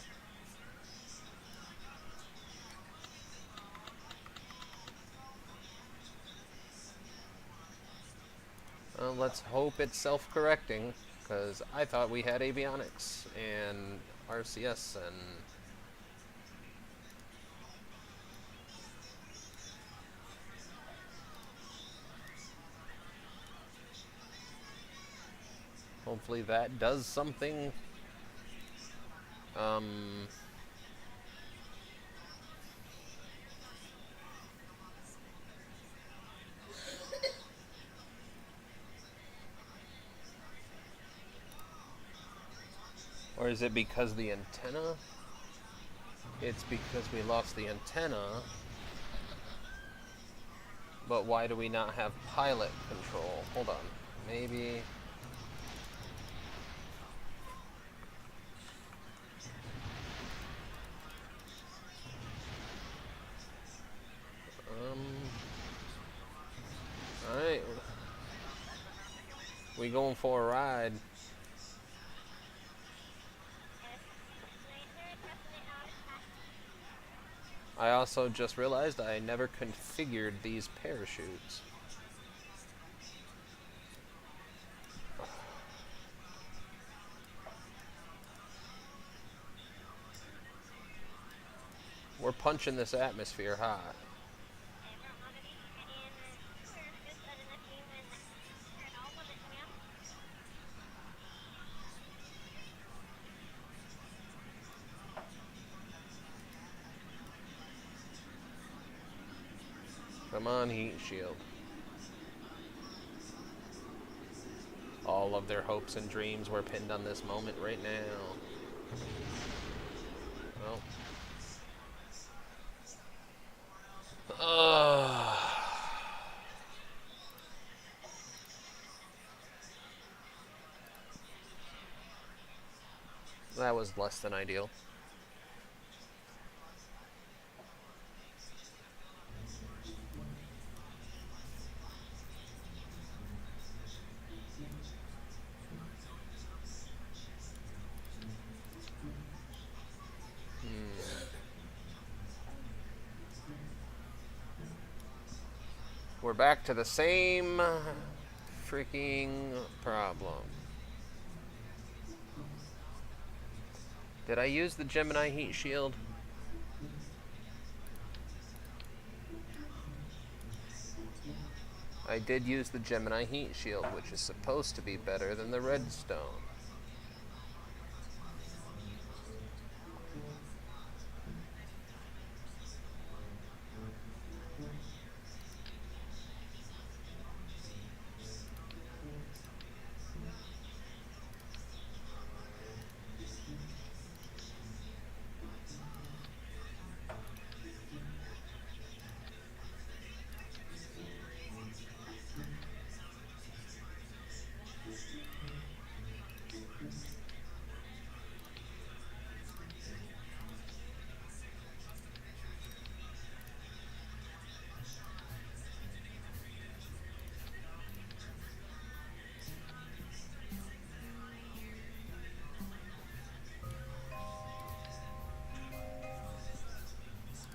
Let's hope it's self-correcting, because I thought we had avionics and RCS and... Hopefully that does something. Or is it because the antenna? It's because we lost the antenna. But why do we not have pilot control? Hold on. Maybe... Alright. We going for a ride. I also just realized I never configured these parachutes. We're punching this atmosphere hot. Come on, heat shield. All of their hopes and dreams were pinned on this moment right now. Well. That was less than ideal. We're back to the same freaking problem. Did I use the Gemini heat shield? I did use the Gemini heat shield, which is supposed to be better than the redstone.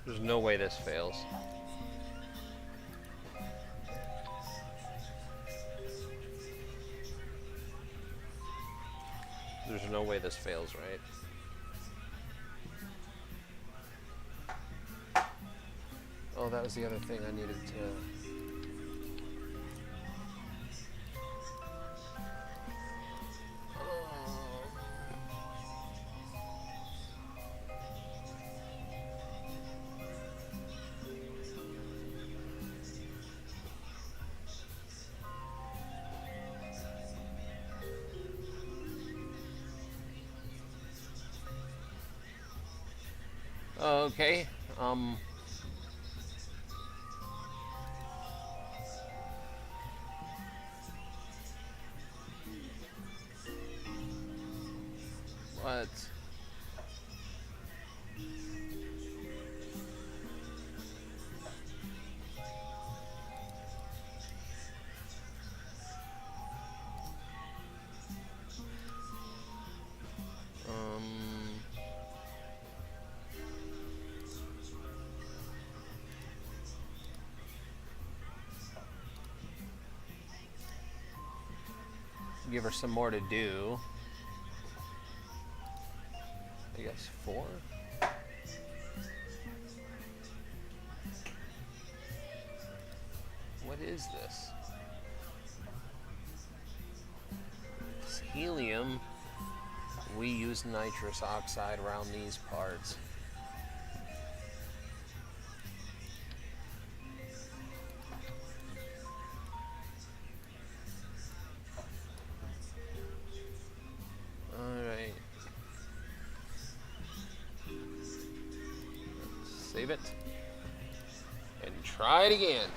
There's no way this fails. There's no way this fails, right? Oh, that was the other thing I needed to... Okay, what? Give her some more to do. I guess 4? What is this? This helium. We use nitrous oxide around these parts. Save it. And try it again.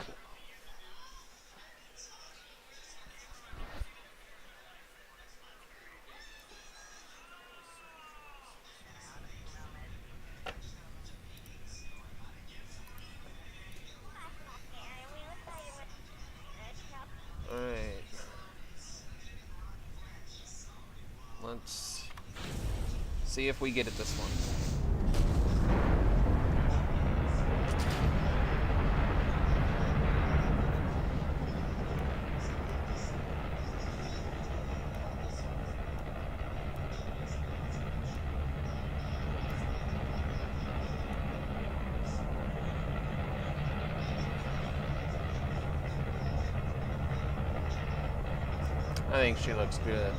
Alright. Let's see if we get it this one. I think she looks good.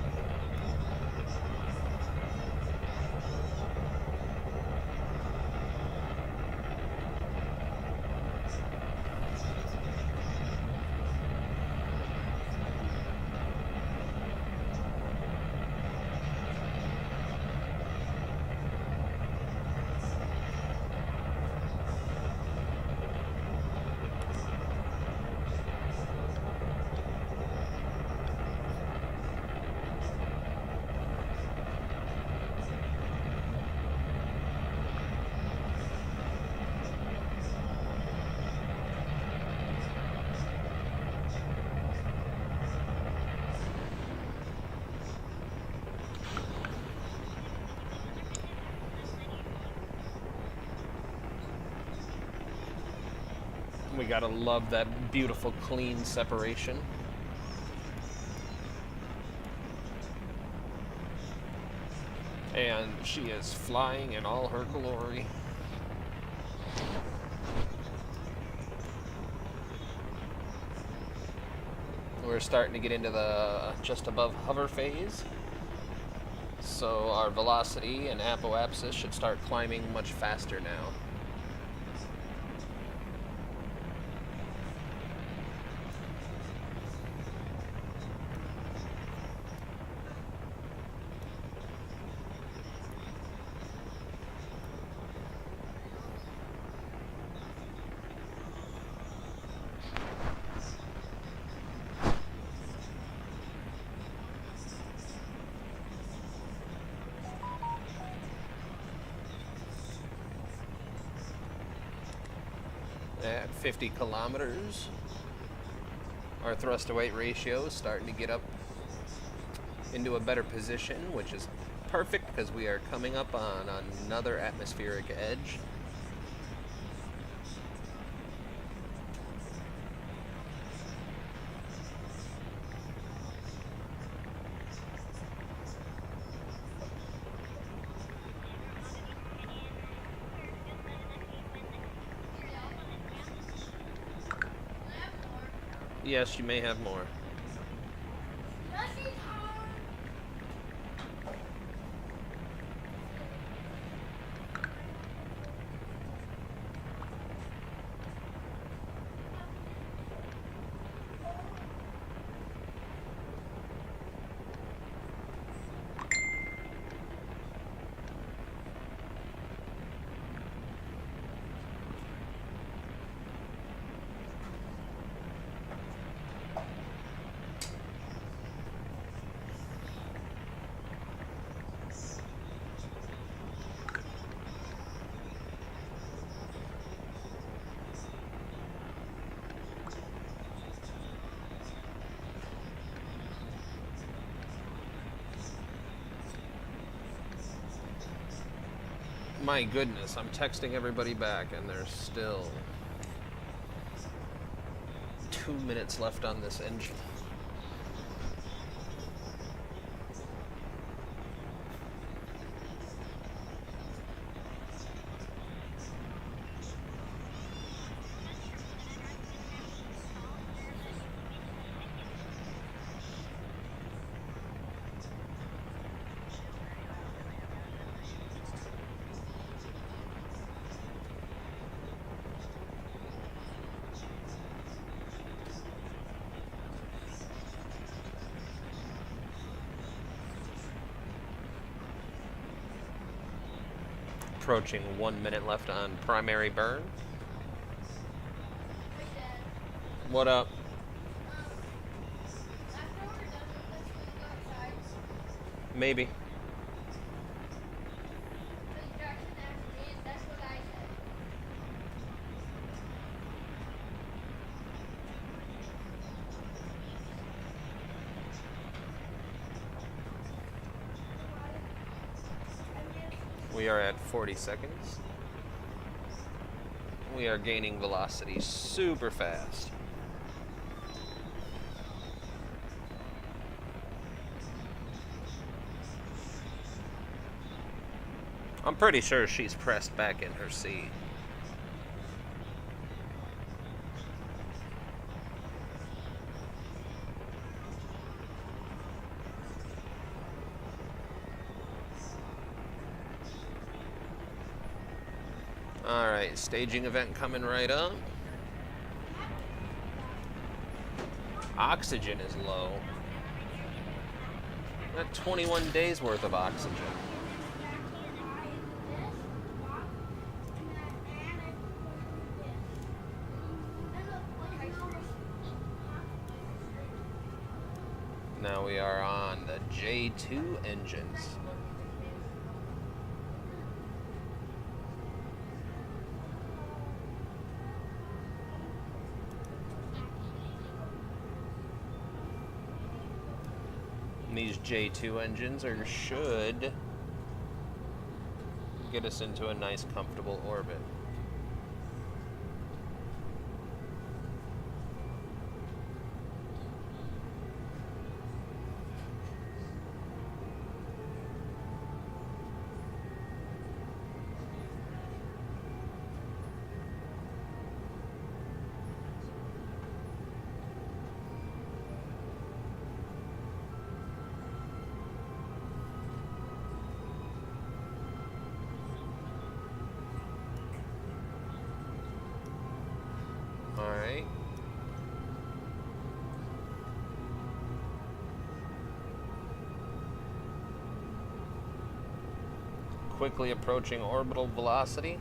We gotta love that beautiful, clean separation. And she is flying in all her glory. We're starting to get into the just above hover phase. So our velocity and apoapsis should start climbing much faster now. At 50 kilometers, our thrust to weight ratio is starting to get up into a better position, which is perfect because we are coming up on another atmospheric edge. Yes, you may have more. My goodness, I'm texting everybody back and there's still 2 minutes left on this engine. Approaching 1 minute left on primary burn. What up? Maybe. We are at 40 seconds. We are gaining velocity super fast. I'm pretty sure she's pressed back in her seat. Alright, staging event coming right up. Oxygen is low. Got 21 days worth of oxygen. Now we are on the J2 engines. These J2 engines should get us into a nice comfortable orbit. Alright. Quickly approaching orbital velocity.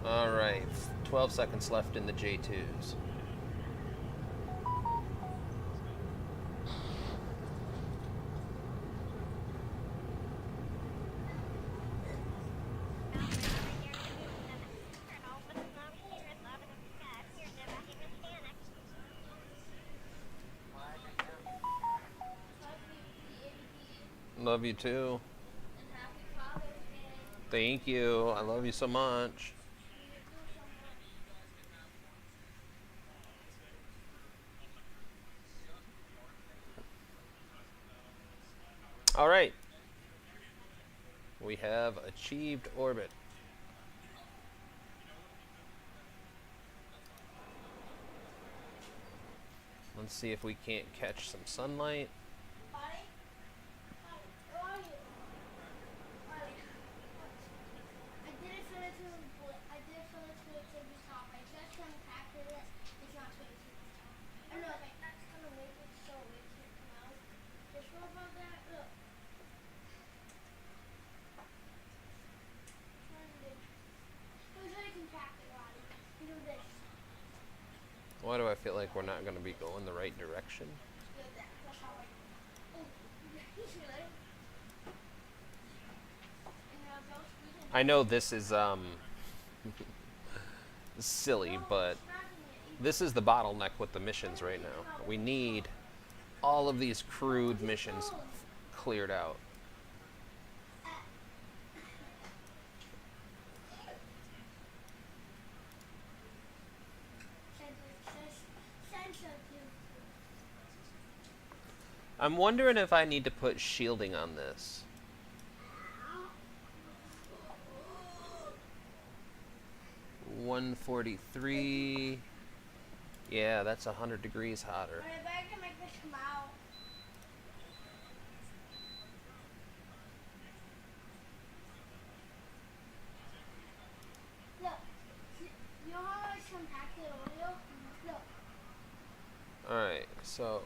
Alright, 12 seconds left in the J2s. Love you too. Thank you. I love you so much. All right. We have achieved orbit. Let's see if we can't catch some sunlight. Why do I feel like we're not going to be going the right direction? I know this is silly, but this is the bottleneck with the missions right now. We need all of these crewed missions cleared out. I'm wondering if I need to put shielding on this. $143. Yeah, that's 100 degrees hotter. Alright, so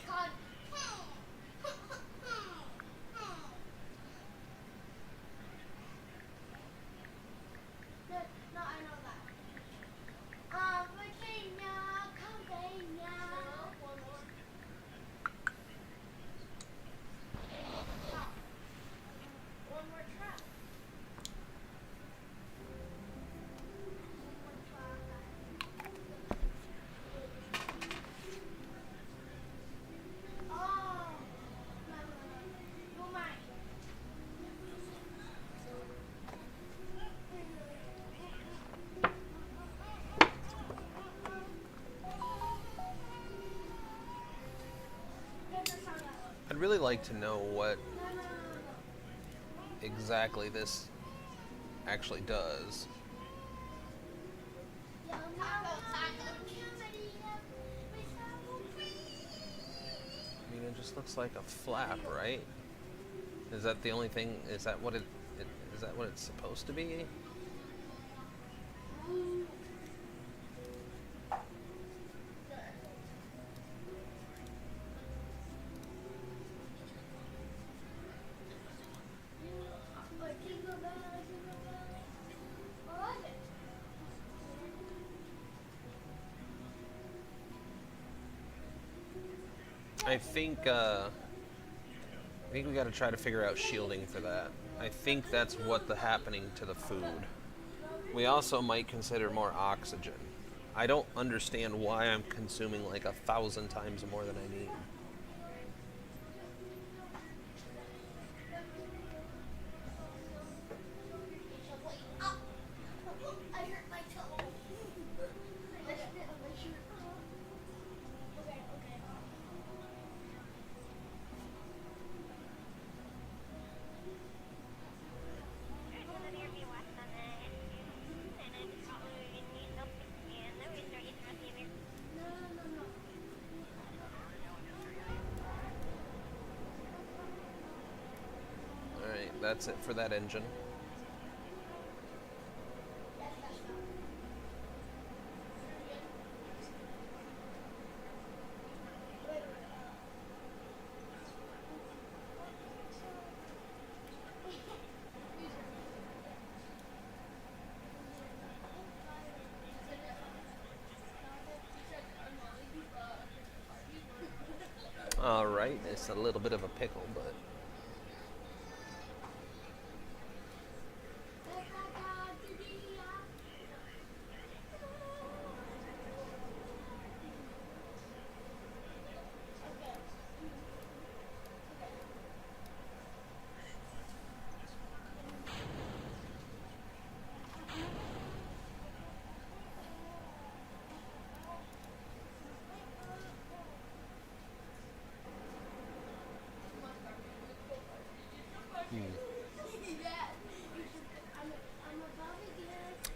called. No, no, I know that. Virginia, Pennsylvania. One more. Stop. One more try. One more try. Oh. No, no, no. You're mine. I'd really like to know what No, no, no, no. exactly this actually does. I mean, it just looks like a flap, right? Is that the only thing? Is that what is that what it's supposed to be? I think we got to try to figure out shielding for that. I think that's what the happening to the food. We also might consider more oxygen. I don't understand why I'm consuming like 1,000 times more than I need. I hurt my toe. I spit on my shirt. Okay, okay. No, no, no. Alright, that's it for that engine. Yes, that's not. Wait, wait, Alright, it's a little bit of a pickle, but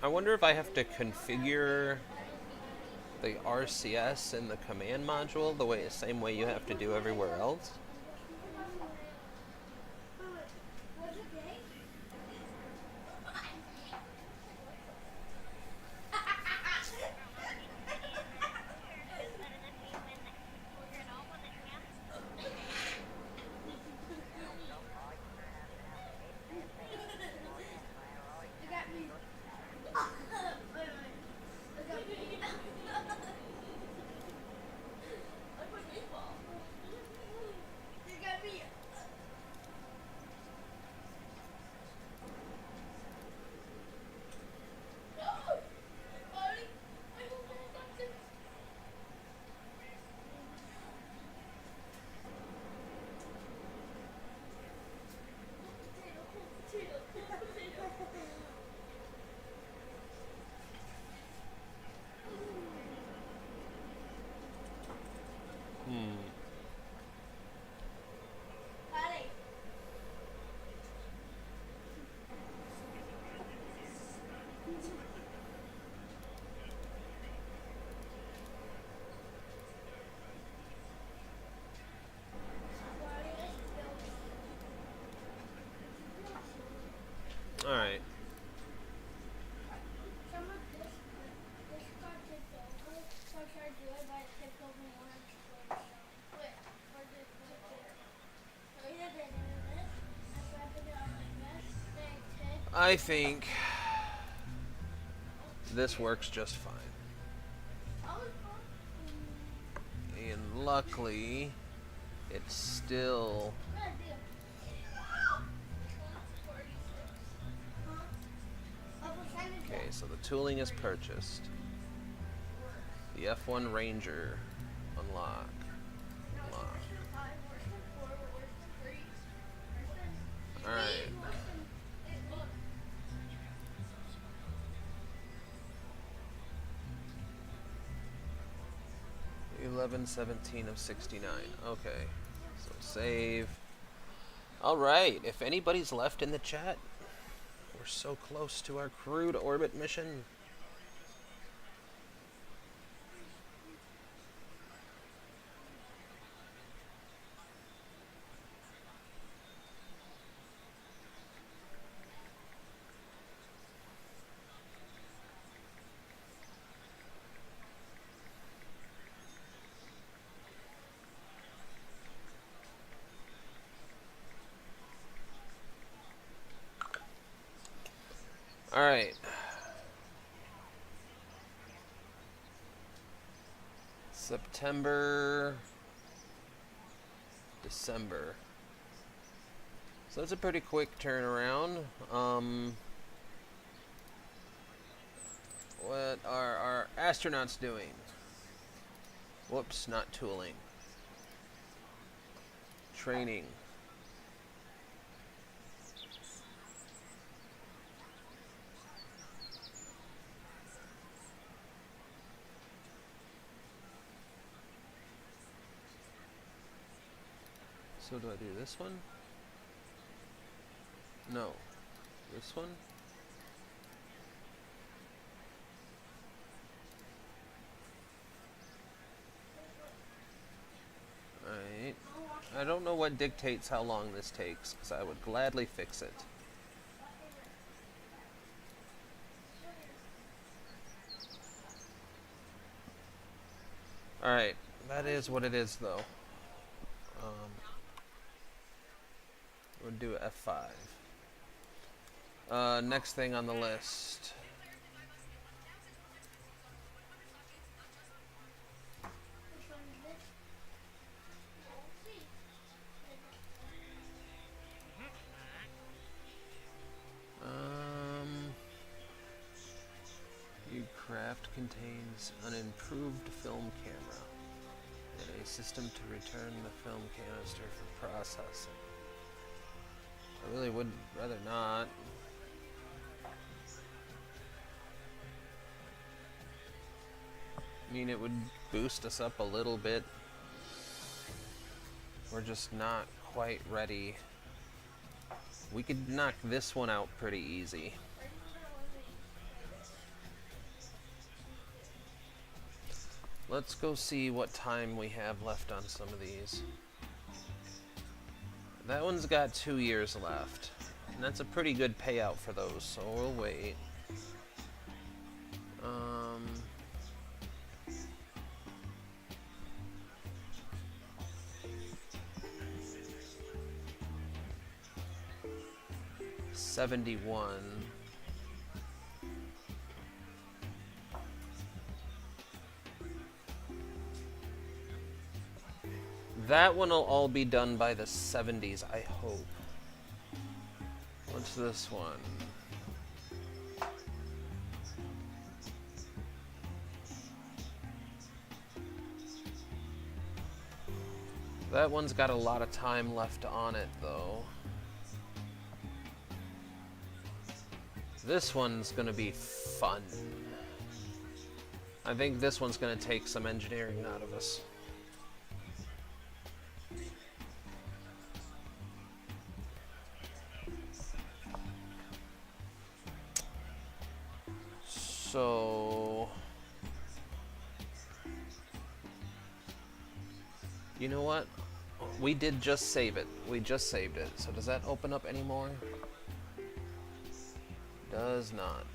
I wonder if I have to configure the RCS in the command module the same way you have to do everywhere else. was it gay? Look at me. Wait, wait. Look at me. I put baseball. I think this works just fine. And luckily, it's still... Okay, so the tooling is purchased. The F1 Ranger unlock. Alright. 1117 of 69. Okay. So save. Alright, if anybody's left in the chat, we're so close to our crewed orbit mission. Alright. September, December. So that's a pretty quick turnaround. What are our astronauts doing? Whoops, not tooling. Training. So do I do this one? No. This one? Alright. I don't know what dictates how long this takes, because I would gladly fix it. Alright. That is what it is, though. We'll do F5. Next thing on the list. Your craft contains an improved film camera and a system to return the film canister for processing. I really would rather not. I mean, it would boost us up a little bit. We're just not quite ready. We could knock this one out pretty easy. Let's go see what time we have left on some of these. That one's got 2 years left, and that's a pretty good payout for those, so we'll wait. 71. That one will all be done by the 70s, I hope. What's this one? That one's got a lot of time left on it, though. This one's gonna be fun. I think this one's gonna take some engineering out of us. So, you know what? We did just save it. We just saved it. So does that open up anymore? Does not.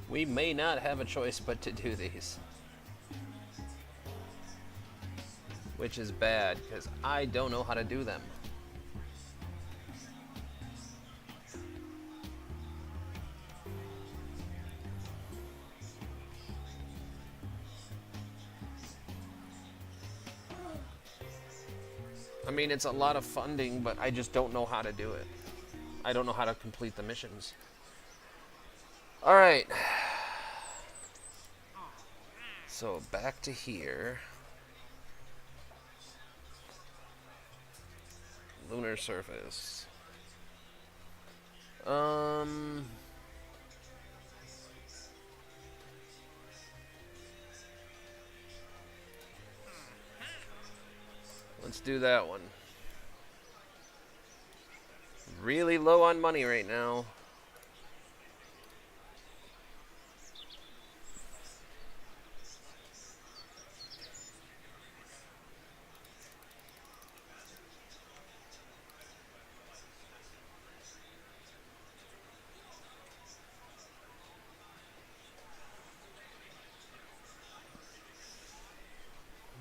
We may not have a choice but to do these. which is bad because I don't know how to do them. I mean, it's a lot of funding, but I just don't know how to do it. I don't know how to complete the missions. All right. So back to here. Lunar surface. Let's do that one. Really low on money right now.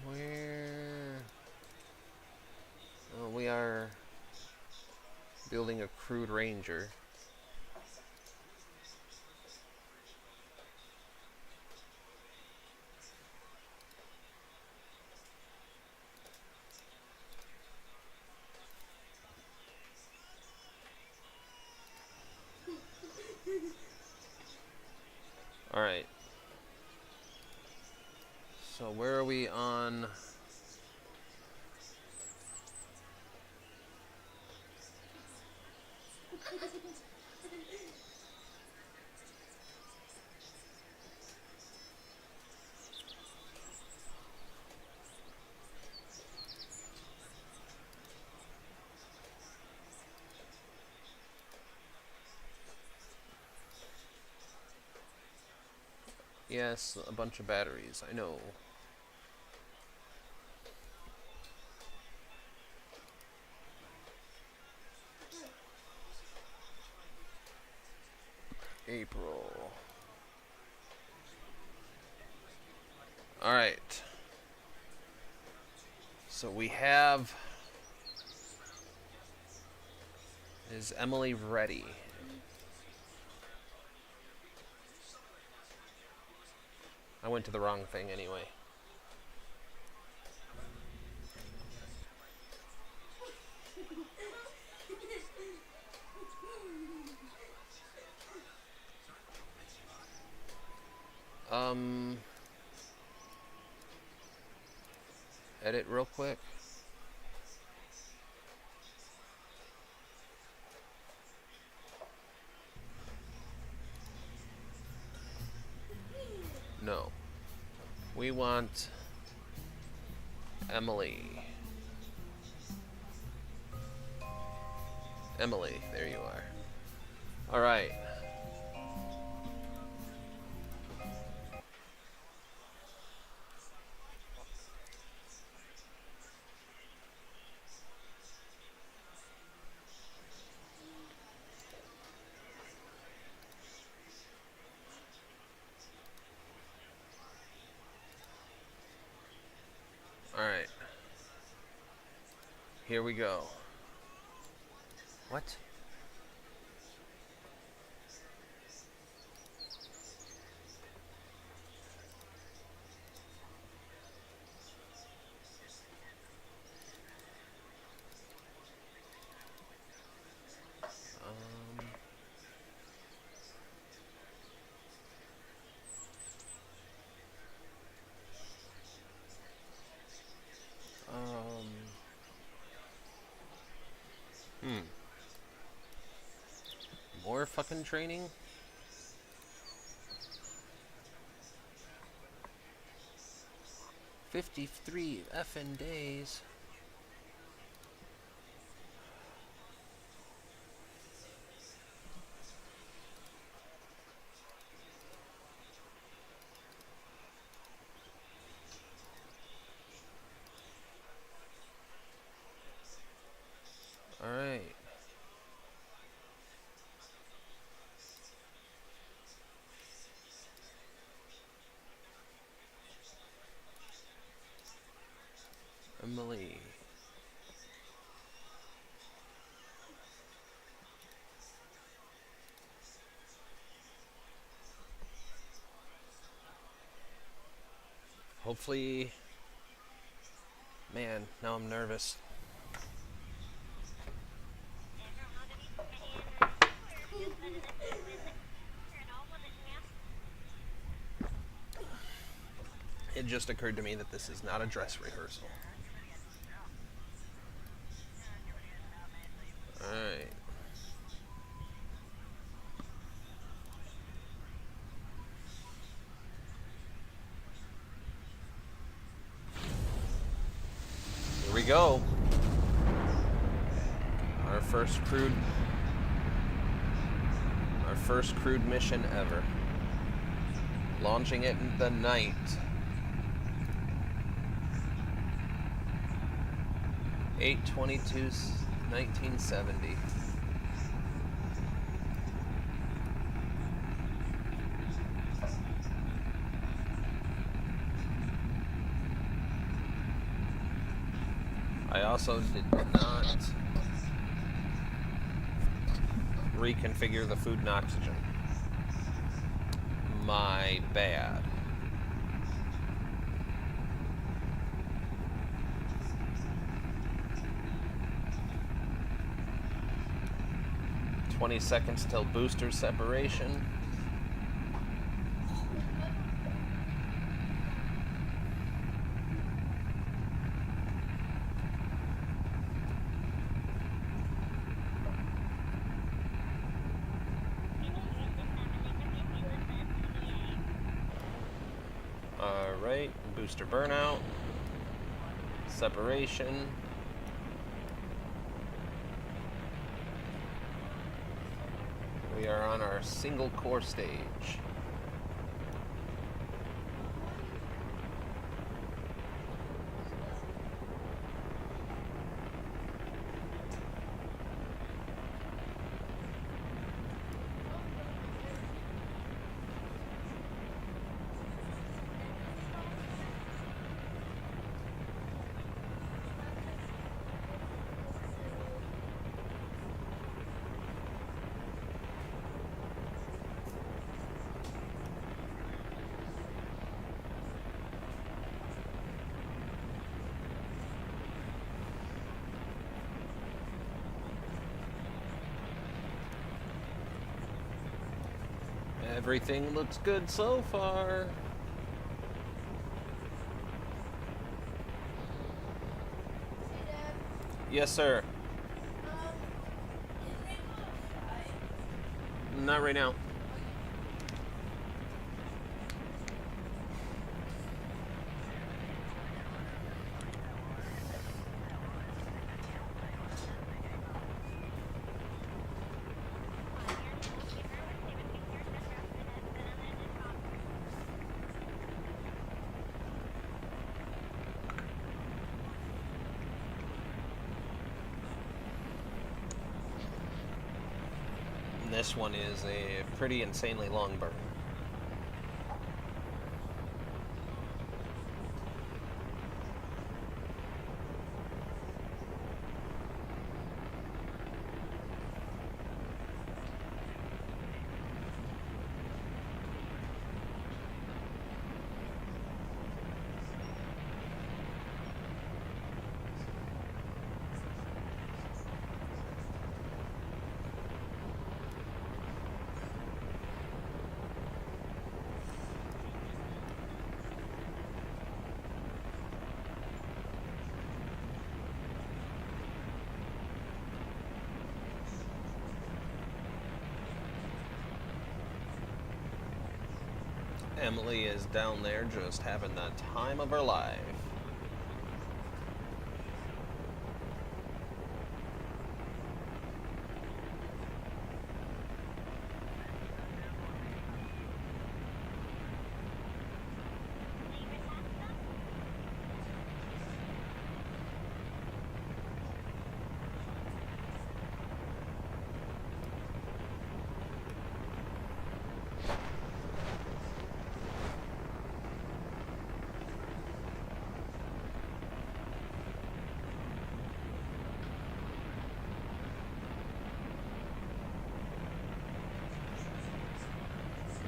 Where? Oh, we are building a crude ranger. All right. So where are we on? Yes, a bunch of batteries. I know. April. All right. So we have. Is Emily ready? I went to the wrong thing anyway. Edit real quick. No. We want Emily. Emily, there you are. All right. All right. Here we go. What? More fucking training? $53 effing days. All right. Hopefully... Man, now I'm nervous. It just occurred to me that this is not a dress rehearsal. Alright. Here we go. Our first crewed mission ever. Launching it in the night. 8/22/1970. I also did not reconfigure the food and oxygen. My bad. "20 seconds till booster separation." Alright, booster burnout. Separation. We are on our single core stage. Everything looks good so far. Yes, sir. Not right now. This one is a pretty insanely long burn. Emily is down there just having the time of her life.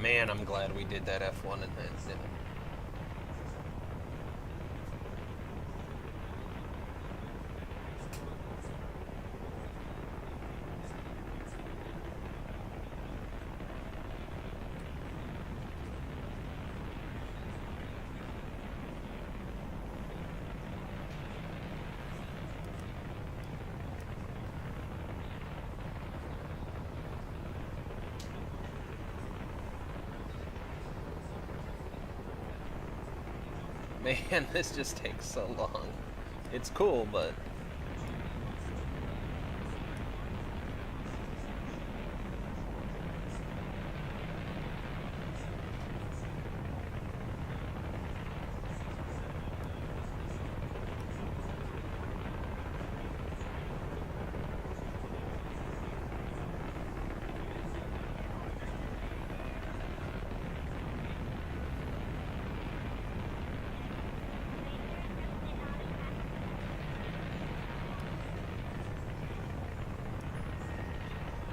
Man, I'm glad we did that F1 and then Man, this just takes so long. It's cool, but...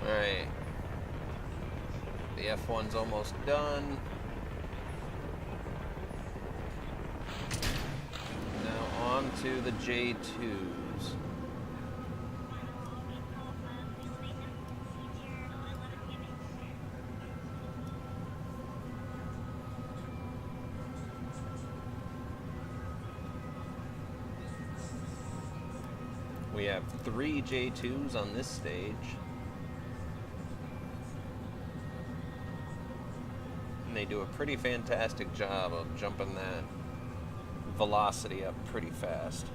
Alright. The F1's almost done. Now on to the J2s. We have 3 J2s on this stage. And they do a pretty fantastic job of jumping that velocity up pretty fast.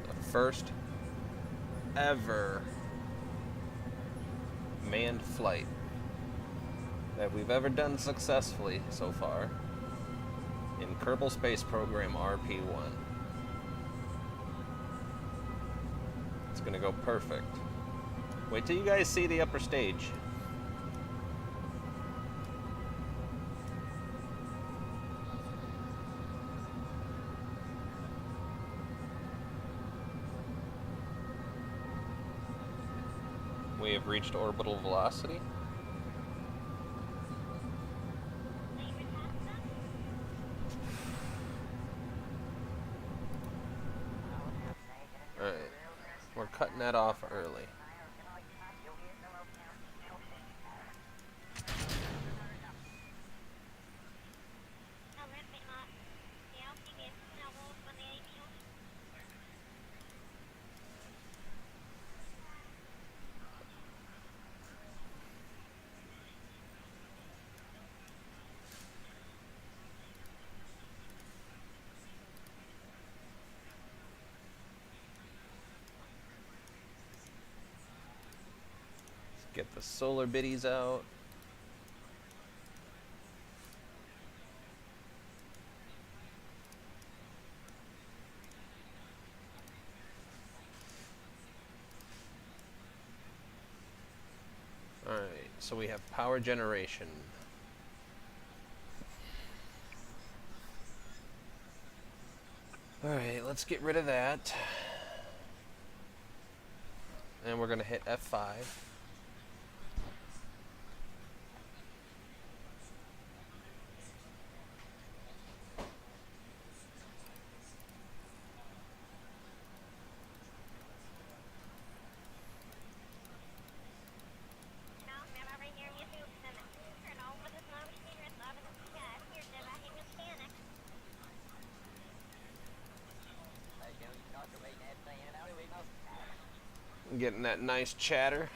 The first ever manned flight that we've ever done successfully so far in Kerbal Space Program RP1. It's gonna go perfect. Wait till you guys see the upper stage. We have reached orbital velocity. Alright, we're cutting that off early. Get the solar biddies out. Alright, so we have power generation. Alright, let's get rid of that. And we're going to hit F5. Getting that nice chatter.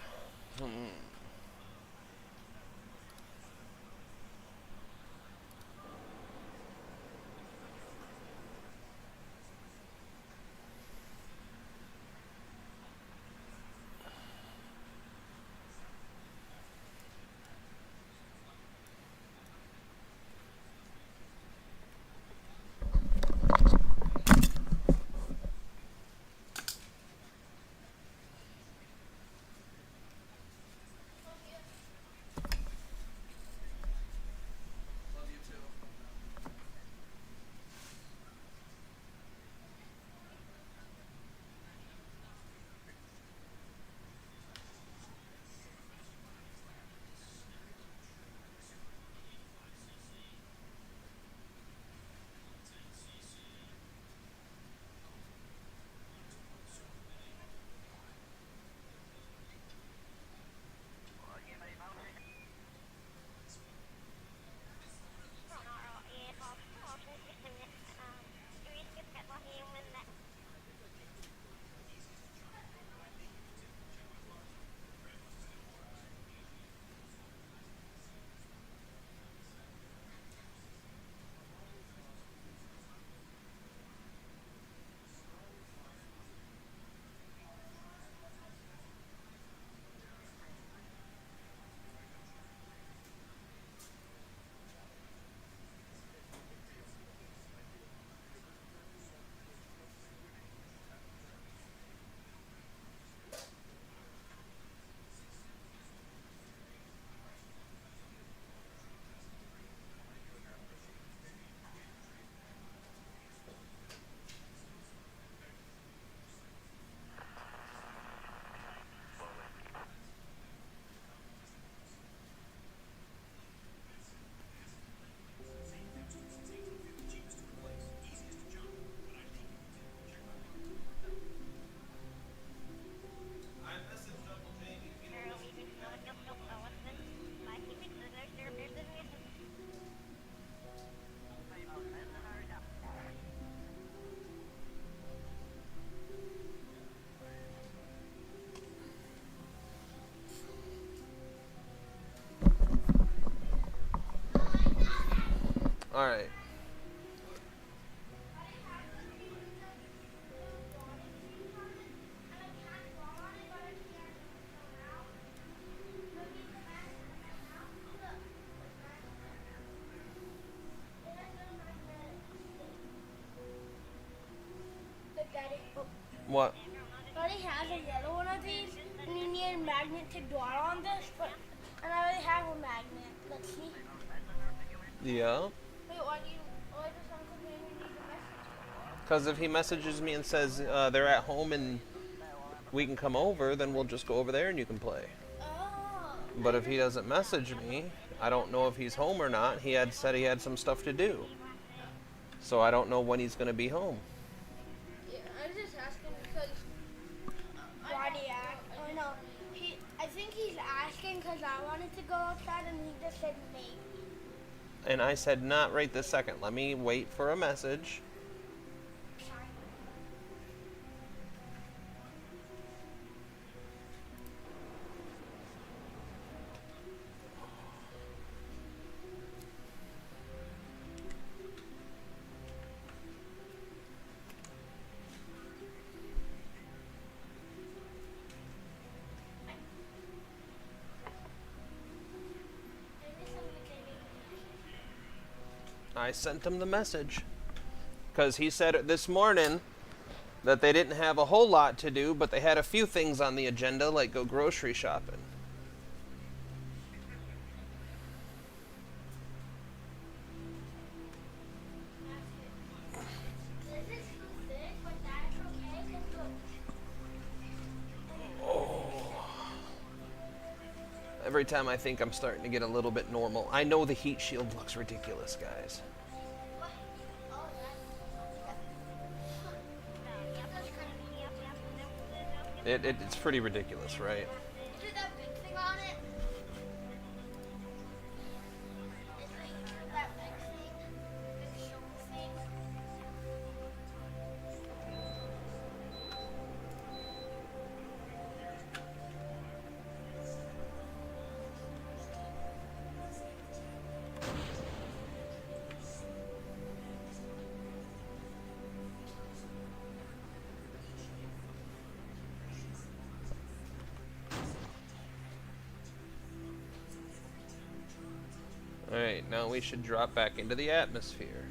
All right. Daddy, What? Daddy has a yellow one of these, and you need a magnet to dwell on this, but and I already have a magnet. Let's see. Yeah. Wait, why does Uncle Henry need a message? Because if he messages me and says they're at home and we can come over, then we'll just go over there and you can play. Oh. But if he doesn't message me, I don't know if he's home or not. He had said he had some stuff to do. So I don't know when he's going to be home. Yeah, I was just asking because. Why do you ask? Oh no, I think he's asking because I wanted to go outside and he just said maybe. And I said, not right this second. Let me wait for a message. I sent him the message. Because he said this morning that they didn't have a whole lot to do, but they had a few things on the agenda, like go grocery shopping. Every time I think I'm starting to get a little bit normal. I know the heat shield looks ridiculous, guys. It's pretty ridiculous, right? Is it that big thing on it? It's like that big thing, big shoulder thing. Alright, now we should drop back into the atmosphere.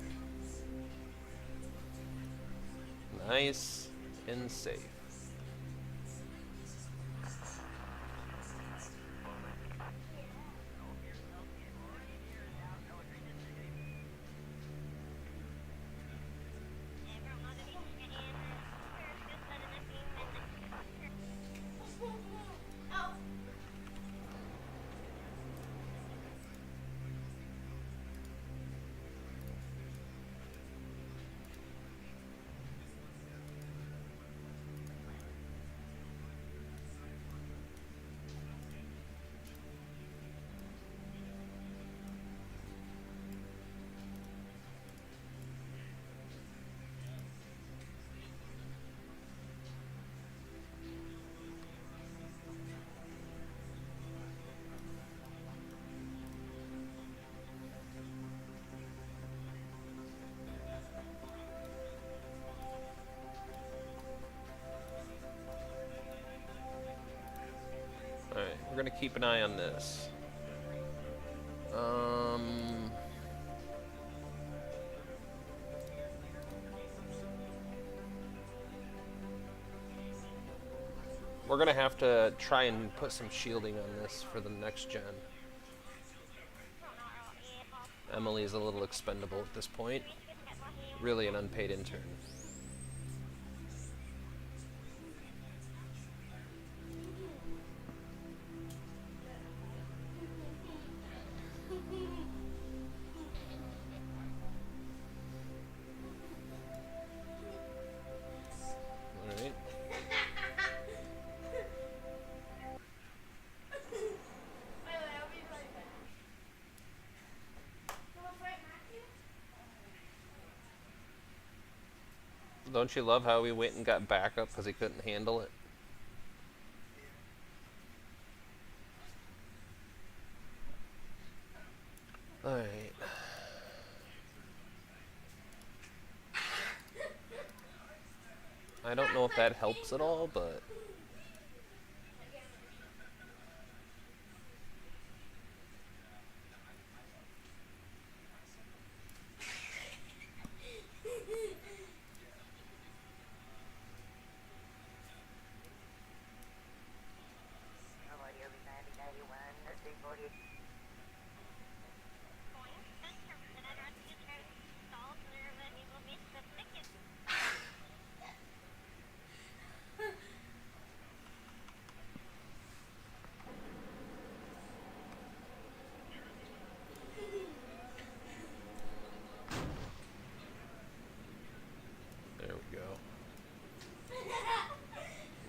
Nice and safe. Alright, we're gonna keep an eye on this. We're gonna have to try and put some shielding on this for the next gen. Emily's a little expendable at this point. Really an unpaid intern. Alright. I'll be right back. Don't you love how we went and got backup because he couldn't handle it? Alright. if that helps at all, but there we go.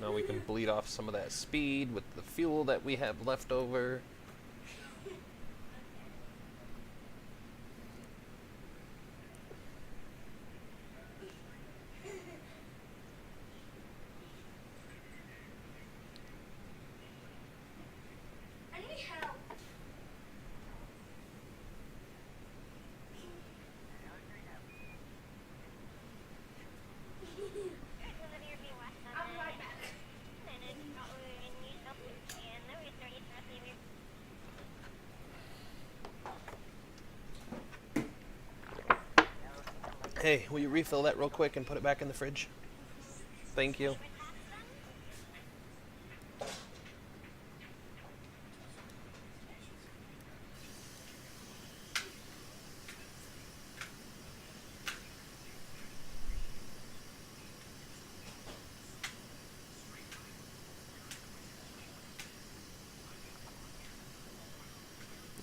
Now we can bleed off some of that speed with the fuel that we have left over. I need help. I'll be right back. Hey, will you refill that real quick and put it back in the fridge? Thank you.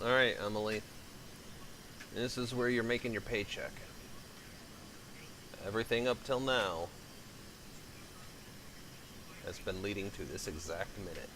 Alright, Emily. This is where you're making your paycheck. Everything up till now has been leading to this exact minute.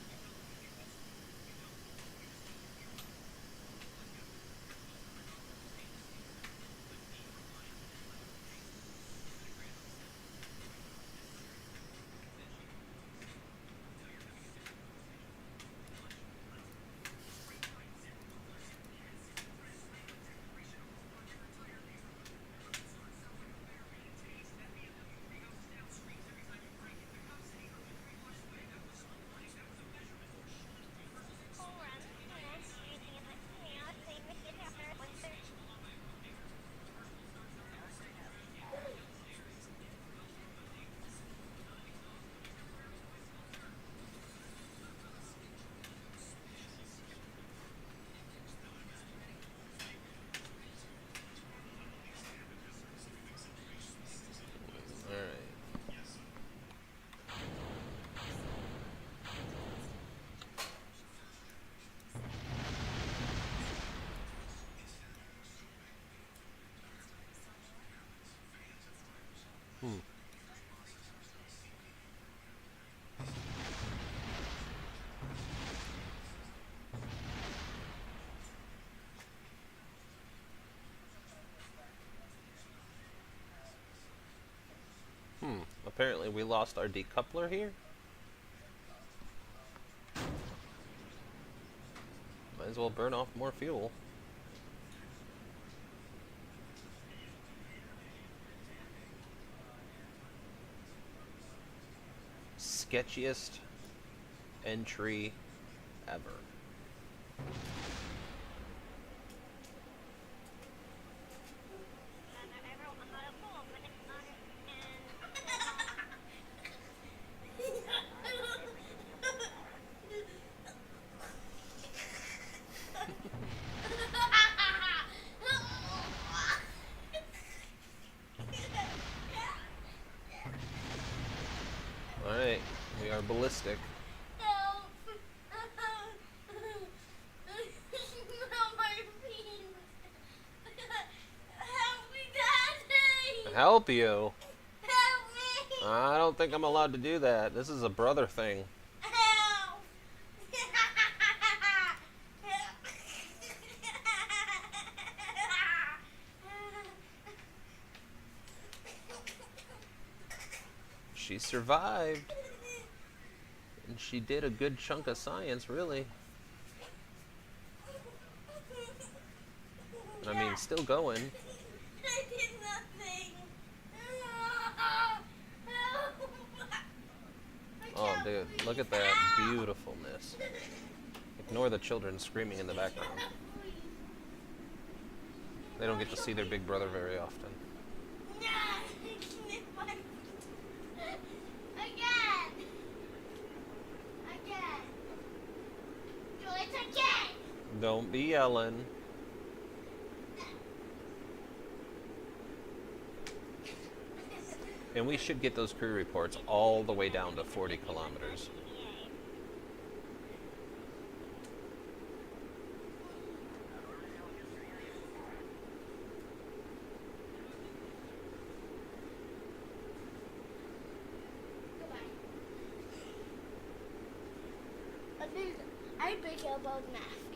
Apparently we lost our decoupler here. Might as well burn off more fuel. Sketchiest entry ever. Alright, we are ballistic. Help! Not my feet. Help me, Daddy! Help you? Help me! I don't think I'm allowed to do that. This is a brother thing. Help! She survived. And she did a good chunk of science, really. I mean, still going. I did nothing. Help! Oh, dude, look at that beautifulness. Ignore the children screaming in the background. They don't get to see their big brother very often. Don't be yelling. And we should get those crew reports all the way down to 40 kilometers. I pick up on Matthew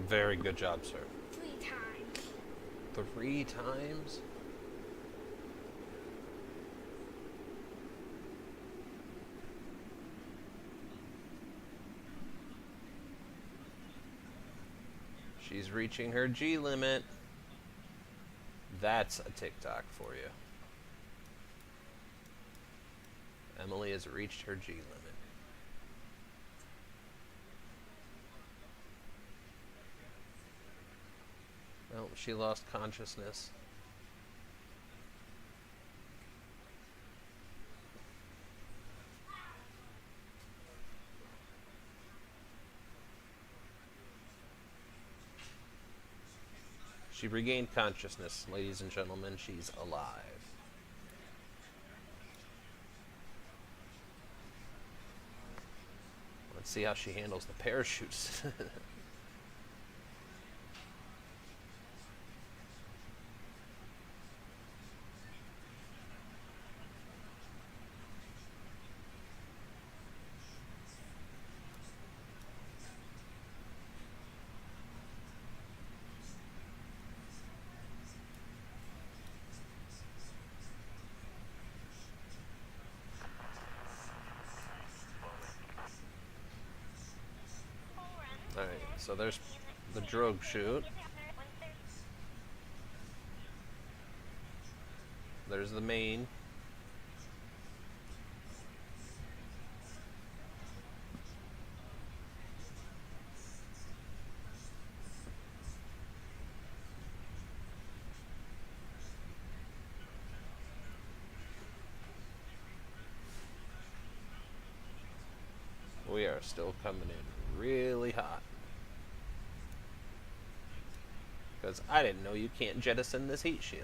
Very good job, sir. 3 times. 3 times? She's reaching her G limit. That's a TikTok for you. Emily has reached her G limit. Oh, she lost consciousness. She regained consciousness, ladies and gentlemen. She's alive. Let's see how she handles the parachutes. Alright, so there's the drogue chute. There's the main. We are still coming in really hot. Because I didn't know you can't jettison this heat shield.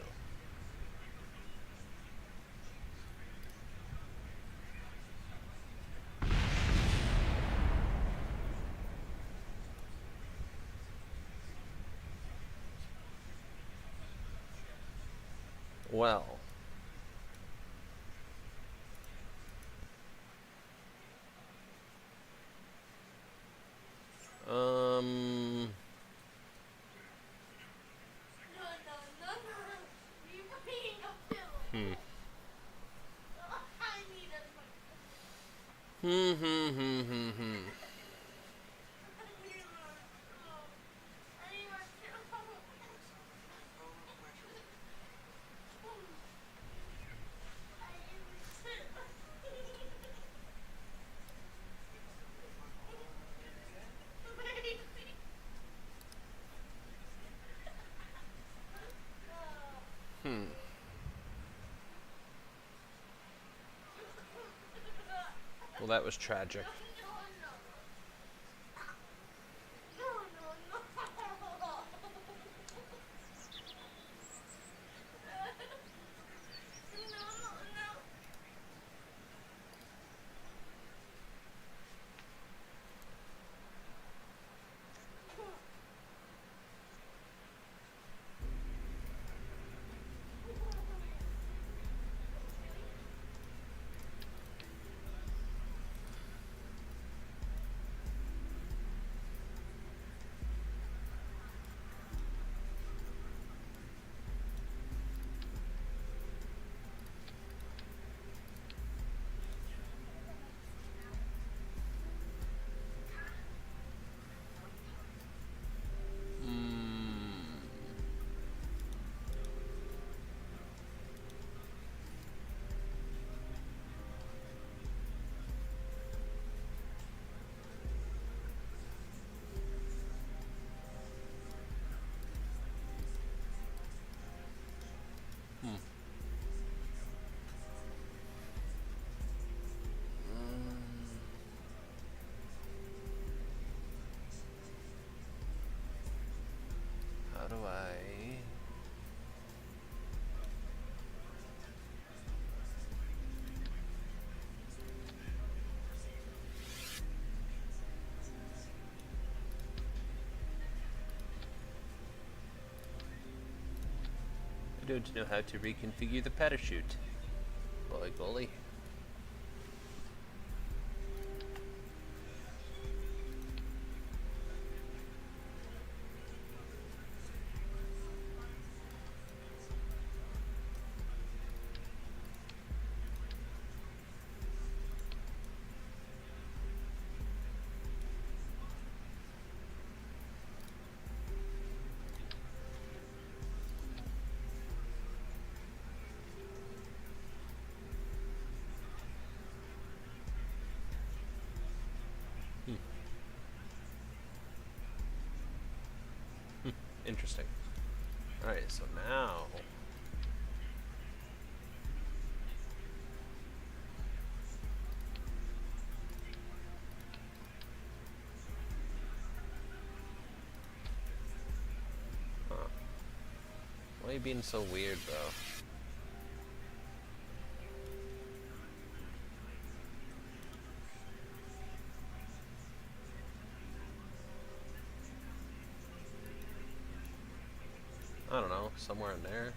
Well. Well, that was tragic. don't know how to reconfigure the parachute. Boy, golly. Interesting. Alright, so now... Huh. Why are you being so weird, bro? I don't know, somewhere in there.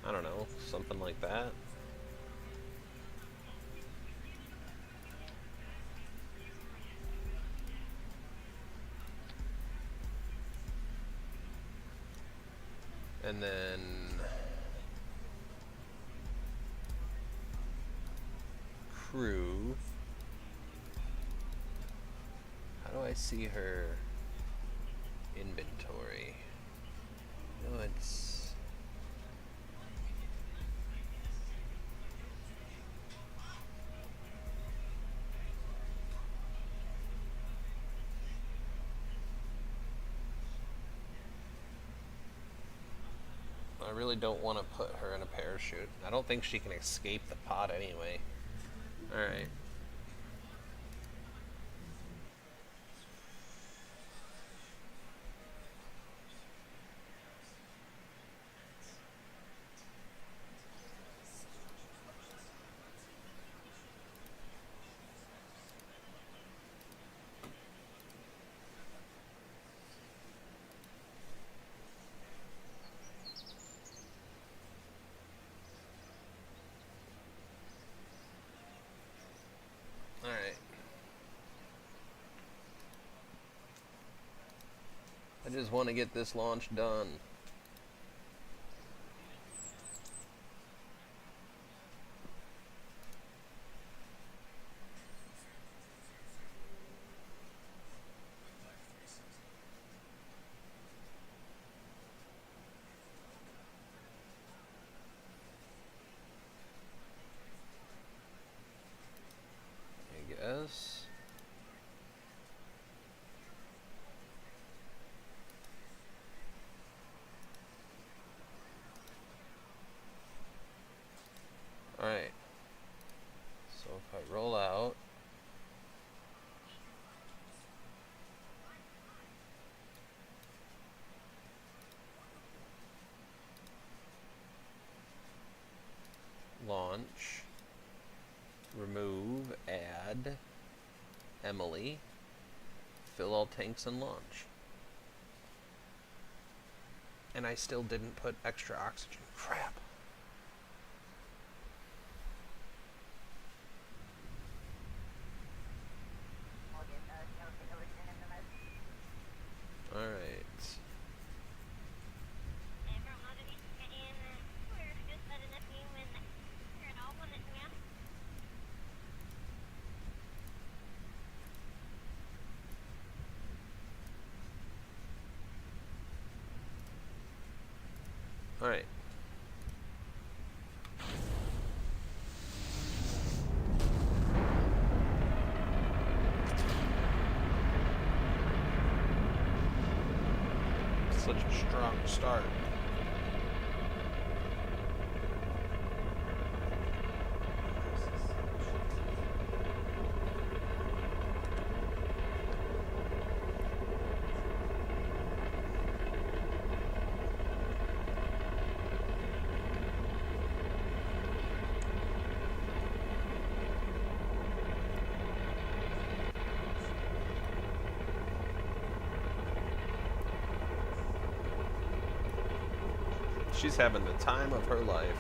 I don't know, something like that. And then... crew. How do I see her inventory? No, it's... I really don't want to put her in a parachute. I don't think she can escape the pod anyway. Alright. I just want to get this launch done. I guess. Alright, so if I roll out, launch, remove, add, Emily, fill all tanks and launch. And I still didn't put extra oxygen. Crap. Alright. Alright. Such a strong start. She's having the time of her life.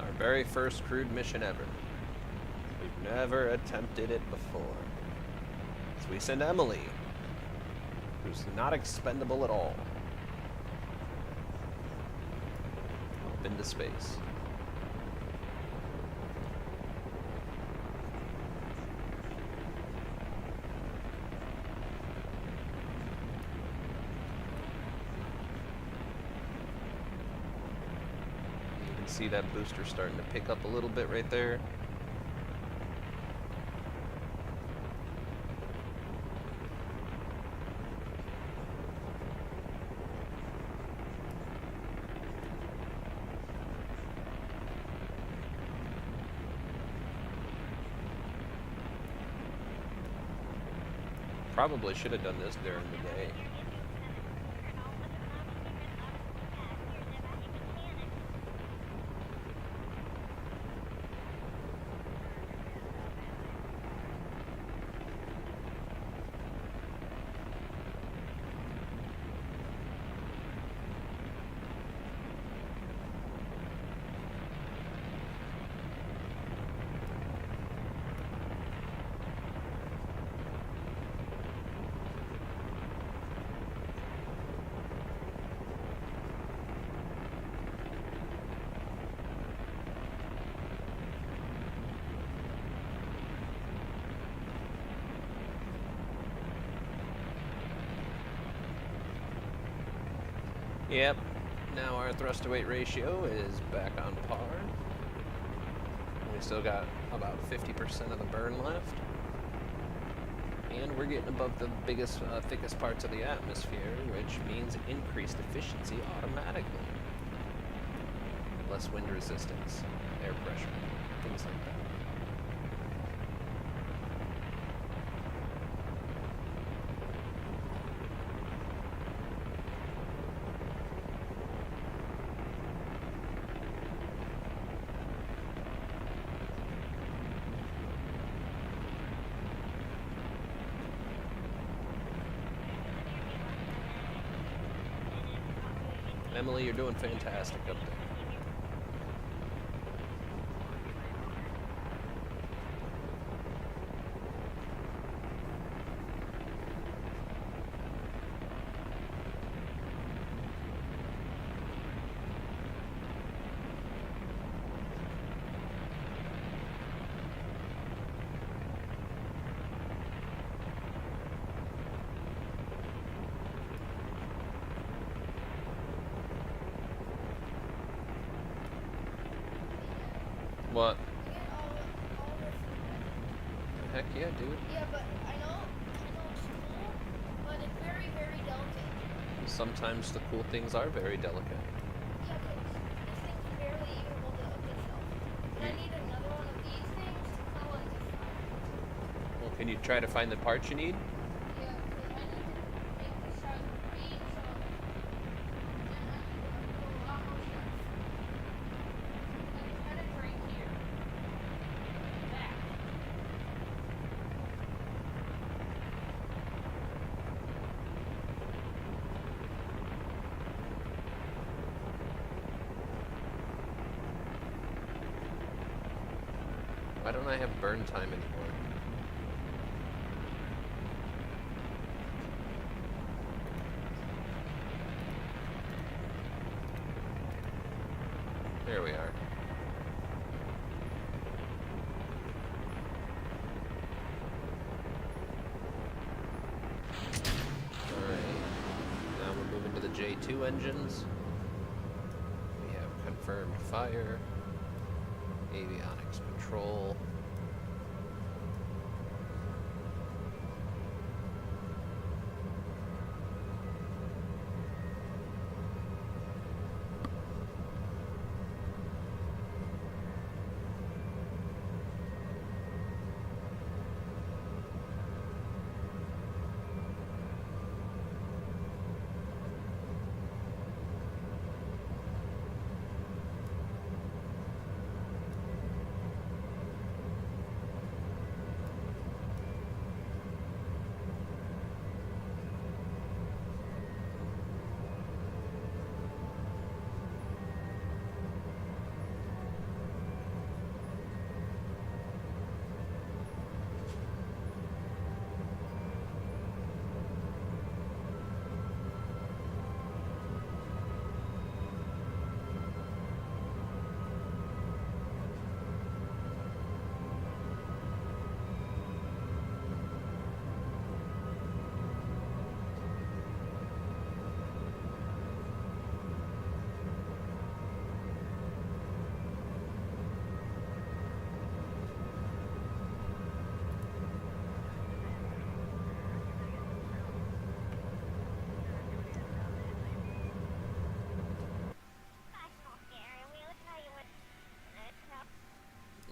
Our very first crewed mission ever. We've never attempted it before. So we send Emily, who's not expendable at all, up into space. You can see that booster starting to pick up a little bit right there. Probably should have done this during the day. Yep, now our thrust to weight ratio is back on par. We still got about 50% of the burn left. And we're getting above the biggest, thickest parts of the atmosphere, which means increased efficiency automatically. Less wind resistance, air pressure, things like that. Emily, you're doing fantastic up there. What? Heck yeah, dude. Yeah, but I know it's cool, but it's very, very delicate. Sometimes the cool things are very delicate. Yeah, because this thing's barely even able to hook itself. And I need another one of these things to kind of like this side. Well, can you try to find the parts you need? Yeah, because I need to make this side green, so and I need to put a lot more stuff. Like it's kind of right here. Back. Why don't I have burn time anymore? There we are. J2 engines. We have confirmed fire, avionics control.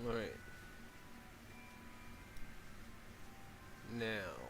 Alright. Now.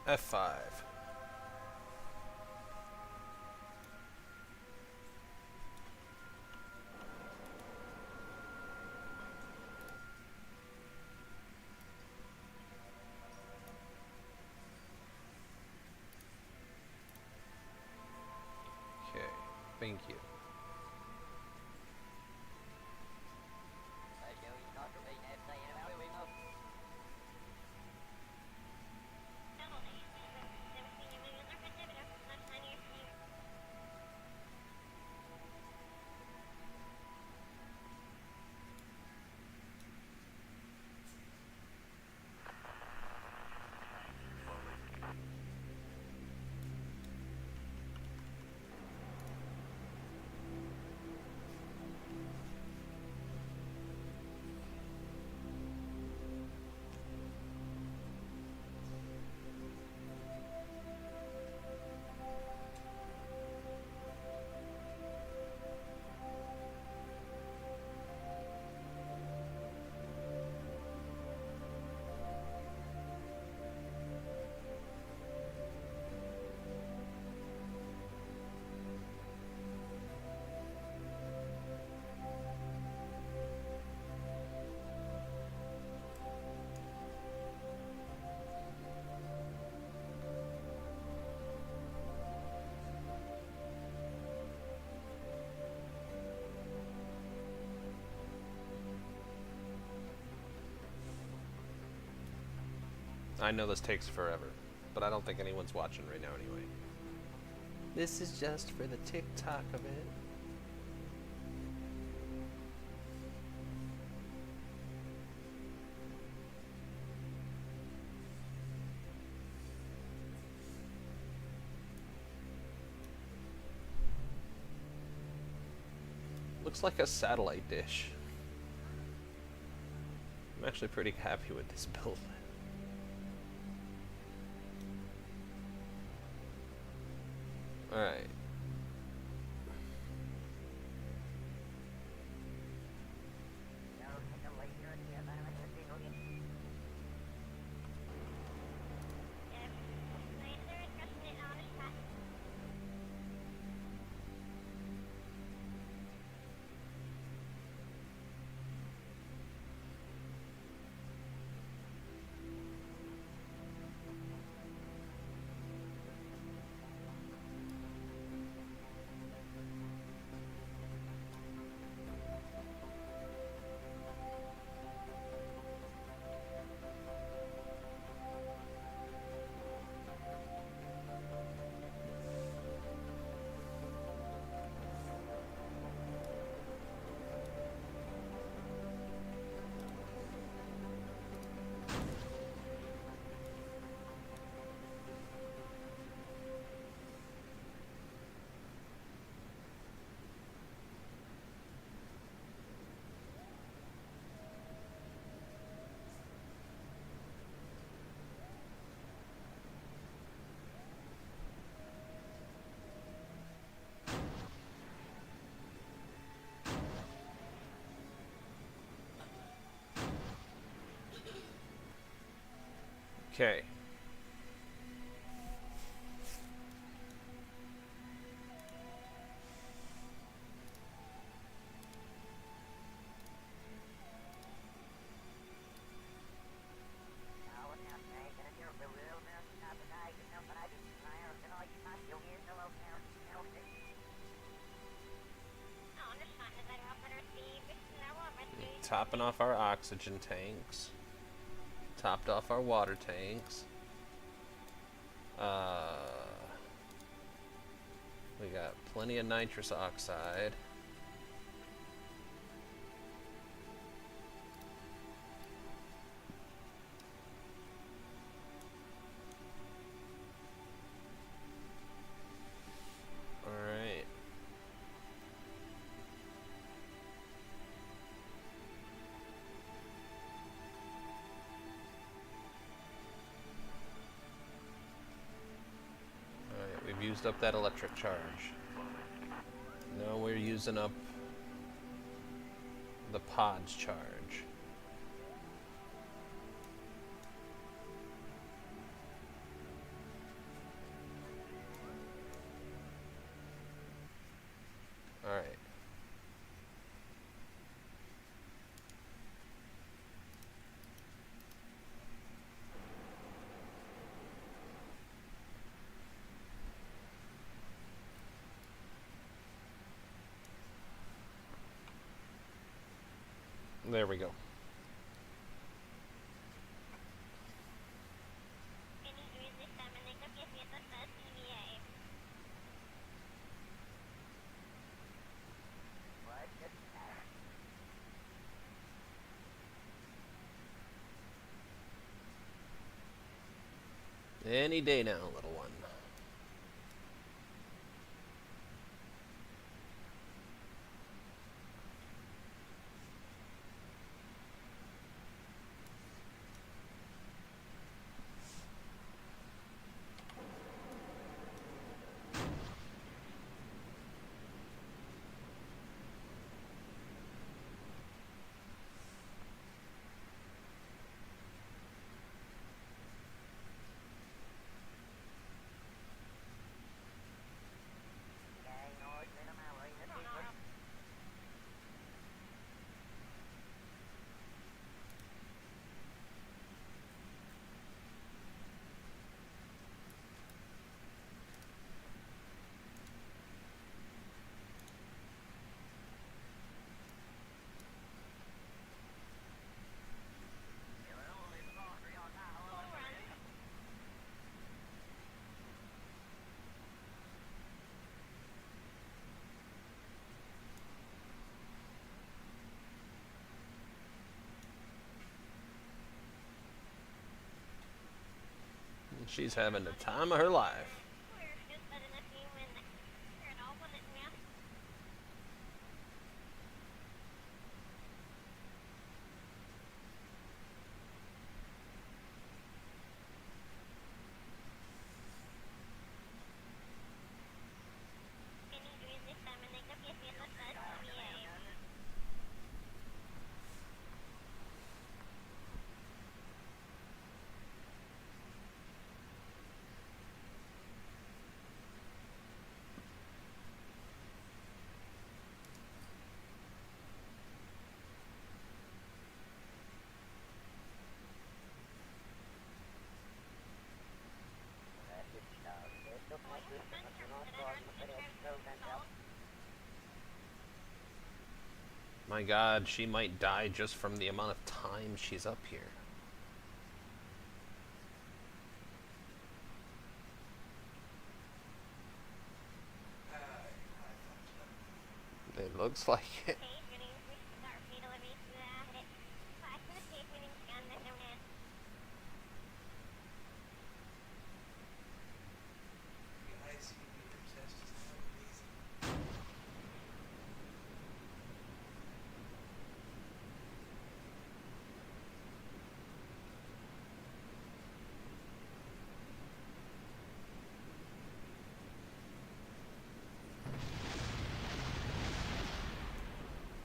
F5. Okay, thank you. I know this takes forever, but I don't think anyone's watching right now anyway. This is just for the TikTok of it. Looks like a satellite dish. I'm actually pretty happy with this build. Alright. Okay. Topping off our oxygen tanks. Topped off our water tanks. We got plenty of nitrous oxide. Alright. Alright, we've used up that electric charge. Now we're using up the pod's charge. Alright. There we go. Any day now, little one. She's having the time of her life. My God, she might die just from the amount of time she's up here. It looks like it. The IC meter test is now amazing.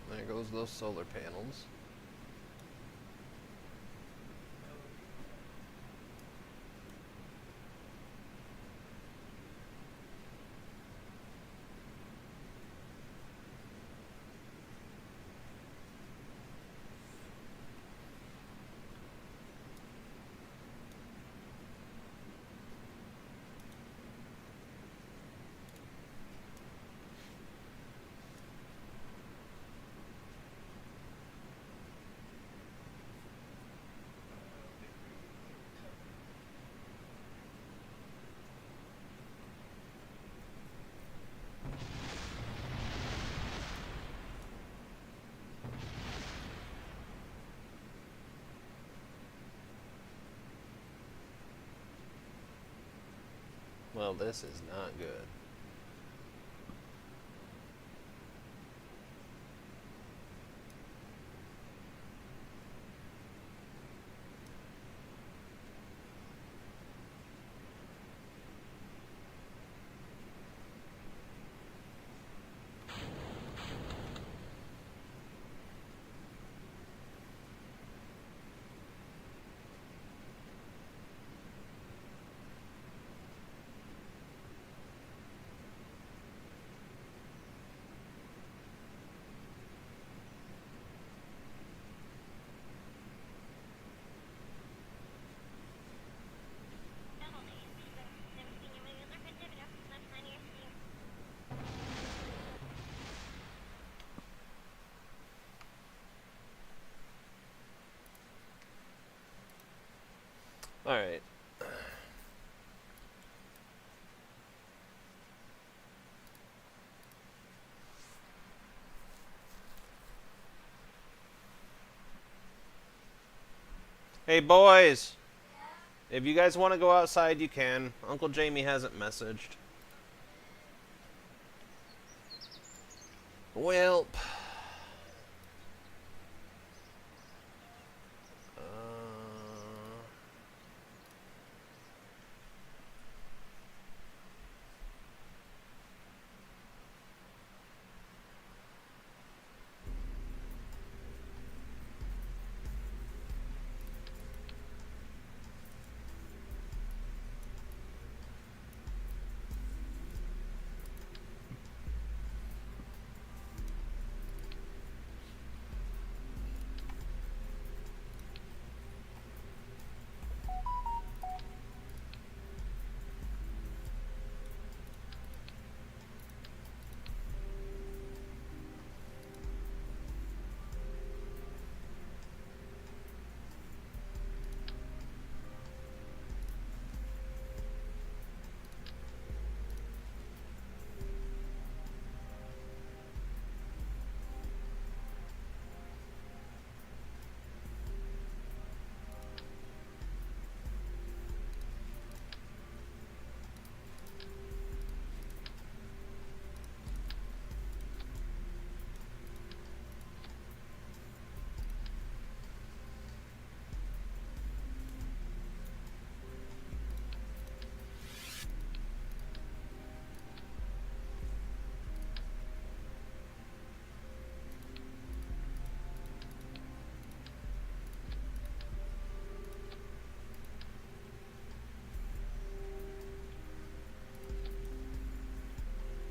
There goes those solar panels. Well, this is not good. Alright. Hey, boys! If you guys want to go outside, you can. Uncle Jamie hasn't messaged. Well...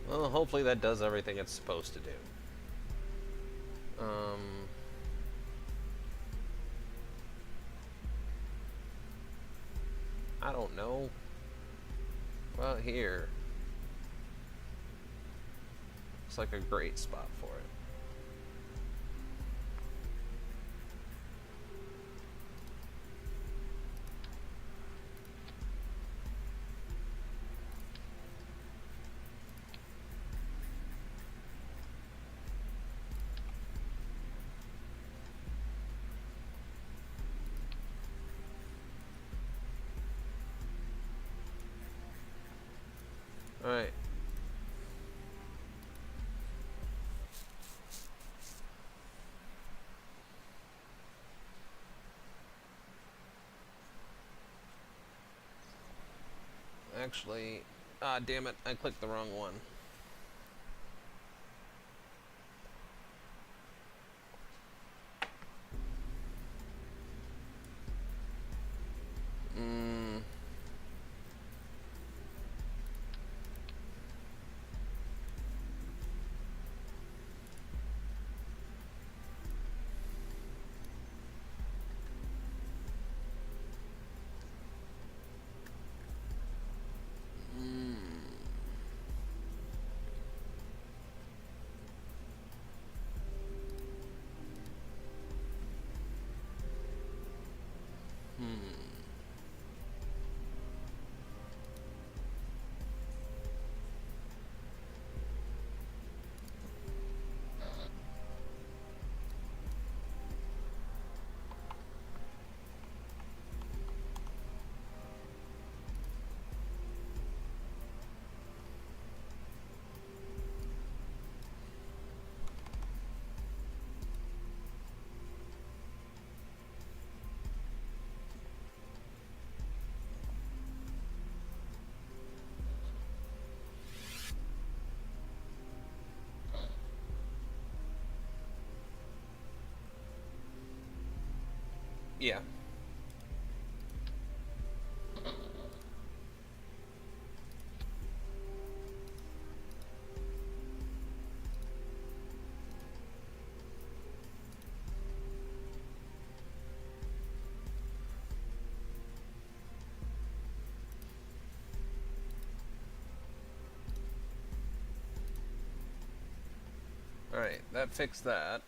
Well, hopefully that does everything it's supposed to do. I don't know. Well, here. It's like a great spot for it. Alright. Actually, damn it, I clicked the wrong one. Yeah. Alright, that fixed that.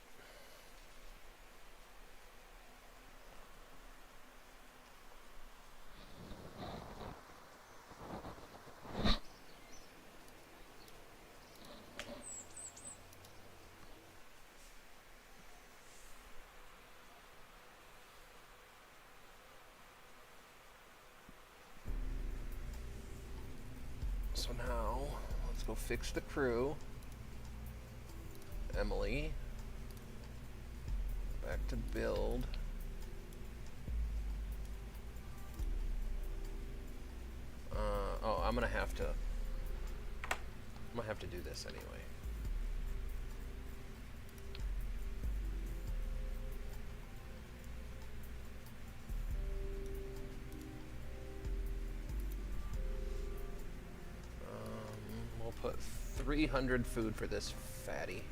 So now, let's go fix the crew. Emily. Back to build. Oh, I'm gonna have to do this anyway. We'll put 300 food for this fatty.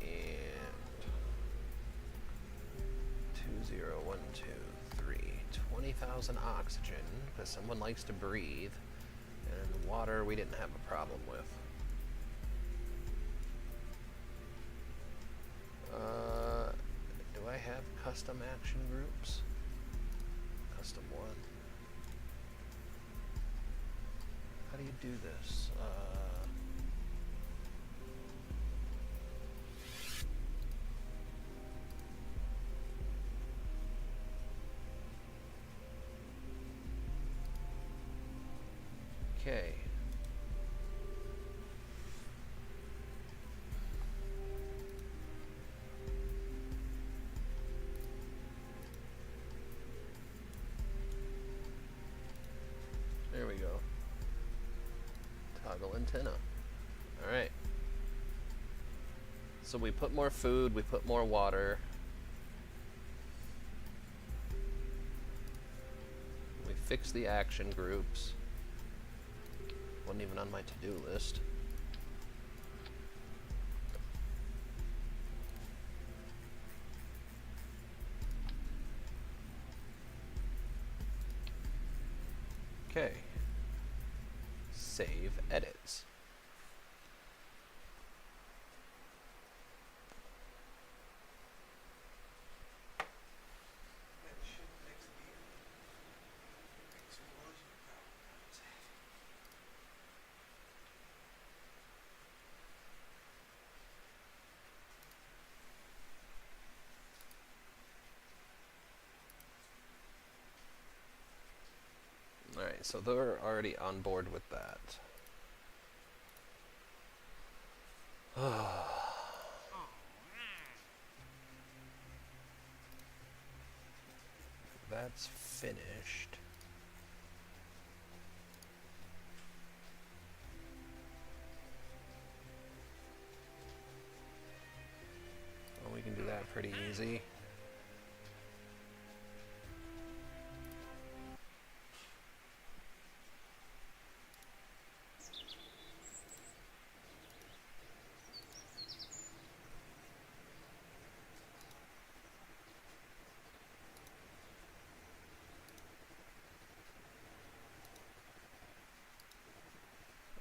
And 20123. 20,000 oxygen, because someone likes to breathe. And water we didn't have a problem with. Do I have custom action groups? Custom one. How do you do this? Okay. There we go. Toggle antenna. Alright. So we put more food, we put more water. We fix the action groups. Wasn't even on my to-do list. Okay. Save edits. That should fix the explosion problem I was having. Alright, so they're already on board with that. That's finished. Well, we can do that pretty easy.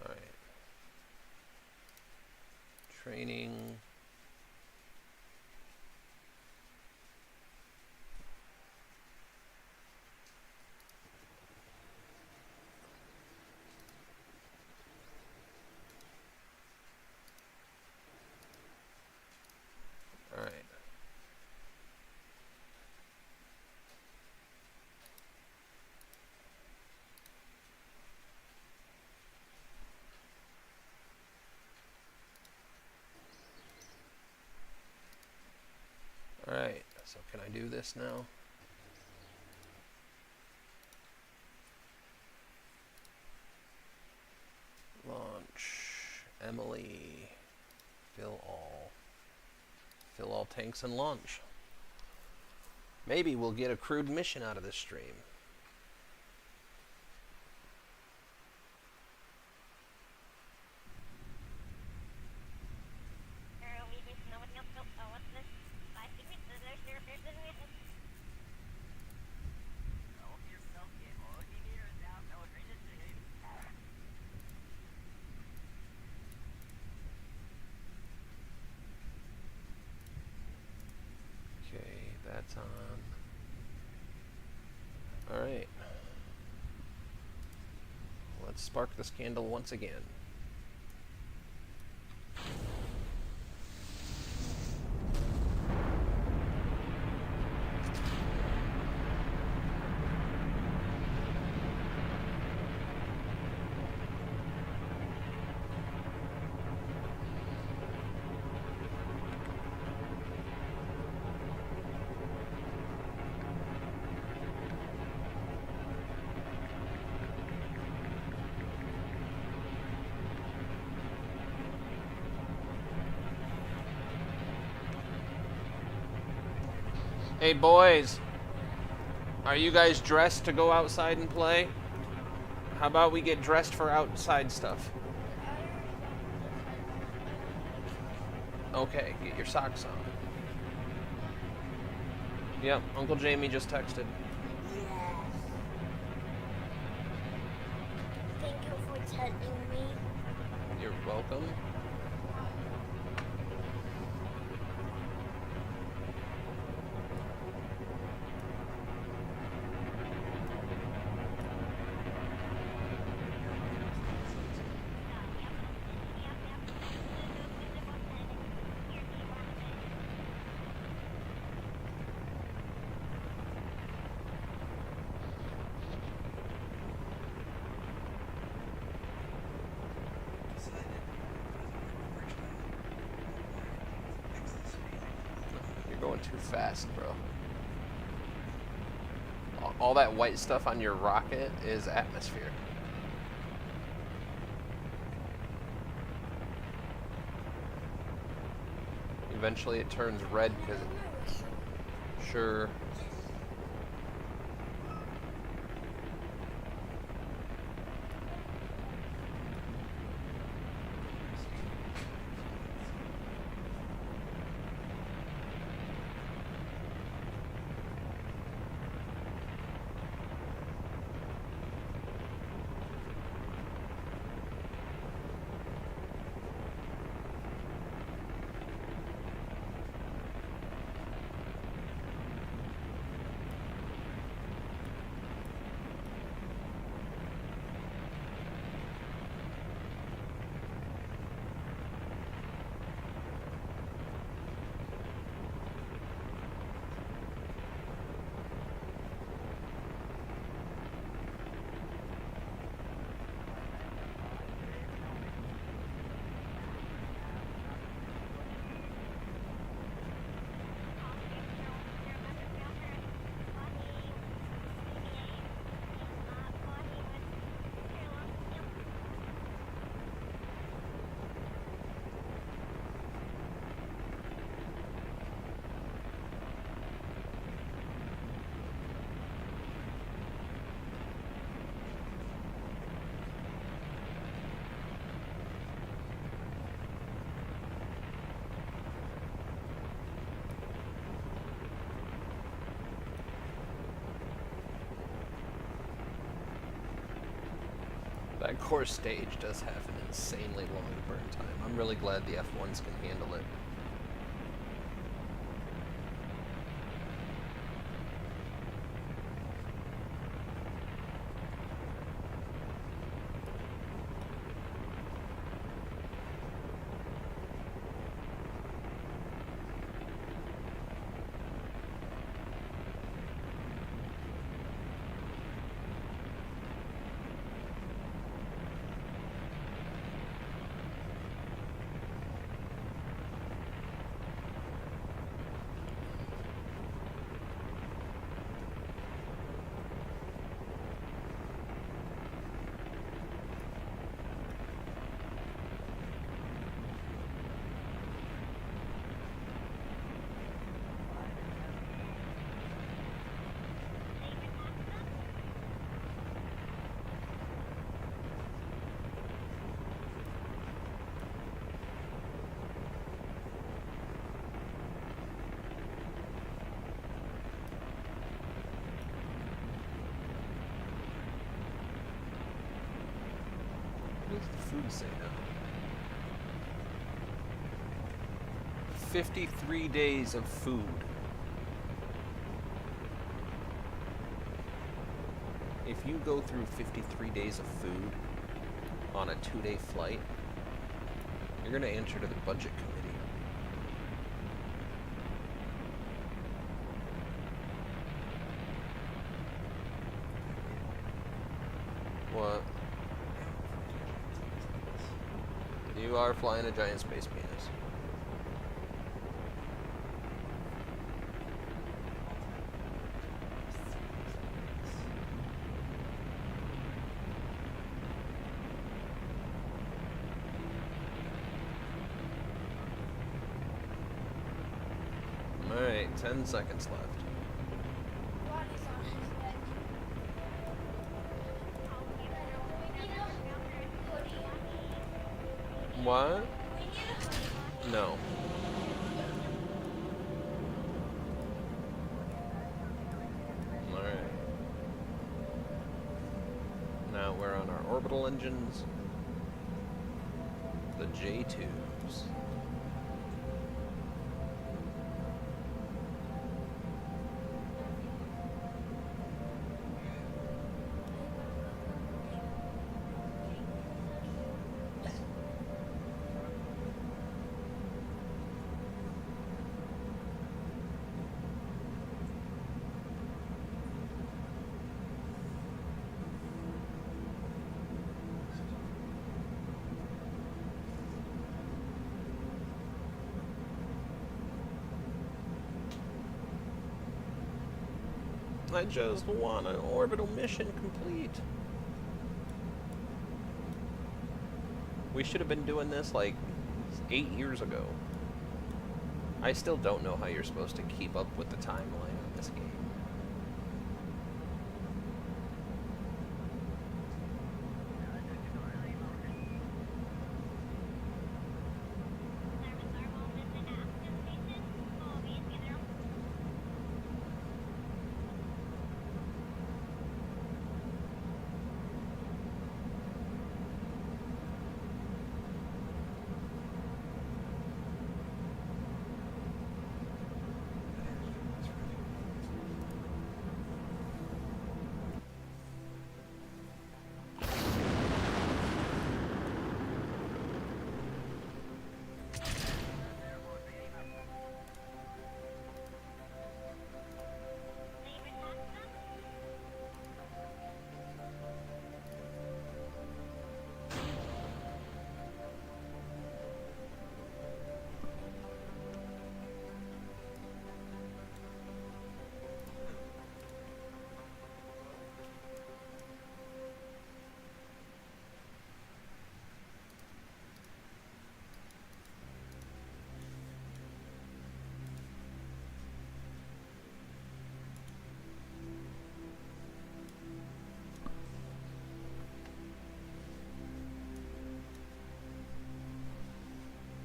Alright. Training. Alright. Alright, so can I do this now? Launch. Emily. Fill all. Fill all tanks and launch. Maybe we'll get a crude mission out of this stream. Okay, that's on. All right. Let's spark this candle once again. Hey boys, are you guys dressed to go outside and play? How about we get dressed for outside stuff? Okay, get your socks on. Yep, Uncle Jamie just texted. Yes. Thank you for telling me. You're welcome. You're going too fast, bro. All that white stuff on your rocket is atmosphere. Eventually it turns red because sure. That course stage does have an insanely long burn time. I'm really glad the F1s can handle it. Please say no. 53 days of food. If you go through 53 days of food on a 2-day flight, you're going to enter to the budget committee. What? You are flying a giant space penis. Alright, 10 seconds left. Ronnie's on his bed. What? No. Alright. Now we're on our orbital engines. The J2s. I just want an orbital mission complete. We should have been doing this like 8 years ago. I still don't know how you're supposed to keep up with the timeline on this game.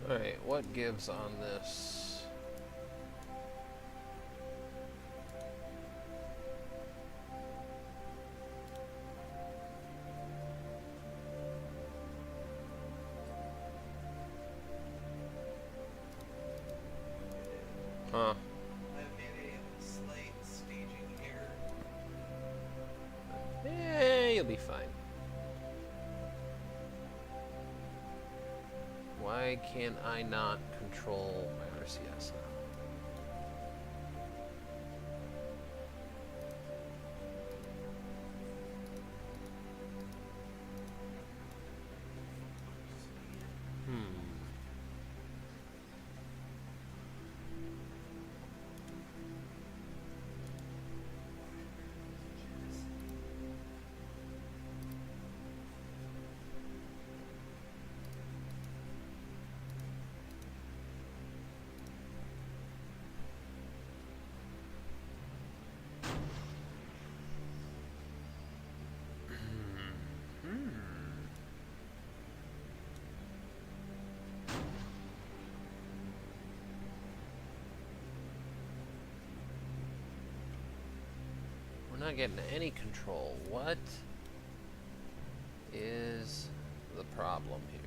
Alright, what gives on this? Huh. I've had a slight staging error. Eh, you'll be fine. Why can I not control my RCS now? We're not getting any control. What is the problem here.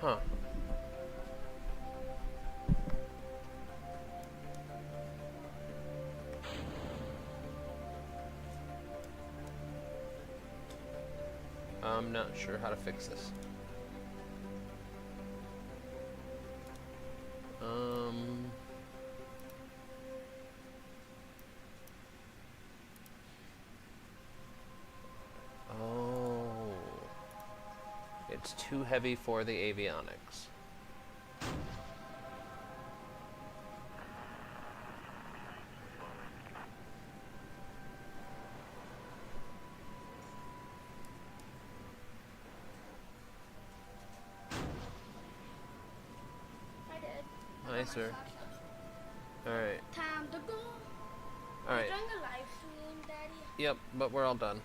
Huh. I'm not sure how to fix this. Oh. It's too heavy for the avionics. I did. Hi, sir. Alright. Time to go. Alright. You're doing a live stream, Daddy. Yep, but we're all done.